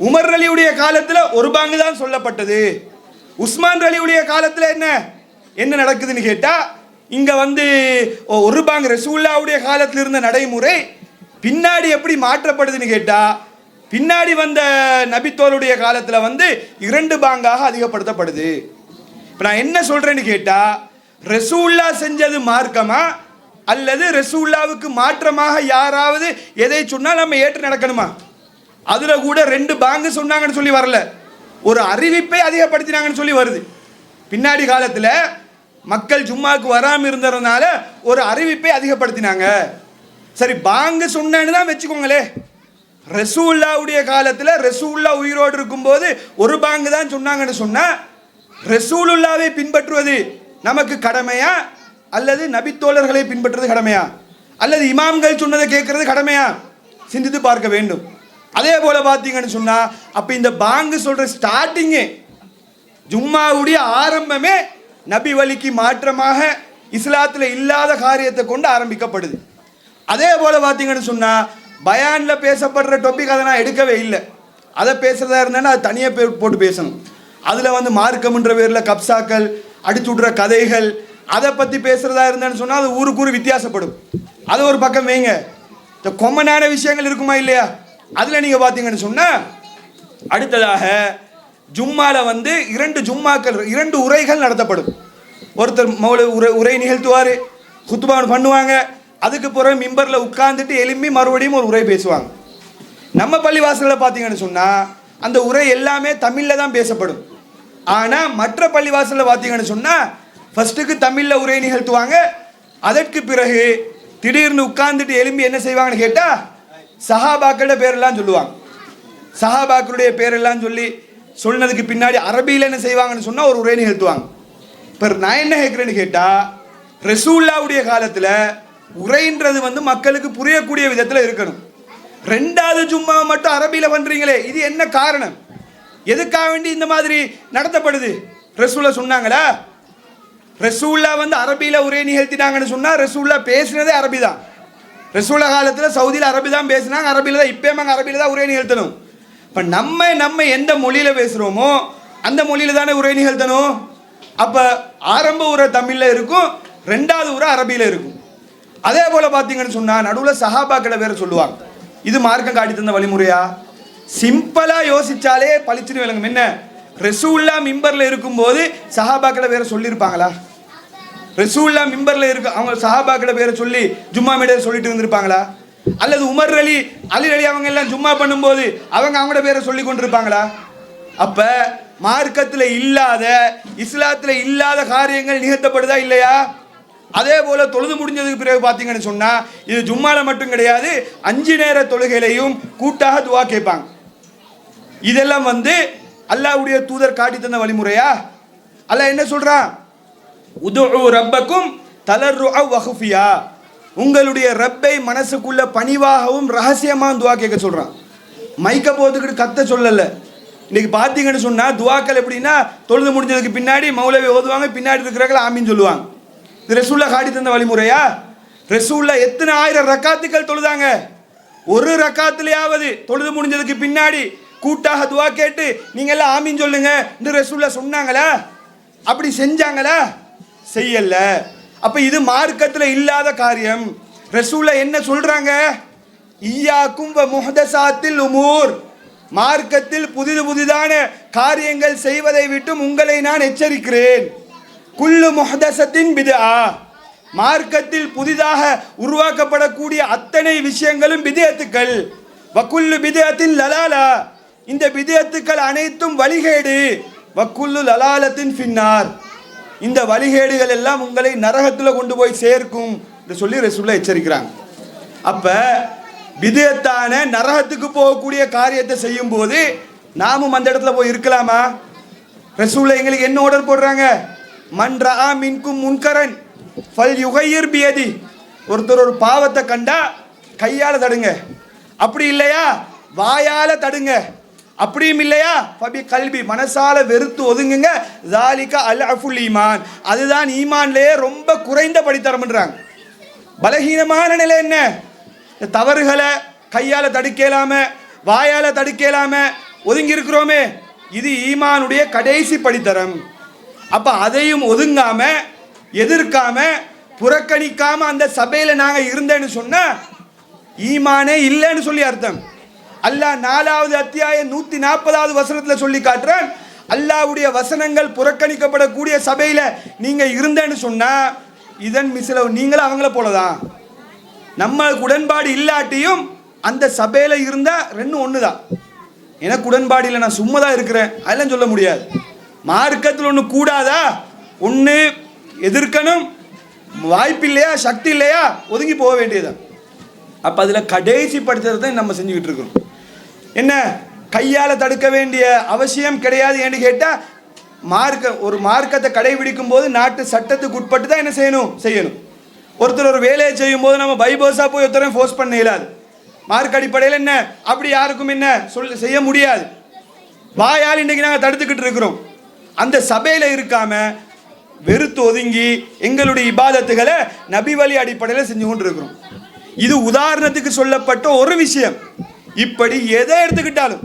உமர் அலியுடைய காலத்தில் ஒரு பாங்கு தான் சொல்லப்பட்டது, உஸ்மான் அலியுடைய காலத்தில் என்ன நடக்குதுன்னு கேட்டால் இங்கே ஒரு பாங்கு ரசூலுல்லாஹ்வுடைய காலத்தில் இருந்த நடைமுறை பின்னாடி எப்படி மாற்றப்படுதுன்னு கேட்டால் பின்னாடி வந்த நபித்தோருடைய காலத்தில் 2 பாங்காக அதிகப்படுத்தப்படுது. இப்போ நான் என்ன சொல்கிறேன்னு கேட்டால் ரசூலுல்லாஹ் செஞ்சது மார்க்கமா அல்லது ரசூலுல்லாஹ்வுக்கு மாற்றமாக யாராவது எதை சொன்னால் நம்ம ஏற்று நடக்கணுமா? அதில் கூட 2 பாங்கு சொன்னாங்கன்னு சொல்லி வரல, ஒரு அறிவிப்பை அதிகப்படுத்தினாங்கன்னு சொல்லி வருது. பின்னாடி காலத்தில் மக்கள் ஜும்மாவுக்கு வராமல் இருந்ததுனால ஒரு அறிவிப்பை அதிகப்படுத்தினாங்க. சரி, பாங்கு சொன்னேன்னு தான் வச்சுக்கோங்களே. ரசூலுல்லாஹ்வுடைய காலத்தில் ரசூலுல்லாஹ் உயிரோடு இருக்கும்போது ஒரு பாங்கு தான் சொன்னாங்கன்னு சொன்னால் ரசூலுல்லாஹ்வை பின்பற்றுவது நமக்கு கடமையா அல்லது நபித்தோழர்களை பின்பற்றுறது கடமையா அல்லது இமாம்கள் சொன்னதை கேட்கறது கடமையா? சிந்தித்து பார்க்க வேண்டும். அதே போல பார்த்தீங்கன்னு சொன்னால் அப்போ இந்த பாங்கு சொல்கிற ஸ்டார்டிங்கே ஜும்மாவுடைய ஆரம்பமே நபி வழிக்கு மாற்றமாக இஸ்லாத்தில் இல்லாத காரியத்தை கொண்டு ஆரம்பிக்கப்படுது. அதே போல் பார்த்தீங்கன்னு சொன்னால் பயானில் பேசப்படுற டாபிக் அதை நான் எடுக்கவே இல்லை. அதை பேசுகிறதா இருந்தேன்னா அது தனியாக போட்டு பேசணும். அதில் மார்க்கம்ன்ற பேரில் கப்சாக்கள் அடிச்சு விட்ற கதைகள் அதை பற்றி பேசுகிறதா இருந்தேன்னு சொன்னால் அது ஊருக்கு ஊர் வித்தியாசப்படும். அது ஒரு பக்கம் வைங்க. இந்த கொம்மனான விஷயங்கள் இருக்குமா இல்லையா? அதில் நீங்கள் பார்த்தீங்கன்னு சொன்னால் அடுத்ததாக ஜும்மாவில் 2 ஜும்மாக்கள் 2 உரைகள் நடத்தப்படும். ஒருத்தர் உரை நிகழ்த்துவார், குத்துபான் பண்ணுவாங்க, அதுக்கு பிறகு மிம்பரில் உட்கார்ந்துட்டு எழும்பி மறுபடியும் ஒரு உரை பேசுவாங்க. நம்ம பள்ளிவாசலில் பார்த்தீங்கன்னு சொன்னால் அந்த உரை எல்லாமே தமிழில் தான் பேசப்படும். ஆனால் மற்ற பள்ளிவாசலில் பார்த்தீங்கன்னு சொன்னால் ஃபஸ்ட்டுக்கு தமிழில் உரை நிகழ்த்துவாங்க, அதற்கு பிறகு திடீர்னு உட்கார்ந்துட்டு எழும்பி என்ன செய்வாங்கன்னு கேட்டால் சஹாபாக்களோட பேரெல்லாம் சொல்லுவாங்க. சஹாபாக்களுடைய பேரெல்லாம் சொன்னதுக்கு பின்னாடி அரபியில் என்ன செய்வாங்கன்னு சொன்னால் ஒரு உரை நிகழ்த்துவாங்க. இப்போ நான் என்ன கேட்குறேன்னு கேட்டால் ரசூலுல்லாஹ்வுடைய காலத்தில் உரைன்றது மக்களுக்கு புரியக்கூடிய விதத்தில் இருக்கணும். 2வது ஜும்மாவை மட்டும் அரபியில் பண்ணுறீங்களே, இது என்ன காரணம்? எதுக்காக வேண்டி இந்த மாதிரி நடத்தப்படுது? ரசூலுல்லாஹ் சொன்னாங்களா? ரசூலுல்லாஹ் அரபியில் உரை நிகழ்த்தினாங்கன்னு சொன்னால் ரசூலுல்லாஹ் பேசினதே அரபி தான். ரசூலுல்லாஹ் காலத்தில் சவுதியில் அரபி தான் பேசினாங்க, அரபியில் தான் இப்போயும் அரபியில் தான் உரை நிகழ்த்தணும். இப்போ நம்ம எந்த மொழியில் பேசுகிறோமோ அந்த மொழியில் தானே உரை நிகழ்த்தணும். அப்போ ஆரம்ப உரை தமிழில் இருக்கும், 2வது உரை அரபியில் இருக்கும். அதே போல் பார்த்தீங்கன்னு சொன்னால் நடுவில் சஹாபாக்களை வேறு சொல்லுவாங்க. இது மார்க்கம் காட்டி தந்த வழிமுறையா? சிம்பிளாக யோசிச்சாலே பளிச்சுன்னு விளங்கும். என்ன, ரசூலுல்லாஹ் மிம்பரில் இருக்கும்போது சஹாபாக்களை வேற சொல்லியிருப்பாங்களா? ரசூலுல்லாஹ் மிம்பரில் அவங்க சஹாபாக்களை வேற சொல்லி ஜும்மா மேடையில் சொல்லிட்டு இருந்திருப்பாங்களா? அல்லது உமர் அலி அலி அவங்க எல்லாம் ஜும்மா பண்ணும்போது அவங்களோட பேரை சொல்லி கொண்டிருப்பாங்களா? அப்போ மார்க்கத்தில் இல்லாத இஸ்லாத்தில் இல்லாத காரியங்கள் நிகழ்த்தப்படுதா இல்லையா? அதே போல் தொழுது முடிஞ்சதுக்கு பிறகு பார்த்தீங்கன்னு சொன்னால் இது ஜும்மாவில் மட்டும் கிடையாது, 5 நேர தொழுகையிலையும் கூட்டாக துவா கேட்பாங்க. இதெல்லாம் அல்லாஹ்வுடைய தூதர் காட்டி தந்த வழிமுறையா? அல்லாஹ் என்ன சொல்றான்? உதுஉ ரப்பக்கும் தலர்ருஅ வ குஃபியா. உங்களுடைய ரப்பை மனசுக்குள்ள பணிவாகவும் ரகசியமாகவும் துவா கேட்க சொல்றான். மைக்க போத்துக்கிட்டு கத்த சொல்லல. இன்னைக்கு பார்த்தீங்கன்னு சொன்னா துவாக்கள் எப்படின்னா, தொழுது முடிஞ்சதுக்கு பின்னாடி மௌலவி ஓதுவாங்க, பின்னாடி இருக்கிறவங்க ஆமீன் சொல்லுவாங்க. இது ரசூல்லா காட்டி தந்த வழிமுறையா? ரசூல்லா எத்தனை ஆயிரம் ரக்காத்துக்கள் தொழுதாங்க? ஒரு ரக்காத்துலயாவது தொழுது முடிஞ்சதுக்கு பின்னாடி கூட்டாக துவா கேட்டு நீங்க எல்லாம் ஆமீன் சொல்லுங்க இந்த ரசூல்லா சொன்னாங்களா? அப்படி செஞ்சாங்களா? செய்யல. அப்ப இது மார்க்கத்துல இல்லாத காரியம். ரசூல்லா என்ன சொல்றாங்க? ஈயாக்கும் வ முஹதசாத்தில் உமூர், மார்க்கத்தில் புதிதான காரியங்கள் செய்வதை விட்டு உங்களை நான் எச்சரிக்கிறேன். குல்லு முஹதசத்தின் பித்ஆ, மார்க்கத்தில் புதிதாக உருவாக்கப்படக்கூடிய அத்தனை விஷயங்களும் பித்அத்துக்கள். வக்குல்லு பித்அத்தின் லலாலா, இந்த பித்அத்துக்கள் அனைத்தும் வழிகேடு. வக்குல்லு லலாலத்தின் ஃபின்னார், இந்த வழிகேடுகள் எல்லாம் உங்களை நரகத்தில் கொண்டு போய் சேர்க்கும் என்று சொல்லி ரசூலுல்லாஹ் எச்சரிக்கிறாங்க. அப்ப பித்அத்தான நரகத்துக்கு போகக்கூடிய காரியத்தை செய்யும் போது நாமும் அந்த இடத்துல போய் இருக்கலாமா? ரசூலுல்லாஹ் எங்களுக்கு என்ன ஆர்டர் போடுறாங்க? மன் ரஆ மின்கும் முன்கரன் ஃபல் யுகையிர் பியதி, ஒருத்தர் ஒரு பாவத்தை கண்டா கையால தடுங்க, அப்படி இல்லையா வாயால தடுங்க, அப்படியும் இல்லையா ஃபபி கல்பி, மனசால வெறுத்து ஒதுங்குங்க. ஸாலிக அல்அஃபுல் ஈமான், அதுதான் ஈமான்லயே ரொம்ப குறைந்த படித்தரம்ன்றாங்க. பலகீனமான நிலை என்ன? தவறுகளை கையால தடுக்கலாம, வாயால தடுக்கலாம ஒதுங்கி இருக்கிறோமே, இது ஈமானுடைய கடைசி படித்தரம். அப்ப அதையும் ஒதுங்காம, எதிர்க்காம, புறக்கணிக்காம அந்த சபையில நாங்க இருந்தேன்னு சொன்னா ஈமானே இல்லைன்னு சொல்லி அர்த்தம். அல்லாஹ் 4வது அத்தியாயம் 140வது வசனத்துல சொல்லி காட்டுறான், அல்லாஹ்வுடைய வசனங்கள் புறக்கணிக்கப்படக்கூடிய சபையில நீங்க இருந்தேன்னு சொன்னா இதன் மிஸ்ல நீங்களும் அவங்கள போலதான். நம்ம உடன்பாடு இல்லாட்டியும் அந்த சபையில இருந்தா ரெண்டும் ஒண்ணுதான். எனக்கு உடன்பாடு இல்லை, நான் சும்மா தான் இருக்கிறேன் அதெல்லாம் சொல்ல முடியாது. மார்க்கத்தில் ஒன்று கூடாதா, ஒன்று எதிர்க்கணும், வாய்ப்பு இல்லையா சக்தி இல்லையா ஒதுங்கி போக வேண்டியதான். அப்போ அதில் கடைசி படுத்துறதை நம்ம செஞ்சுக்கிட்டு இருக்கிறோம். என்ன கையால் தடுக்க வேண்டிய அவசியம் கிடையாது ஏன்னு கேட்டால், ஒரு மார்க்கத்தை கடைபிடிக்கும் போது நாட்டு சட்டத்துக்கு உட்பட்டு தான் என்ன செய்யணும். ஒருத்தர் ஒரு வேலையை செய்யும் போது நம்ம பைபோஸாக போய் ஒருத்தரையும் ஃபோர்ஸ் பண்ண இயலாது. மார்க் அடிப்படையில் என்ன அப்படி யாருக்கும் என்ன செய்ய முடியாது. வாயால் இன்றைக்கி நாங்கள் தடுத்துக்கிட்டு இருக்கிறோம். அந்த சபையில் இருக்காம வெறுத்து ஒதுங்கி எங்களுடைய இபாதத்துகளை நபி வழி அடிப்படையில் செஞ்சு கொண்டு இருக்கிறோம். இது உதாரணத்துக்கு சொல்லப்பட்ட ஒரு விஷயம். இப்படி எதை எடுத்துக்கிட்டாலும்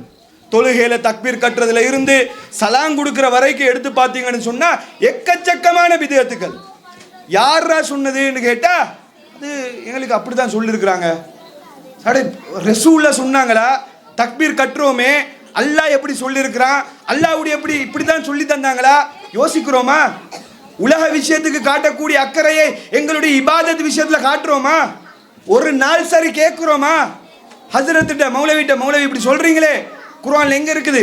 தொழுகையில தக்பீர் கட்டுறதுல இருந்து சலாம் கொடுக்கிற வரைக்கும் எடுத்து பார்த்தீங்கன்னு சொன்னா எக்கச்சக்கமான பித்அத்துக்கள். யாரா சொன்னதுன்னு கேட்டா அது எங்களுக்கு அப்படிதான் சொல்லியிருக்கிறாங்க. ரசூலுல்லாஹ் சொன்னாங்களா? தக்பீர் கட்டுறோமே அல்லாஹ் எப்படி சொல்லியிருக்கிறான், அல்லாஹ்வுடைய இப்படி தான் சொல்லி தந்தாங்களா யோசிக்கிறோமா? உலக விஷயத்துக்கு காட்டக்கூடிய அக்கறையை எங்களுடைய இபாதத் விஷயத்துல காட்டுறோமா? ஒரு நாள் சரி கேட்குறோமா? ஹஜ்ரத்திட்ட மௌலவி இப்படி சொல்றீங்களே, குர்ஆன்ல எங்க இருக்குது,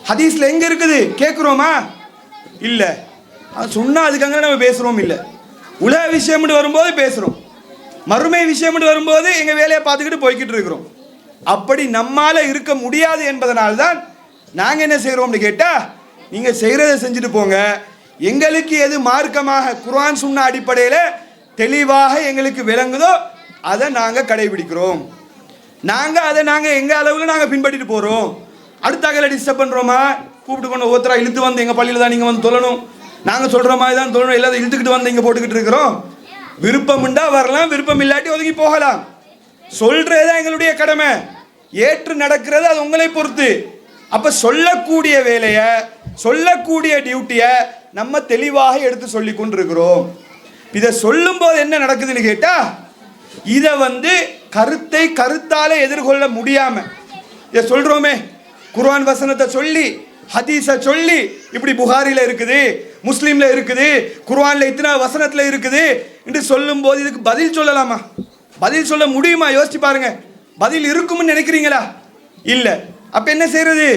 ஹதீஸ்ல எங்க இருக்குது கேட்குறோமா? இல்ல. சொன்னா அதுக்காக நம்ம பேசுறோம் இல்ல. உலக விஷயம் வரும்போது பேசுறோம், மறுமை விஷயம் வரும்போது எங்க வேலையை பார்த்துக்கிட்டு போய்கிட்டு இருக்கிறோம். அப்படி நம்மால இருக்க முடியாது என்பதனால்தான் நாங்க என்ன செய்யறோம்னு கேட்டா, நீங்க செய்யறதை செஞ்சுட்டு போங்க, எங்களுக்கு எது மார்க்கமாக குர்ஆன் சுன்னா அடிப்படையில் தெளிவாக எங்களுக்கு விளங்குதோ அதை நாங்க கடைபிடிக்கிறோம். நாங்க எங்க அளவுல நாங்க பின்பற்றிட்டு போறோம். அடுத்தாக்களை டிஸ்டர்ப் பண்றோமா? கூப்பிட்டு கொண்டு ஒருத்தரா இழுத்து வந்து எங்க பள்ளியில தான் நீங்க வந்து தொழணும், நாங்க சொல்ற மாதிரி தான் தொழணும், எல்லாத்தையும் இழுத்துக்கிட்டு வந்து இங்க போட்டுக்கிட்டு இருக்கிறோம். விருப்பம்ண்டா வரலாம், விருப்பம் இல்லாட்டி ஒதுங்கி போகலாம். சொல்றதுதான் எங்களுடைய கடமை, ஏற்று நடக்கிறது அது உங்களை பொறுத்து. அப்ப சொல்லக்கூடிய வேலைய, சொல்லக்கூடிய டியூட்டிய நம்ம தெளிவாக எடுத்து சொல்லி கொண்டிருக்கிறோம். இதை சொல்லும் போது என்ன நடக்குதுன்னு கேட்டா, இதை கருத்தால எதிர்கொள்ள முடியாம இதை சொல்றோமே, குர்ஆன் வசனத்தை சொல்லி ஹதீஸை சொல்லி இப்படி புகாரில இருக்குது, முஸ்லீம்ல இருக்குது, குர்ஆன்ல இத்தனை வசனத்துல இருக்குது என்று சொல்லும் போது இதுக்கு பதில் சொல்லலாமா? பதில் சொல்ல முடியுமா? யோசிச்சு பாருங்க. பதில் இருக்கும்னு நினைக்கிறீங்களா? இல்ல. அப்ப என்ன செய்யறது?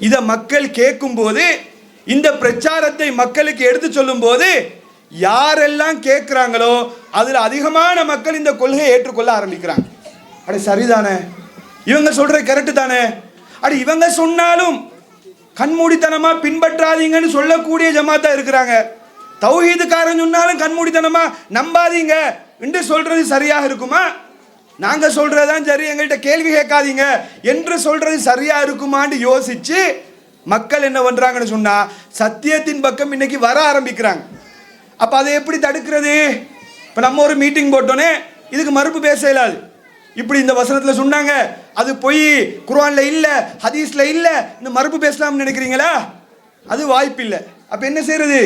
இதை மக்கள் கேட்கும் போது, இந்த பிரச்சாரத்தை மக்களுக்கு எடுத்து சொல்லும் போது யாரெல்லாம் கேட்கிறாங்களோ அதுல அதிகமான மக்கள் இந்த கொள்கையை ஏற்றுக்கொள்ள ஆரம்பிக்கிறாங்க. அட சரிதானே, இவங்க சொல்ற கரெக்ட் தானே, அட இவங்க சொன்னாலும் கண்மூடித்தனமா பின்பற்றாதீங்கன்னு சொல்லக்கூடிய ஜமாத்தா இருக்கிறாங்க. தௌஹீதுக்காரன் சொன்னாலும் கண்மூடித்தனமா நம்பாதீங்க என்று சொல்றது சரியாக இருக்குமா? நாங்க சொல்றதுதான் சரி, எங்கள்கிட்ட கேள்வி கேட்காதீங்க என்று சொல்றது சரியா இருக்குமான்னு யோசிச்சு மக்கள் என்ன பண்றாங்கன்னு சொன்னா சத்தியத்தின் பக்கம் இன்னைக்கு வர ஆரம்பிக்கிறாங்க. அப்ப அதை எப்படி தடுக்கிறது? இப்ப நம்ம ஒரு மீட்டிங் போட்டோன்னே இதுக்கு மறுப்பு பேச இயலாது. இப்படி இந்த வசனத்துல சொன்னாங்க, அது பொய், குர்ஆன்ல இல்ல, ஹதீஸ்ல இல்ல, இந்த மறுப்பு பேசலாம்னு நினைக்கிறீங்களா? அது வாய்ப்பு இல்லை. அப்ப என்ன செய்யறது?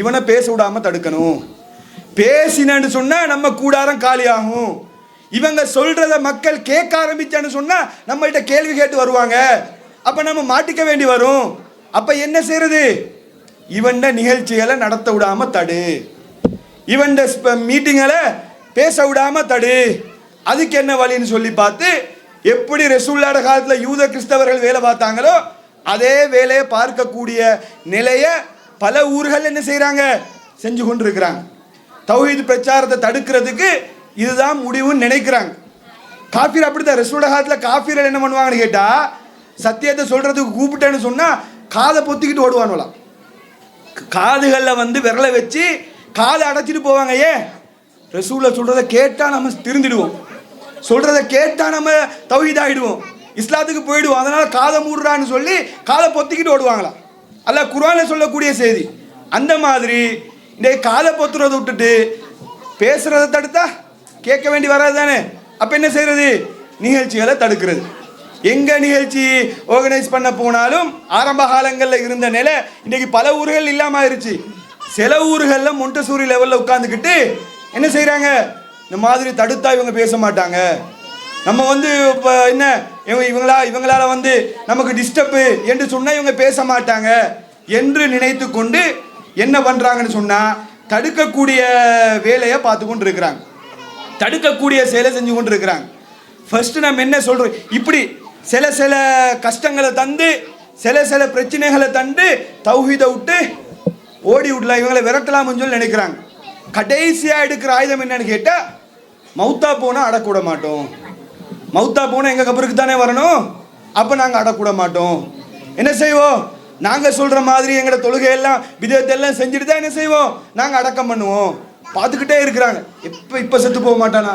இவனை பேச விடாம தடுக்கணும். பேசினு சொன்னா நம்ம கூடாரம் காலியாகும். இவங்க சொல்றத மக்கள் கேட்க ஆரம்பிச்சான்னு சொன்னா நம்மள்ட்ட கேள்வி கேட்டு வருவாங்க. அப்ப நம்ம மாட்டிக்க வேண்டி வரும். அப்ப என்ன செய்யறது? இவன் நிகழ்ச்சிகளை நடத்த விடாம தடு, இவன் மீட்டிங்களை பேச விடாம தடு. அதுக்கு என்ன வழின்னு சொல்லி பார்த்து எப்படி ரசூலுல்லாஹ் காலத்துல யூத கிறிஸ்தவர்கள் வேலை பார்த்தாங்களோ அதே வேலையை பார்க்கக்கூடிய நிலைய பல ஊர்கள் என்ன செய்யறாங்க, செஞ்சு கொண்டு இருக்கிறாங்க. தௌஹீத் பிரச்சாரத்தை தடுக்கிறதுக்கு இதுதான் முடிவுன்னு நினைக்கிறாங்க. காஃபிர் அப்படித்தான். ரசூலுல்லாஹ் காலத்துல காஃபிர்கள் என்ன பண்ணுவாங்கன்னு கேட்டா, சத்தியத்தை சொல்றதுக்கு கூப்பிட்டேன்னு சொன்னா காதை பொத்திக்கிட்டு ஓடுவானுலாம். காதுகளில் விரலை வச்சு காதை அடைச்சிட்டு போவாங்க. ஏன்? ரசூலை சொல்றதை கேட்டா நம்ம திருந்திடுவோம், சொல்றதை கேட்டா நம்ம தௌஹீத் ஆகிடுவோம், இஸ்லாத்துக்கு போயிடுவோம். அதனால காதை மூடுறான்னு சொல்லி காதை பொத்திக்கிட்டு ஓடுவாங்களாம். அல்ல குர்ஆன்ல சொல்லக்கூடிய செய்தி. அந்த மாதிரி இந்த காதை பொத்துறதை விட்டுட்டு பேசுறதை தடுத்தா கேட்க வேண்டி வராது தானே. அப்ப என்ன செய்யறது? நிகழ்ச்சிகளை தடுக்கிறது. எங்க நிகழ்ச்சி ஆர்கனைஸ் பண்ண போனாலும் ஆரம்ப காலங்களில் இருந்த நிலை இன்னைக்கு பல ஊர்கள் இல்லாம ஆயிருச்சு. சில ஊர்களில் மொண்டசூரி லெவலில் உட்காந்துக்கிட்டு என்ன செய்யறாங்க, இந்த மாதிரி தடுத்தா இவங்க பேச மாட்டாங்க, நம்ம இப்போ என்ன இவங்களால நமக்கு டிஸ்டர்பு என்று சொன்னா இவங்க பேச மாட்டாங்க என்று நினைத்து கொண்டு என்ன பண்றாங்கன்னு சொன்னா தடுக்கக்கூடிய வேலையை பார்த்து கொண்டு இருக்கிறாங்க, தடுக்கக்கூடிய செயலை செஞ்சு கொண்டு இருக்கிறாங்க. ஃபர்ஸ்ட் நம்ம என்ன சொல்றோம், இப்படி சில சில கஷ்டங்களை தந்து சில பிரச்சனைகளை தந்து தௌஹீதை விட்டு ஓடி விடலாம், இவங்களை விரட்டலாம்னு சொல்லி நினைக்கிறாங்க. கடைசியா எடுக்கிற ஆயுதம் என்னன்னு கேட்டா, மௌத்தா போனா அடக்கூட மாட்டோம், மௌத்தா போனா எங்க கபருக்கு தானே வரணும், அப்ப நாங்க அடக்கூட மாட்டோம். என்ன செய்வோம்? நாங்க சொல்ற மாதிரி எங்களோட தொழுகையெல்லாம் விதத்தெல்லாம் செஞ்சுட்டு தான் என்ன செய்வோம், நாங்க அடக்கம் பண்ணுவோம். பார்த்துக்கிட்டே இருக்கிறாங்க. இப்ப செத்து போக மாட்டானா,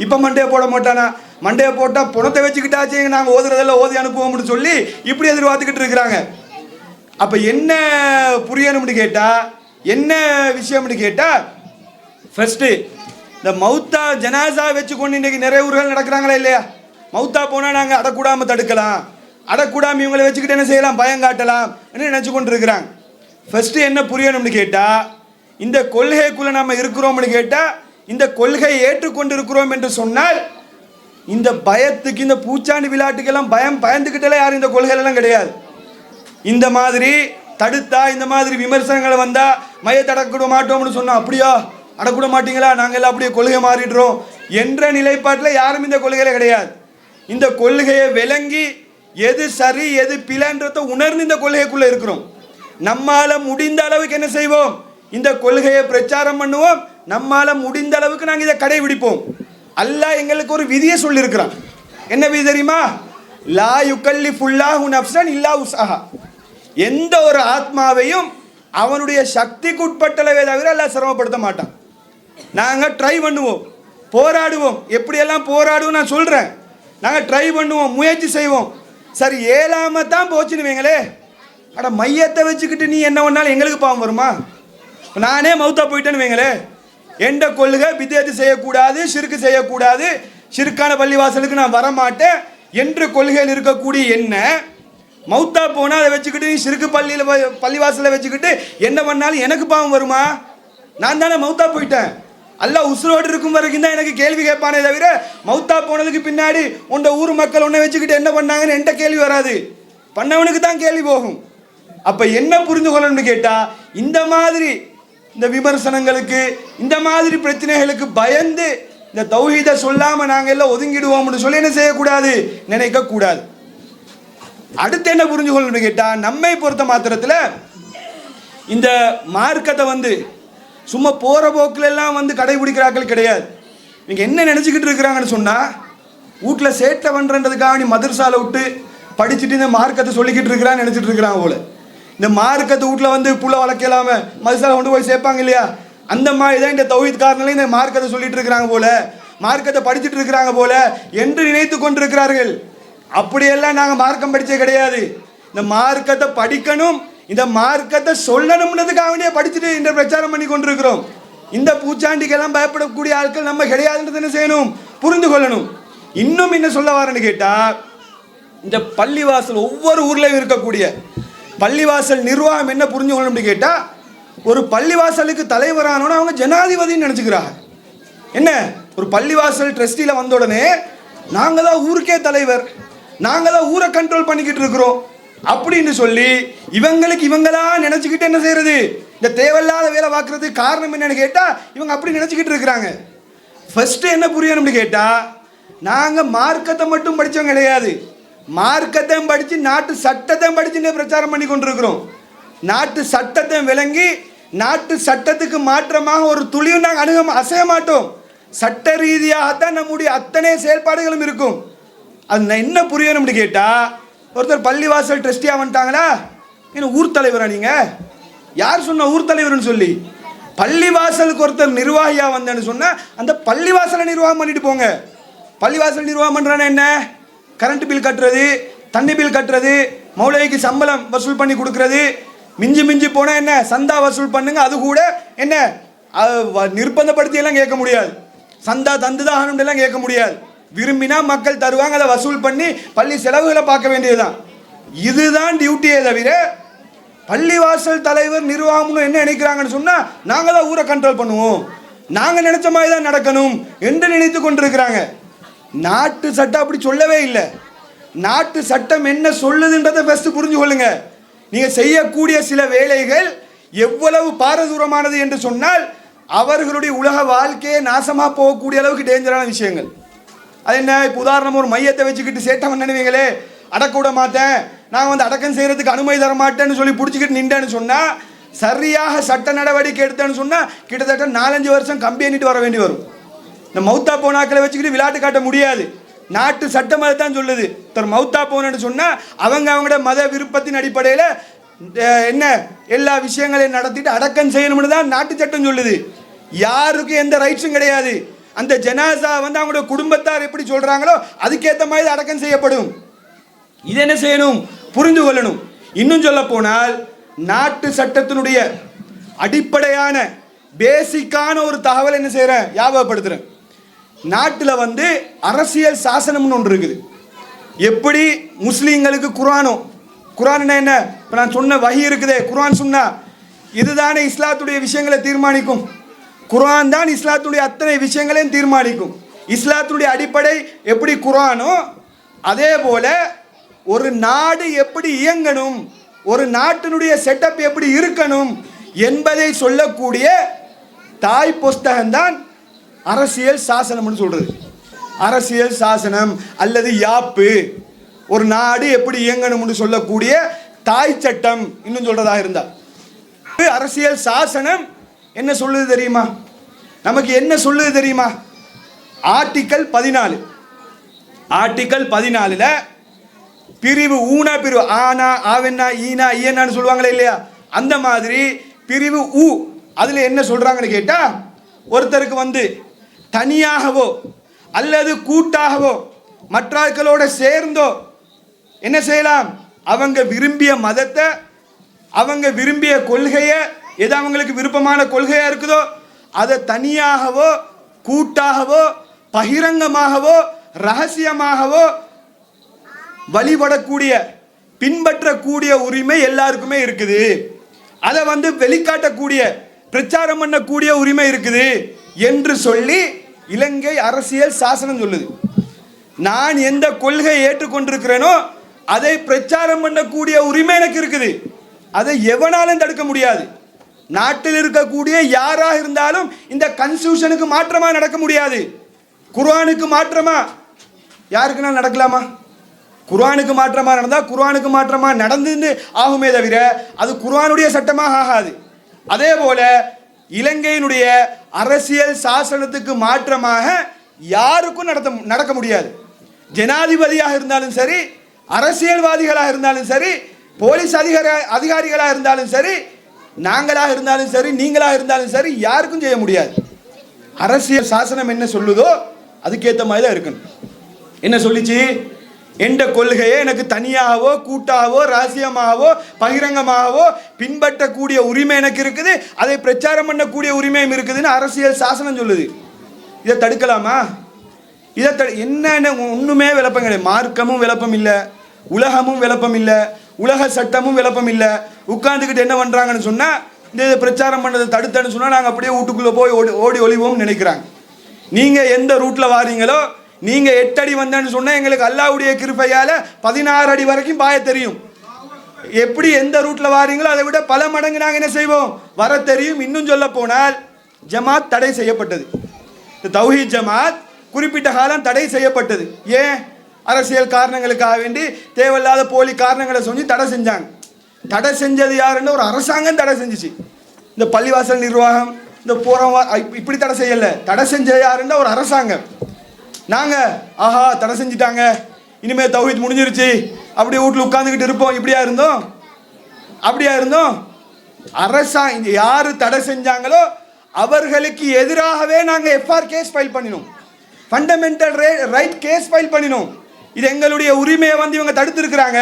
இப்ப மண்டையை போட மாட்டானா, மண்டையை போட்டா புணத்தை வச்சுக்கிட்டாச்சு நாங்க ஓதுறதெல்லாம் ஓதி அனுப்புவோம்னு சொல்லி இப்படி எதிர்பார்த்துக்கிட்டு இருக்கிறாங்க. அப்ப என்ன புரியணும்னு கேட்டா, என்ன விஷயம்னு கேட்டா, ஃபர்ஸ்ட் இந்த மௌத்தா ஜனாசா வச்சுக்கொண்டு இன்னைக்கு நிறைய ஊர்கள் நடக்கிறாங்களா இல்லையா? மௌத்தா போனா நாங்க அடக்கூடாம தடுக்கலாம், அடக்கூடாம இவங்களை வச்சுக்கிட்டு என்ன செய்யலாம், பயம் காட்டலாம் நினைச்சு கொண்டு இருக்கிறாங்க. ஃபர்ஸ்ட் என்ன புரியணும்னு கேட்டா, இந்த கொள்கைக்குள்ள நம்ம இருக்கிறோம்னு கேட்டா, இந்த கொள்கையை ஏற்றுக்கொண்டு இருக்கிறோம் என்று சொன்னால் இந்த பயத்துக்கு, இந்த பூச்சாண்டி விளையாட்டுக்கெல்லாம் பயந்துக்கிட்டே யாரும் இந்த கொள்கையெல்லாம் கிடையாது. இந்த மாதிரி தடுத்தா, இந்த மாதிரி விமர்சனங்களை வந்தா மையத்தை அடக்கூட மாட்டோம்னு சொன்னா, அப்படியா அடக்கூட மாட்டீங்களா, நாங்கள் எல்லாம் அப்படியே கொள்கை மாறிடுறோம் என்ற நிலைப்பாட்டில் யாரும் இந்த கொள்கையில கிடையாது. இந்த கொள்கையை விளங்கி எது சரி எது பிழைன்றத உணர்ந்து இந்த கொள்கைக்குள்ள இருக்கிறோம். நம்மால முடிந்த அளவுக்கு என்ன செய்வோம், இந்த கொள்கையை பிரச்சாரம் பண்ணுவோம், நம்மால முடிந்த அளவுக்கு நாங்கள் இதை கடைபிடிப்போம். அல்லாஹ் எங்களுக்கு ஒரு விதியை சொல்லியிருக்கிறான். என்ன விதி தெரியுமா? லா யுகல்லிஃபுல்லாஹு நஃப்ஸன் இல்லா உஸ்அஹா. எந்த ஒரு ஆத்மாவையும் அவனுடைய சக்திக்கு உட்பட்டளவே தவிர அல்லாஹ் சிரமப்படுத்த மாட்டான். நாங்கள் ட்ரை பண்ணுவோம், போராடுவோம். எப்படியெல்லாம் போராடுவோம் நான் சொல்கிறேன். நாங்கள் ட்ரை பண்ணுவோம், முயற்சி செய்வோம். சரி ஏழாம தான் போச்சுன்னு வைங்களே, அட மையத்தை வச்சுக்கிட்டு நீ என்ன பண்ணாலும் எங்களுக்கு பாவம் வருமா? நானே மௌத்தா போயிட்டேன்னு வைங்களே, எந்த கொள்கை பிதஅத் செய்யக்கூடாது, ஷிர்க் செய்யக்கூடாது, ஷிர்கான பள்ளிவாசலுக்கு நான் வரமாட்டேன் என்று கொள்கையில் இருக்கக்கூடிய என்ன மௌத்தா போனால் அதை வச்சுக்கிட்டு நீ ஷிர்க் பள்ளிவாசலில் வச்சுக்கிட்டு என்ன பண்ணாலும் எனக்கு பாவம் வருமா? நான் தானே மௌத்தா போயிட்டேன். அல்லாஹ் உசுரோடு இருக்கும் வரைக்கும் தான் எனக்கு கேள்வி கேட்பானே தவிர மௌத்தா போனதுக்கு பின்னாடி உண்ட ஊர் மக்கள் உன்னை வச்சுக்கிட்டு என்ன பண்ணாங்கன்னு என்கிட்ட கேள்வி வராது, பண்ணவனுக்கு தான் கேள்வி போகும். அப்ப என்ன புரிந்து கொள்ளணும்னு கேட்டா, இந்த மாதிரி இந்த விமர்சனங்களுக்கு, இந்த மாதிரி பிரச்சனைகளுக்கு பயந்து இந்த தௌஹீதை சொல்லாம நாங்க எல்லாம் ஒதுங்கிடுவோம்னு சொல்லி என்ன செய்யக்கூடாது, நினைக்க கூடாது. அடுத்து என்ன புரிஞ்சு கொள்ளணும்னு கேட்டா, நம்மை பொறுத்த மாத்திரத்தில் இந்த மார்க்கத்தை சும்மா போற போக்குல எல்லாம் கடைபிடிக்கிறார்கள் கிடையாது. நீங்க என்ன நினைச்சுக்கிட்டு இருக்கிறாங்கன்னு சொன்னா, வீட்டில் சேட்டை பண்றதுக்காக நீ மதரசால விட்டு படிச்சுட்டு இந்த மார்க்கத்தை சொல்லிக்கிட்டு இருக்கிறான்னு நினைச்சிட்டு இருக்கிறாங்க போல. இந்த மார்க்கத்தை வீட்டில் புள்ள வளர்க்கலாம மதரசால கொண்டு போய் சேர்ப்பாங்க இல்லையா, அந்த மாதிரி தான் இந்த தௌஹீத்காரங்களே இந்த மார்க்கத்தை சொல்லிட்டு இருக்கிறாங்க போல, மார்க்கத்தை படிச்சுட்டு இருக்கிறாங்க போல என்று நினைத்து கொண்டிருக்கிறார்கள். அப்படியெல்லாம் நாங்கள் மார்க்கம் படித்தே கிடையாது. இந்த மார்க்கத்தை படிக்கணும், இந்த மார்க்கத்தை சொல்லணும்ன்றதுக்காக வேண்டிய படிச்சுட்டு இந்த பிரச்சாரம் பண்ணி கொண்டிருக்கிறோம். இந்த பூச்சாண்டிக்கெல்லாம் பயப்படக்கூடிய ஆட்கள் நம்ம கிடையாதுன்றது என்ன செய்யணும், புரிந்து கொள்ளணும். இன்னும் என்ன சொல்ல வரேன்னு கேட்டால், இந்த பள்ளிவாசல் ஒவ்வொரு ஊர்லேயும் இருக்கக்கூடிய பள்ளிவாசல் நிர்வாகம் என்ன புரிஞ்சு கொள்ளணும்னு கேட்டால், ஒரு பள்ளிவாசலுக்கு தலைவரானோன்னு அவங்க ஜனாதிபதினு நினச்சிக்கிறாங்க. என்ன, ஒரு பள்ளிவாசல் ட்ரஸ்டியில் வந்த உடனே நாங்கள் தான் ஊருக்கே தலைவர், நாங்கள் தான் ஊரை கண்ட்ரோல் பண்ணிக்கிட்டு இருக்கிறோம் அப்படின்னு சொல்லி இவங்களுக்கு இவங்களா நினச்சிக்கிட்டு என்ன செய்யறது, இந்த தேவையில்லாத வேலை பார்க்கறதுக்கு காரணம் என்னன்னு கேட்டால் இவங்க அப்படி நினச்சிக்கிட்டு இருக்கிறாங்க. ஃபஸ்ட்டு என்ன புரியணும்னு கேட்டால், நாங்கள் மார்க்கத்தை மட்டும் படித்தவங்க கிடையாது, மார்க்கத்தையும் படித்து நாட்டு சட்டத்தையும் படிச்சுன்னு பிரச்சாரம் பண்ணி கொண்டிருக்கிறோம். நாட்டு சட்டத்தை விளங்கி நாட்டு சட்டத்துக்கு மாற்றமாக ஒரு துளியும் நாங்கள் அசைய மாட்டோம். சட்ட ரீதியாகத்தான் நம்முடைய அத்தனை செயல்பாடுகளும் இருக்கும். அது என்ன புரியணும்னு கேட்டால், ஒருத்தர் பள்ளிவாசல் ட்ரஸ்டியாக வந்துட்டாங்களா, என்ன ஊர் தலைவரா நீங்கள்? யார் சொன்ன ஊர் தலைவர்னு சொல்லி? பள்ளிவாசலுக்கு ஒருத்தர் நிர்வாகியாக வந்தேன்னு சொன்னால் அந்த பள்ளிவாசலை நிர்வாகம் பண்ணிட்டு போங்க. பள்ளிவாசல் நிர்வாகம் பண்ணுறான்னா என்ன, கரண்ட் பில் கட்டுறது, தண்ணி பில் கட்டுறது, மௌலவிக்கு சம்பளம் வசூல் பண்ணி கொடுக்கறது, மிஞ்சி மிஞ்சி போனால் என்ன சந்தா வசூல் பண்ணுங்க. அது கூட என்ன நிர்பந்தப்படுத்தி எல்லாம் கேட்க முடியாது, சந்தா தந்துதாகணும்லாம் கேட்க முடியாது. விரும்பினா மக்கள் தருவாங்க, அதை வசூல் பண்ணி பள்ளி செலவுகளை பார்க்க வேண்டியதுதான். இதுதான் டியூட்டியே தவிர பள்ளிவாசல் தலைவர் நிர்வாகம்னு என்ன நினைக்கிறாங்கன்னு சொன்னால், நாங்கள் தான் ஊரை கண்ட்ரோல் பண்ணுவோம், நாங்கள் நினைச்ச மாதிரி தான் நடக்கணும் என்று நினைத்து கொண்டிருக்கிறாங்க. நாட்டு சட்டம் அப்படி சொல்லவே இல்லை. நாட்டு சட்டம் என்ன சொல்லுதுன்றதை ஃபஸ்ட்டு புரிஞ்சு கொள்ளுங்க. நீங்கள் செய்யக்கூடிய சில வேலைகள் எவ்வளவு பாரதூரமானது என்று சொன்னால் அவர்களுடைய உலக வாழ்க்கையை நாசமாக போகக்கூடிய அளவுக்கு டேஞ்சரான விஷயங்கள். அது என்ன, இப்போ உதாரணம் ஒரு மையத்தை வச்சுக்கிட்டு சேட்டம் நினைவீங்களே, அடக்க விட மாட்டேன், நான் வந்து அடக்கம் செய்கிறதுக்கு அனுமதி தர மாட்டேன்னு சொல்லி பிடிச்சிக்கிட்டு நின்றேன்னு சொன்னால், சரியாக சட்ட நடவடிக்கை எடுத்தேன்னு சொன்னால் கிட்டத்தட்ட 4-5 வருஷம் கம்பி எண்ணிட்டு வர வேண்டி வரும். இந்த மௌத்தா போனாக்களை வச்சுக்கிட்டு விளையாட்டு காட்ட முடியாது. நாட்டு சட்டம் அதை தான் சொல்லுது. மௌத்தா போனன்னு சொன்னால் அவங்களோட மத விருப்பத்தின் அடிப்படையில் என்ன எல்லா விஷயங்களையும் நடத்திட்டு அடக்கம் செய்யணும்னு தான் நாட்டு சட்டம் சொல்லுது. யாருக்கும் எந்த ரைட்ஸும் கிடையாது. அந்த ஜனாசா வந்து அவங்களோட குடும்பத்தார் எப்படி சொல்கிறாங்களோ அதுக்கேற்ற மாதிரி அடக்கம் செய்யப்படும். இது என்ன செய்யணும், புரிந்து கொள்ளணும். இன்னும் சொல்ல போனால் நாட்டு சட்டத்தினுடைய அடிப்படையான பேசிக்கான ஒரு தகவல் என்ன செய்கிறேன், ஞாபகப்படுத்துகிறேன். நாட்டில் வந்து அரசியல் சாசனம்னு ஒன்று இருக்குது. எப்படி முஸ்லீம்களுக்கு குரான் என்ன, இப்போ நான் சொன்ன வஹி இருக்குதே, குரான் சொன்னா இதுதானே இஸ்லாத்துடைய விஷயங்களை தீர்மானிக்கும். குரான் தான் இஸ்லாத்துடைய அத்தனை விஷயங்களையும் தீர்மானிக்கும். இஸ்லாத்துடைய அடிப்படை எப்படி குரானோ அதே போல ஒரு நாடு எப்படி இயங்கணும், ஒரு நாட்டினுடைய செட்டப் எப்படி இருக்கணும் என்பதை சொல்லக்கூடிய தாய் புஸ்தகம்தான் அரசியல் சாசனம்னு சொல்றது. அரசியல் சாசனம் அல்லது யாப்பு, ஒரு நாடு எப்படி இயங்கணும்னு சொல்லக்கூடிய தாய் சட்டம் இன்னும் சொல்றதா இருந்தா, அரசியல் சாசனம் என்ன சொல்லுது தெரியுமா? நமக்கு என்ன சொல்லுது தெரியுமா? ஆர்டிக்கல் 14. ஆர்டிக்கல் 14ல பிரிவு ஊனா பிரிவு ஆனா ஆவென்னா ஈனா ஈயனான்னு சொல்லுவாங்களே இல்லையா, அந்த மாதிரி பிரிவு ஊ அதில் என்ன சொல்றாங்கன்னு கேட்டா, ஒருத்தருக்கு வந்து தனியாகவோ அல்லது கூட்டாகவோ மற்றாக்களோட சேர்ந்தோ என்ன செய்யலாம், அவங்க விரும்பிய மதத்தை, அவங்க விரும்பிய கொள்கையை, எது அவங்களுக்கு விருப்பமான கொள்கையா இருக்குதோ அதை தனியாகவோ கூட்டாகவோ பகிரங்கமாகவோ ரகசியமாகவோ வழிபடக்கூடிய பின்பற்றக்கூடிய உரிமை எல்லாருக்குமே இருக்குது. அதை வந்து வெளிக்காட்டக்கூடிய பிரச்சாரம் பண்ணக்கூடிய உரிமை இருக்குது என்று சொல்லி இலங்கை அரசியல் சாசனம் சொல்லுது. நான் எந்த கொள்கையை ஏற்றுக்கொண்டிருக்கிறேனோ அதை பிரச்சாரம் பண்ணக்கூடிய உரிமை எனக்கு இருக்குது. அதை எவனாலும் தடுக்க முடியாது. நாட்டில் இருக்கக்கூடிய யாராக இருந்தாலும் இந்த கன்ஸ்டியூஷனுக்கு மாற்றமா நடக்க முடியாது. குர்ஆனுக்கு மாற்றமா யாருக்குன்னா நடக்கலாமா? குர்ஆனுக்கு மாற்றமா நடந்தால் குர்ஆனுக்கு மாற்றமா நடந்து ஆகுமே தவிர அது குர்ஆனுடைய சட்டமாக ஆகாது. அதே போல இலங்கையினுடைய அரசியல் சாசனத்துக்கு மாற்றமாக யாருக்கும் நடக்க முடியாது. ஜனாதிபதியாக இருந்தாலும் சரி, அரசியல்வாதிகளாக இருந்தாலும் சரி, போலீஸ் அதிகாரிகளாக இருந்தாலும் சரி, நாங்களாக இருந்தாலும் சரி நீங்களாக இருந்தாலும் சரி யாருக்கும் செய்ய முடியாது. அரசியல் சாசனம் என்ன சொல்லுதோ அதுக்கேற்ற மாதிரி தான் இருக்கணும். என்ன சொல்லிச்சு? எந்த கொள்கையை எனக்கு தனியாகவோ கூட்டாகவோ ரகசியமாகவோ பகிரங்கமாகவோ பின்பற்றக்கூடிய உரிமை எனக்கு இருக்குது, அதை பிரச்சாரம் பண்ணக்கூடிய உரிமையும் இருக்குதுன்னு அரசியல் சாசனம் சொல்லுது. இதை தடுக்கலாமா? என்னென்ன ஒன்றுமே விளப்பம் கிடையாது. மார்க்கமும் விளப்பம் இல்லை, உலகமும் விளப்பம் இல்லை, உலக சட்டமும் விளப்பம் இல்லை. உட்கார்ந்துக்கிட்டு என்ன பண்ணுறாங்கன்னு சொன்னால், இந்த இதை பிரச்சாரம் பண்ணதை தடுத்தன்னு சொன்னால் நாங்கள் அப்படியே வீட்டுக்குள்ளே போய் ஓடி ஒளிவோம்னு நினைக்கிறாங்க. நீங்கள் எந்த ரூட்டில் வாரீங்களோ, நீங்கள் 8 அடி வந்தேன்னு சொன்னால் எங்களுக்கு அல்லாஹ்வுடைய கிருபையால் 16 அடி வரைக்கும் பாய தெரியும். எப்படி எந்த ரூட்டில் வாரீங்களோ அதை விட பல மடங்கு நாங்கள் என்ன செய்வோம், வர தெரியும். இன்னும் சொல்ல போனால் ஜமாத் தடை செய்யப்பட்டது. இந்த தௌஹீத் ஜமாத் குறிப்பிட்ட காலம் தடை செய்யப்பட்டது. ஏன்? அரசியல் காரணங்களுக்காக வேண்டி தேவையில்லாத போலி காரணங்களை சொல்லி தடை செஞ்சாங்க. தடை செஞ்சது யாருன்னு ஒரு அரசாங்கம் தடை செஞ்சிச்சு. இந்த பள்ளிவாசல் நிர்வாகம், இந்த இப்படி தடை செய்யலை. தடை செஞ்சது யாருன்னா ஒரு அரசாங்கம். நாங்கள் ஆஹா தடை செஞ்சிட்டாங்க, இனிமேல் தௌஹீத் முடிஞ்சிருச்சு, அப்படியே வீட்டில் உட்காந்துக்கிட்டு இருப்போம். அப்படியா இருந்தோம்? அரசாங்கம் யார் தடை செஞ்சாங்களோ அவர்களுக்கு எதிராகவே நாங்கள் எஃப்ஆர் கேஸ் ஃபைல் பண்ணினோம், ஃபண்டமெண்டல் ரைட் கேஸ் ஃபைல் பண்ணினோம். இது எங்களுடைய உரிமையை இவங்க தடுத்திருக்கிறாங்க.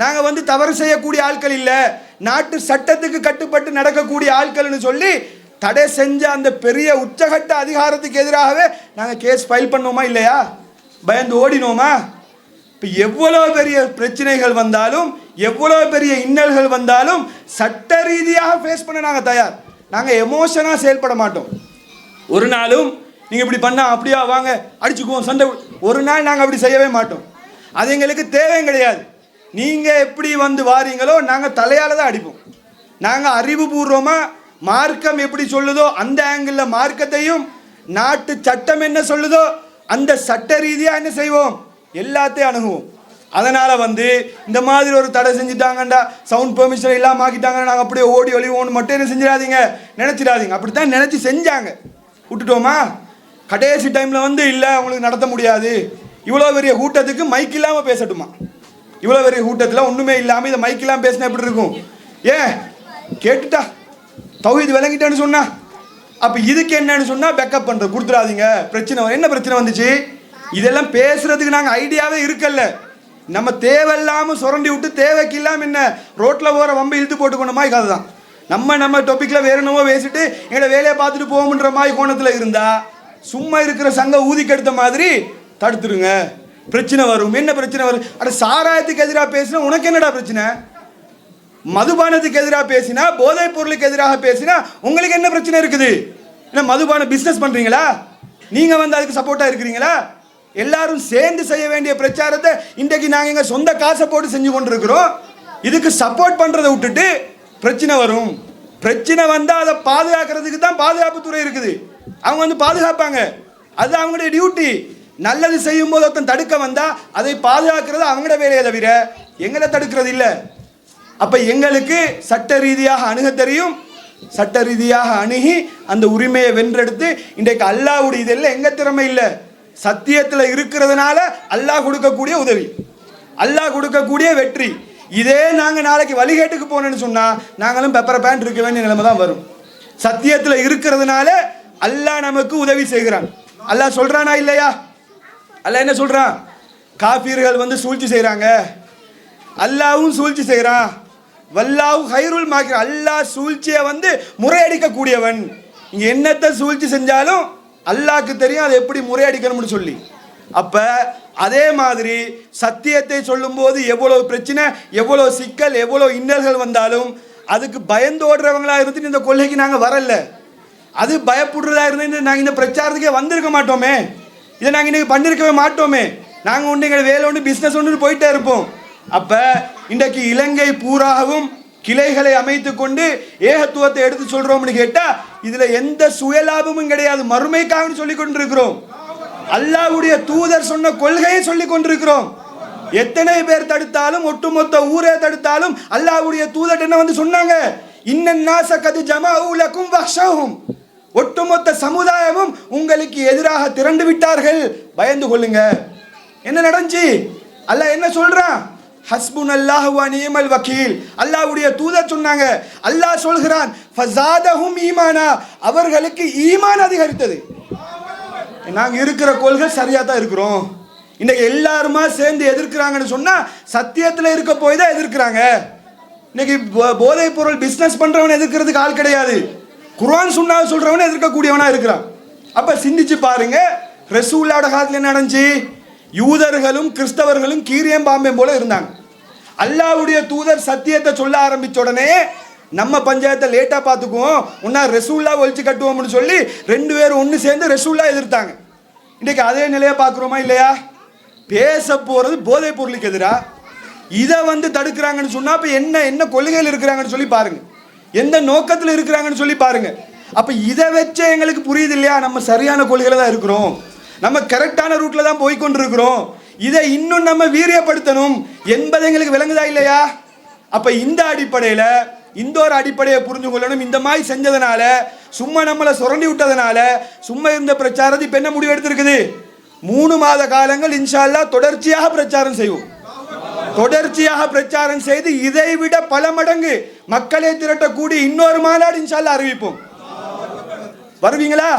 நாங்கள் தவறு செய்யக்கூடிய ஆட்கள் இல்லை, நாட்டு சட்டத்துக்கு கட்டுப்பட்டு நடக்கக்கூடிய ஆட்கள்னு சொல்லி தடை செஞ்ச அந்த பெரிய உச்சகட்ட அதிகாரத்துக்கு எதிராகவே நாங்கள் கேஸ் ஃபைல் பண்ணோமா இல்லையா? பயந்து ஓடினோமா? இப்போ எவ்வளோ பெரிய பிரச்சனைகள் வந்தாலும், எவ்வளோ பெரிய இன்னல்கள் வந்தாலும் சட்ட ரீதியாக ஃபேஸ் பண்ண நாங்கள் தயார். நாங்கள் எமோஷனாக செயல்பட மாட்டோம். ஒரு நாளும் நீங்கள் இப்படி பண்ணால் அப்படியா வாங்க அடிச்சுக்குவோம் சண்டை, ஒரு நாள் நாங்கள் அப்படி செய்யவே மாட்டோம். அது எங்களுக்கு தேவையும் கிடையாது. நீங்கள் எப்படி வாரீங்களோ நாங்கள் தலையால் தான் அடிப்போம். நாங்கள் அறிவுபூர்வமாக மார்க்கம் எப்படி சொல்லுதோ அந்த ஆங்கிளில் மார்க்கத்தையும், நாட்டு சட்டம் என்ன சொல்லுதோ அந்த சட்ட ரீதியாக என்ன செய்வோம், எல்லாத்தையும் அணுகுவோம். அதனால் இந்த மாதிரி ஒரு தடை செஞ்சுட்டாங்கண்டா, சவுண்ட் பெர்மிஷன் இல்லாமல் ஆக்கிட்டாங்கன்னா நாங்கள் அப்படியே ஓடி ஒளிவோன்னு மட்டும் என்ன செஞ்சிடாதீங்க, நினச்சிடாதீங்க. அப்படித்தான் நினச்சி செஞ்சாங்க, விட்டுட்டோமா? கடைசி டைமில் இல்லை உங்களுக்கு நடத்த முடியாது, இவ்வளோ பெரிய கூட்டத்துக்கு மைக் இல்லாமல் பேசட்டுமா? இவ்வளோ பெரிய கூட்டத்தில் ஒன்றுமே இல்லாமல் இதை மைக் இல்லாமல் பேசினா எப்படி இருக்கும்? ஏன் கேட்டுட்டா தௌஹீத் விளங்கிட்டேன்னு சொன்னா, அப்போ இதுக்கு என்னன்னு சொன்னால் பேக்கப் பண்ணுறது கொடுத்துடாதீங்க. பிரச்சனை என்ன பிரச்சனை வந்துச்சு? இதெல்லாம் பேசுறதுக்கு நாங்கள் ஐடியாவே இருக்கல்ல. நம்ம தேவையில்லாமல் சுரண்டி விட்டு தேவைக்கு இல்லாமல் என்ன ரோட்டில் போகிற வம்பு இழுத்து போட்டுக்கணுமா? கதை தான். நம்ம டாப்பிக்கில் வேற என்னவோ பேசிட்டு எங்களை வேலையை பார்த்துட்டு போகும்ன்ற மாதிரி கோணத்தில் இருந்தால் சும்மா இருக்கிற சங்க ஊதிக்கெடுத்த மாதிரி தடுத்துருங்க. பிரச்சனை வரும். என்ன பிரச்சனை வரும்? அட சாராயத்துக்கு எதிராக பேசினா உனக்கு என்னடா பிரச்சனை? மதுபானத்துக்கு எதிராக பேசினா, போதைப் பொருளுக்கு எதிராக பேசினா உங்களுக்கு என்ன பிரச்சனை இருக்குது? என்ன மதுபான பிஸ்னஸ் பண்ணுறீங்களா? நீங்கள் அதுக்கு சப்போர்ட்டாக இருக்கிறீங்களா? எல்லாரும் சேர்ந்து செய்ய வேண்டிய பிரச்சாரத்தை இன்றைக்கு நாங்கள் எங்கள் சொந்த காசை போட்டு செஞ்சு கொண்டிருக்கிறோம். இதுக்கு சப்போர்ட் பண்ணுறதை விட்டுட்டு பிரச்சனை வரும். பிரச்சனை வந்தால் அதை பாதுகாக்கிறதுக்கு தான் பாதுகாப்புத்துறை இருக்குது. அவங்க பாதுகாப்பாங்க, அது அவங்களுடைய டியூட்டி. நல்லது செய்யும் போது ஒருத்தன் தடுக்க வந்தால் அதை பாதுகாக்கிறது அவங்களோட வேலையை தவிர எங்களை தடுக்கிறது இல்லை. அப்போ எங்களுக்கு சட்ட ரீதியாக அணுக தெரியும். சட்ட ரீதியாக அணுகி அந்த உரிமையை வென்றெடுத்து இன்றைக்கு அல்லாஹ்வுடைய இதெல்லாம் எங்கள் திறமை இல்லை, சத்தியத்தில் இருக்கிறதுனால அல்லாஹ் கொடுக்கக்கூடிய உதவி, அல்லாஹ் கொடுக்கக்கூடிய வெற்றி. இதே நாங்கள் நாளைக்கு வழிகேட்டுக்கு போனோன்னு சொன்னால் நாங்களும் பெப்பர் பேண்ட் இருக்க வேண்டிய நிலைமை தான் வரும். சத்தியத்தில் இருக்கிறதுனால அல்லாஹ் நமக்கு உதவி செய்கிறான். அல்லாஹ் சொல்கிறானா இல்லையா? அல்லாஹ் என்ன சொல்கிறான்? காஃபிர்கள் சூழ்ச்சி செய்கிறாங்க, அல்லாஹ்வும் சூழ்ச்சி செய்கிறான். வல்லாஹு ஹைருல் மாக்கிர், அல்லாஹ் சூழ்ச்சியை முறையடிக்கக்கூடியவன். இங்கே என்னத்தை சூழ்ச்சி செஞ்சாலும் அல்லாஹ்க்கு தெரியும் அதை எப்படி முறையடிக்கணும்னு சொல்லி. அப்போ அதே மாதிரி சத்தியத்தை சொல்லும்போது எவ்வளோ பிரச்சனை, எவ்வளோ சிக்கல், எவ்வளோ இன்னல்கள் வந்தாலும் அதுக்கு பயந்தோடுறவங்களா இருந்துட்டு இந்த கொள்கைக்கு நாங்கள் வரல. அது பயப்படுறதா இருந்து நாங்கள் இந்த பிரச்சாரத்துக்கே வந்திருக்க மாட்டோமே, இதை நாங்கள் இன்றைக்கி பண்ணியிருக்கவே மாட்டோமே. நாங்கள் ஒன்று எங்கள் வேலை ஒன்று பிஸ்னஸ் ஒன்று போயிட்டே இருப்போம். அப்போ இன்றைக்கு இலங்கை பூராகவும் கிளைகளை அமைத்து கொண்டு ஏகத்துவத்தை எடுத்து சொல்கிறோம்னு கேட்டால் இதில் எந்த சுயலாபமும் கிடையாது. மறுமைக்காக சொல்லி கொண்டிருக்கிறோம். அல்லாஹ்வுடைய தூதர் சொன்ன கொள்கையை சொல்லி கொண்டிருக்கிறோம். எத்தனை பேர் தடுத்தாலும், ஒட்டுமொத்த ஊரே தடுத்தாலும் அல்லாஹ்வுடைய தூதர் என்ன சொன்னாங்க? இன்னன்னாஸ கத் ஜமஉ லகும் ஃபக்ஷஹும், ஒட்டுமொத்த சமுதாயமும் உங்களுக்கு எதிராக திரண்டு விட்டார்கள், பயந்து கொள்ளுங்க. என்ன நடந்துச்சு? அல்லாஹ் என்ன சொல்றான்? ஹஸ்புனல்லாஹு வ நிஅமல் வக்கீல். அல்லாஹ்வுடைய தூதர் சொன்னாங்க, அல்லாஹ் சொல்கிறான் ஃபஸாதஹும் ஈமானா, அவர்களுக்கு ஈமான் அதிகரித்தது. நாங்கள் இருக்கிற கொள்கை சரியாக தான் இருக்கிறோம். இன்னைக்கு எல்லாருமா சேர்ந்து எதிர்க்கிறாங்கன்னு சொன்னால் சத்தியத்தில் இருக்க போய் தான் எதிர்க்கிறாங்க. இன்னைக்கு போதைப் பொருள் பிஸ்னஸ் பண்ணுறவன் எதிர்க்கிறதுக்கு ஆள் கிடையாது, குர்ஆன் சுன்னா சொல்கிறவன் எதிர்க்கக்கூடியவனாக இருக்கிறான். அப்போ சிந்திச்சு பாருங்க, ரசூலுல்லாஹ்வுடைய காலத்தில் என்ன நடந்துச்சு? யூதர்களும் கிறிஸ்தவர்களும் கீரியம் பாம்பேம் போல இருந்தாங்க. அல்லாஹ்வுடைய தூதர் சத்தியத்தை சொல்ல ஆரம்பித்த உடனே நம்ம பஞ்சாயத்தை லேட்டாக பார்த்துக்குவோம், ஒன்றா ரசூல்லா ஒழிச்சு கட்டுவோம்னு சொல்லி 2 பேரும் ஒன்று சேர்ந்து ரசூல்லா எதிர்த்தாங்க. இன்றைக்கு அதே நிலையை பார்க்குறோமா இல்லையா? பேச போகிறது போதைப் பொருளுக்கு எதிராக, இதை தடுக்கிறாங்கன்னு சொன்னால் அப்போ என்ன கொள்கையில் இருக்கிறாங்கன்னு சொல்லி பாருங்க, எந்த நோக்கத்தில் இருக்கிறாங்கன்னு சொல்லி பாருங்க. அப்போ இதை வச்சே எங்களுக்கு புரியுது இல்லையா, நம்ம சரியான கொள்கையில் தான் இருக்கிறோம், நம்ம கரெக்டான ரூட்டில் தான் போய்கொண்டிருக்கிறோம், இதை இன்னும் நம்ம வீரியப்படுத்தணும் என்பது எங்களுக்கு விளங்குதா இல்லையா? அப்போ இந்த அடிப்படையில் இந்த ஒரு அடிப்படையை புரிஞ்சு கொள்ளணும். இந்த மாதிரி செஞ்சதுனால, சும்மா நம்மளை சுரண்டி விட்டதுனால, சும்மா இருந்த பிரச்சாரத்தை இப்போ என்ன முடிவு எடுத்திருக்குது? 3 மாத காலங்கள் இன்ஷா அல்லாஹ் தொடர்ச்சியாக பிரச்சாரம் செய்வோம். தொடர்ச்சியாக பிரச்சாரம் செய்து இதை விட பல மடங்கு மக்களை திரட்டக்கூடிய இன்னொரு மாநாடு இன்ஷா அல்லாஹ் அறிவிப்போம். வருவீங்களா?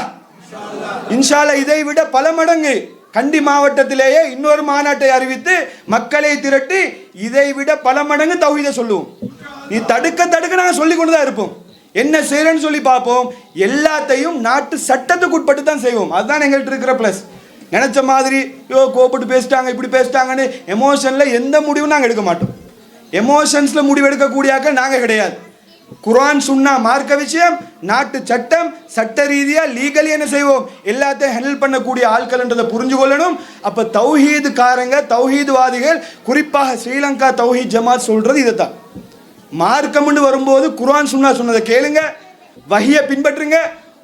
இன்ஷா அல்லாஹ் இதை விட பல மடங்கு கண்டி மாவட்டத்திலேயே இன்னொரு மாநாட்டை அறிவித்து மக்களை திரட்டி இதை விட பல மடங்கு தௌஹீதை சொல்லுவோம். நீ தடுக்க நாங்கள் சொல்லி கொண்டு தான் இருப்போம். என்ன செய்யறேன்னு சொல்லி பார்ப்போம். எல்லாத்தையும் நாட்டு சட்டத்துக்கு உட்பட்டு தான் செய்வோம். அதுதான் எங்கள்கிட்ட இருக்கிற ப்ளஸ். நினைச்ச மாதிரி கோப்பிட்டு பேசிட்டாங்க, இப்படி பேசிட்டாங்கன்னு எமோஷனில் எந்த முடிவும் நாங்கள் எடுக்க மாட்டோம். எமோஷன்ஸில் முடிவு எடுக்கக்கூடியாக்கள் நாங்கள் கிடையாது. குர்ஆன் சுன்னா மார்க்க விஷயம், நாட்டு சட்டம், சட்ட ரீதியாக லீகலி என்ன செய்வோம், எல்லாத்தையும் ஹேண்டில் பண்ணக்கூடிய ஆட்கள்ன்றதை புரிஞ்சு கொள்ளணும். அப்போ தௌஹீதுக்காரங்க, தௌஹீதுவாதிகள், குறிப்பாக ஸ்ரீலங்கா தௌஹீத் ஜமாத் சொல்கிறது இதை தான். மார்க்கம்னு வரும்போது குர்ஆன் சுன்னா சொன்னதை கேளுங்க, வஹியை பின்பற்றுங்க.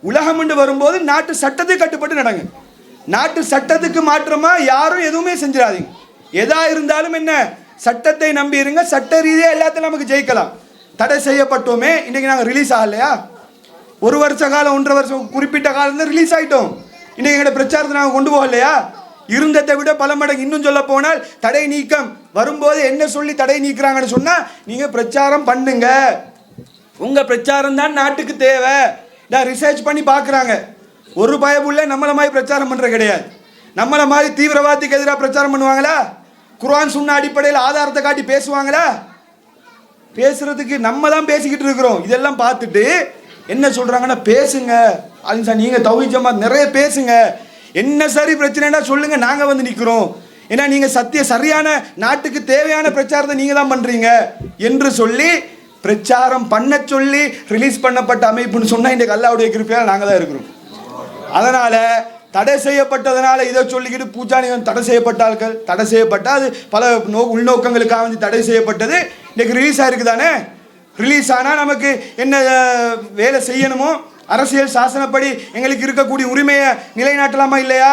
உலகம்னு வரும்போது நாட்டு சட்டத்தை கட்டுப்பட்டு நடங்க. நாட்டு சட்டத்துக்கு மாற்றமா யாரும் எதுவுமே செஞ்சிடாதீங்க. எதா இருந்தாலும் என்ன, சட்டத்தை நம்பி இருங்க. சட்ட ரீதியாக எல்லாத்தையும் நமக்கு ஜெயிக்கலாம். தடை செய்யப்பட்டோமே, இன்றைக்கி நாங்கள் ரிலீஸ் ஆகலையா? 1 வருஷ காலம் 1.5 வருஷம் குறிப்பிட்ட காலம் தான் ரிலீஸ் ஆகிட்டோம். இன்றைக்கி எங்களோட பிரச்சாரத்தை நாங்கள் கொண்டு போகலையா? இருந்ததை விட பல மடங்கு. இன்னும் சொல்ல போனால் தடை நீக்கம் வரும்போது என்ன சொல்லி தடை நீக்கிறாங்கன்னு சொன்னால், நீங்கள் பிரச்சாரம் பண்ணுங்க, உங்கள் பிரச்சாரம் தான் நாட்டுக்கு தேவை. நான் ரிசர்ச் பண்ணி பார்க்குறாங்க. ஒரு பயபுள்ள நம்மளை மாதிரி பிரச்சாரம் பண்ணுற கிடையாது. நம்மளை மாதிரி தீவிரவாதிக்கு எதிராக பிரச்சாரம் பண்ணுவாங்களா? குர்ஆன் சுன்னா அடிப்படையில் ஆதாரத்தை காட்டி பேசுவாங்களா? பேசுறதுக்கு நம்ம தான் பேசிக்கிட்டு இருக்கிறோம். இதெல்லாம் பார்த்துட்டு என்ன சொல்கிறாங்கன்னா, பேசுங்க அலின்சா, நீங்கள் தௌஹீத் ஜமாத் நிறைய பேசுங்க, என்ன சரி பிரச்சனைனா சொல்லுங்க, நாங்கள் நிற்கிறோம். ஏன்னா நீங்கள் சரியான நாட்டுக்கு தேவையான பிரச்சாரத்தை நீங்கள் தான் பண்ணுறீங்க என்று சொல்லி பிரச்சாரம் பண்ண சொல்லி ரிலீஸ் பண்ணப்பட்ட அமைப்புன்னு சொன்னால் இன்றைக்கு அல்லாஹ்வுடைய கிருபையால் நாங்கள் தான் இருக்கிறோம். அதனால் தடை செய்யப்பட்டதுனால இதை சொல்லிக்கிட்டு பூஜானிகள் தடை செய்யப்பட்டார்கள். தடை செய்யப்பட்டால் அது பல உள்நோக்கங்களுக்காக தடை செய்யப்பட்டது. இன்றைக்கு ரிலீஸ் ஆகிருக்கு தானே. ரிலீஸ் ஆனால் நமக்கு என்ன வேலை செய்யணுமோ, அரசியல் சாசனப்படி எங்களுக்கு இருக்கக்கூடிய உரிமையை நிலைநாட்டலாமா இல்லையா?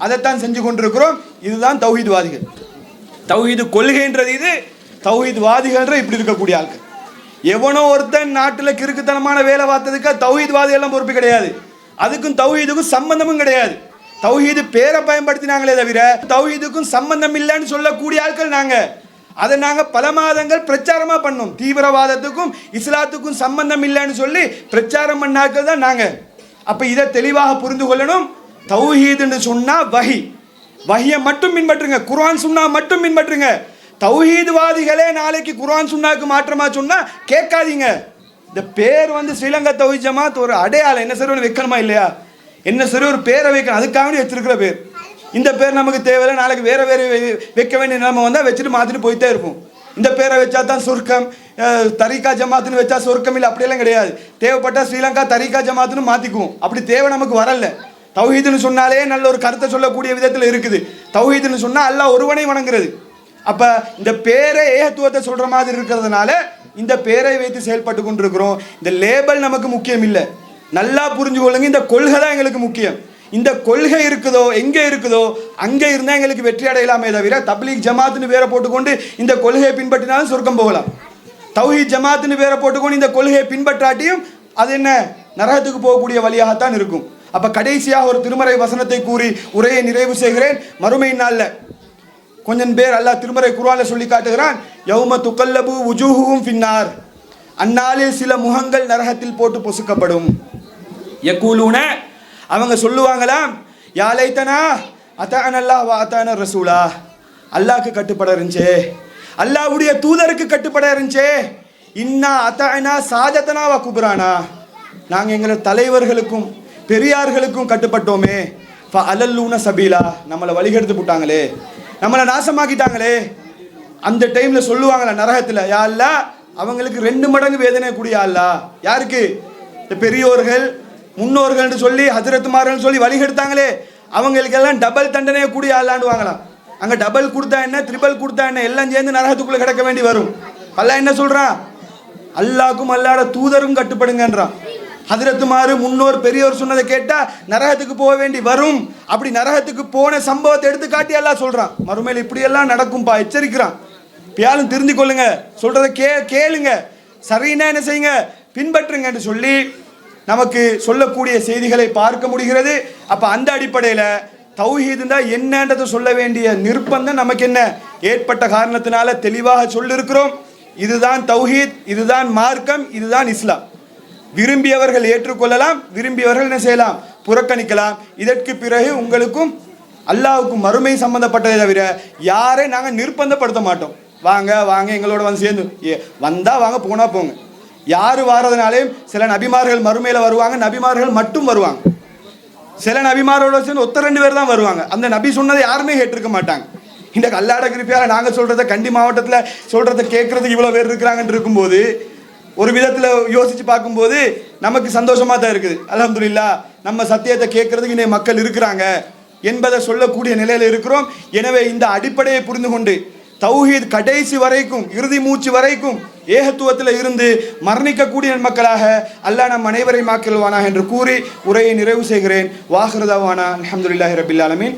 அதைத்தான் செஞ்சு கொண்டிருக்கிறோம். இதுதான் தௌஹீத்வாதிகள். தௌஹீது கொள்கைன்றது இது, தௌஹீத்வாதிகள்ன்ற இப்படி இருக்கக்கூடிய ஆட்கள். எவனோ ஒருத்தன் நாட்டில் கிறுக்குத்தனமான வேலை பார்த்ததுக்கு தௌஹீத்வாதி எல்லாம் பொறுப்பு கிடையாது. அதுக்கும் தௌஹீதுக்கும் சம்பந்தமும் கிடையாது. தௌஹீது பேரை பயன்படுத்தினாங்களே தவிர தௌஹீதுக்கும் சம்பந்தம் இல்லைன்னு சொல்லக்கூடிய ஆட்கள் நாங்கள். அதை நாங்கள் பல மாதங்கள் பிரச்சாரமாக பண்ணோம். தீவிரவாதத்துக்கும் இஸ்லாத்துக்கும் சம்பந்தம் இல்லைன்னு சொல்லி பிரச்சாரம் பண்ணாக்கள் தான் நாங்கள். அப்போ இதை தெளிவாக புரிந்து கொள்ளணும். தௌஹீதுன்னு சொன்னால் வஹியை மட்டும் பின்பற்றுங்க, குர்ஆன் சுன்னா மட்டும் பின்பற்றுங்க. தௌஹீத்வாதிகளே நாளைக்கு குர்ஆன் சுன்னாக்கு மாற்றமாக சொன்னால் கேட்காதீங்க. இந்த பேர் ஸ்ரீலங்கா தௌஹீத் ஜமாத் ஒரு அடையாளம். என்ன சரி ஒன்று வைக்கணுமா இல்லையா? என்ன சரி ஒரு பேரை வைக்கணும், அதுக்காக வச்சிருக்கிற பேர். இந்த பேர் நமக்கு தேவையில்லை, நாளைக்கு வேறு வைக்க வேண்டிய நிலைமை வந்தால் வச்சுட்டு மாற்றிட்டு போயிட்டே இருப்போம். இந்த பேரை வச்சா தான் சொர்க்கம், தரீகா ஜமாத்துன்னு வச்சா சொர்க்கம் இல்லை, அப்படியெல்லாம் கிடையாது. தேவைப்பட்டால் ஸ்ரீலங்கா தரீகா ஜமாத்துன்னு மாற்றிக்குவோம். அப்படி தேவை நமக்கு வரல. தௌஹீதுன்னு சொன்னாலே நல்ல ஒரு கருத்தை சொல்லக்கூடிய விதத்தில் இருக்குது. தௌஹீதுன்னு சொன்னால் அல்லாஹ் ஒருவனை வணங்குறது. அப்போ இந்த பேரை ஏகத்துவத்தை சொல்கிற மாதிரி இருக்கிறதுனால இந்த பேரை வைத்து செயல்பட்டு கொண்டிருக்கிறோம். இந்த லேபல் நமக்கு முக்கியம் இல்லை. நல்லா புரிஞ்சு கொள்ளுங்க, இந்த கொள்கை தான் எங்களுக்கு முக்கியம். இந்த கொள்கை இருக்குதோ, எங்கே இருக்குதோ அங்கே இருந்தால் எங்களுக்கு வெற்றி அடையலாமே தவிர தப்லீக் ஜமாத்துன்னு பேரை போட்டுக்கொண்டு இந்த கொள்கையை பின்பற்றினாலும் சொர்க்கம் போகலாம். தௌஹீத் ஜமாத்துன்னு பேரை போட்டுக்கொண்டு இந்த கொள்கையை பின்பற்றாட்டியும் அது என்ன, நரகத்துக்கு போகக்கூடிய வழியாகத்தான் இருக்கும். அப்போ கடைசியாக ஒரு திருமறை வசனத்தை கூறி உரையை நிறைவு செய்கிறேன். மறுமை நாளில் கொஞ்சம் பேர் அல்லாஹ் திருமறை குர்ஆன்ல சொல்லி காட்டுகிறான், யௌம துகல்லபு வுஜூஹுஹும் ஃபின்னார், அந்நாளில் சில முகங்கள் நரகத்தில் போட்டு பொசுக்கப்படும். யகூலூன, அவங்க சொல்லுவாங்களாம், யா லைத்தனா அத்தஅனல்லாஹ் வ அத்தஅன ரசூலா, அல்லாஹ்க்கு கட்டுப்பட இருந்துச்சே, அல்லாஹ்வுடைய தூதருக்கு கட்டுப்பட இருந்துச்சே, இன்னா அத்தஅனா சாதத்தனா வ குப்ரானா, நாங்கள் எங்களோட தலைவர்களுக்கும் பெரியார்களுக்கும் கட்டுப்பட்டோமே, ஃப அலல்லூன சபீலா, நம்மளை வழிகெடுத்து போட்டாங்களே, நம்மளை நாசமாக்கிட்டாங்களே. அந்த டைம்ல சொல்லுவாங்களா நரகத்தில், யா அல்லாஹ் அவங்களுக்கு 2 மடங்கு வேதனை கூடிய அல்லாஹ். யாருக்கு? இந்த பெரியோர்கள் முன்னோர்கள்னு சொல்லி ஹஜரத்துமார்கள் சொல்லி வழிகெடுத்தாங்களே, அவங்களுக்கெல்லாம் டபுள் தண்டனையை கூடிய அல்லான்னு வாங்கலாம். அங்கே டபுள் கொடுத்தா என்ன, ட்ரிபிள் கொடுத்தா என்ன, எல்லாம் சேர்ந்து நரகத்துக்குள்ளே கிடக்க வேண்டி வரும். அல்லாஹ் என்ன சொல்கிறான்? அல்லாஹ்க்கும் அல்லாஹ்வோட தூதரும் கட்டுப்படுங்கன்றான். ஹஜரத்துமாரு முன்னோர் பெரியோர் சொன்னதை கேட்டால் நரகத்துக்கு போக வேண்டி வரும். அப்படி நரகத்துக்கு போன சம்பவத்தை எடுத்து காட்டி அல்லாஹ் சொல்கிறான், மறுமையில் இப்படியெல்லாம் நடக்கும்பா, எச்சரிக்கிறான். பியாலும் தெரிந்து கொள்ளுங்க, சொல்கிறத கேளுங்க, சரின்னா என்ன செய்யுங்க, பின்பற்றுங்கன்னு சொல்லி நமக்கு சொல்லக்கூடிய செய்திகளை பார்க்க முடிகிறது. அப்போ அந்த அடிப்படையில் தௌஹீதுன்னா என்னன்றதை சொல்ல வேண்டிய நிர்பந்தம் நமக்கு என்ன ஏற்பட்ட காரணத்தினால தெளிவாக சொல்லியிருக்கிறோம். இதுதான் தௌஹீத், இதுதான் மார்க்கம், இதுதான் இஸ்லாம். விரும்பியவர்கள் ஏற்றுக்கொள்ளலாம், விரும்பியவர்கள் என்ன செய்யலாம், புறக்கணிக்கலாம். இதற்கு பிறகு உங்களுக்கும் அல்லாஹ்வுக்கும் மறுமை சம்பந்தப்பட்டதை தவிர யாரை நாங்கள் நிர்பந்தப்படுத்த மாட்டோம். வாங்க வாங்க எங்களோட வந்து சேர்ந்து வந்தால் வாங்க, போனால் போங்க. யார் வாரதுனாலேயும் சில நபிமார்கள் மறுமையில் வருவாங்க, நபிமார்கள் மட்டும் வருவாங்க. சில நபிமாரோட சேர்ந்து 1-2 பேர் தான் வருவாங்க. அந்த நபி சொன்னதை யாருமே கேட்டிருக்க மாட்டாங்க. இந்த கல்லாட கிருப்பியால் நாங்கள் சொல்கிறத கண்டி மாவட்டத்தில் சொல்கிறத கேட்குறதுக்கு இவ்வளோ பேர் இருக்கிறாங்கன்னு இருக்கும்போது ஒரு விதத்தில் யோசித்து பார்க்கும்போது நமக்கு சந்தோஷமாக தான் இருக்குது. அல்ஹம்துலில்லாஹ், நம்ம சத்தியத்தை கேட்குறதுக்கு இன்னைக்கு மக்கள் இருக்கிறாங்க என்பதை சொல்லக்கூடிய நிலையில் இருக்கிறோம். எனவே இந்த அடிப்படையை புரிந்து கொண்டு தௌஹீத் கடைசி வரைக்கும், இறுதி மூச்சு வரைக்கும் ஏகத்துவத்தில் இருந்து மரணிக்கக்கூடிய மக்களாக அல்லாஹ் நம் அனைவரையும் ஆக்கிடுவானா என்று கூறி உரையை நிறைவு செய்கிறேன். வாஹிரு தஅவானா அல்ஹம்துலில்லாஹி ரப்பில் ஆலமீன்.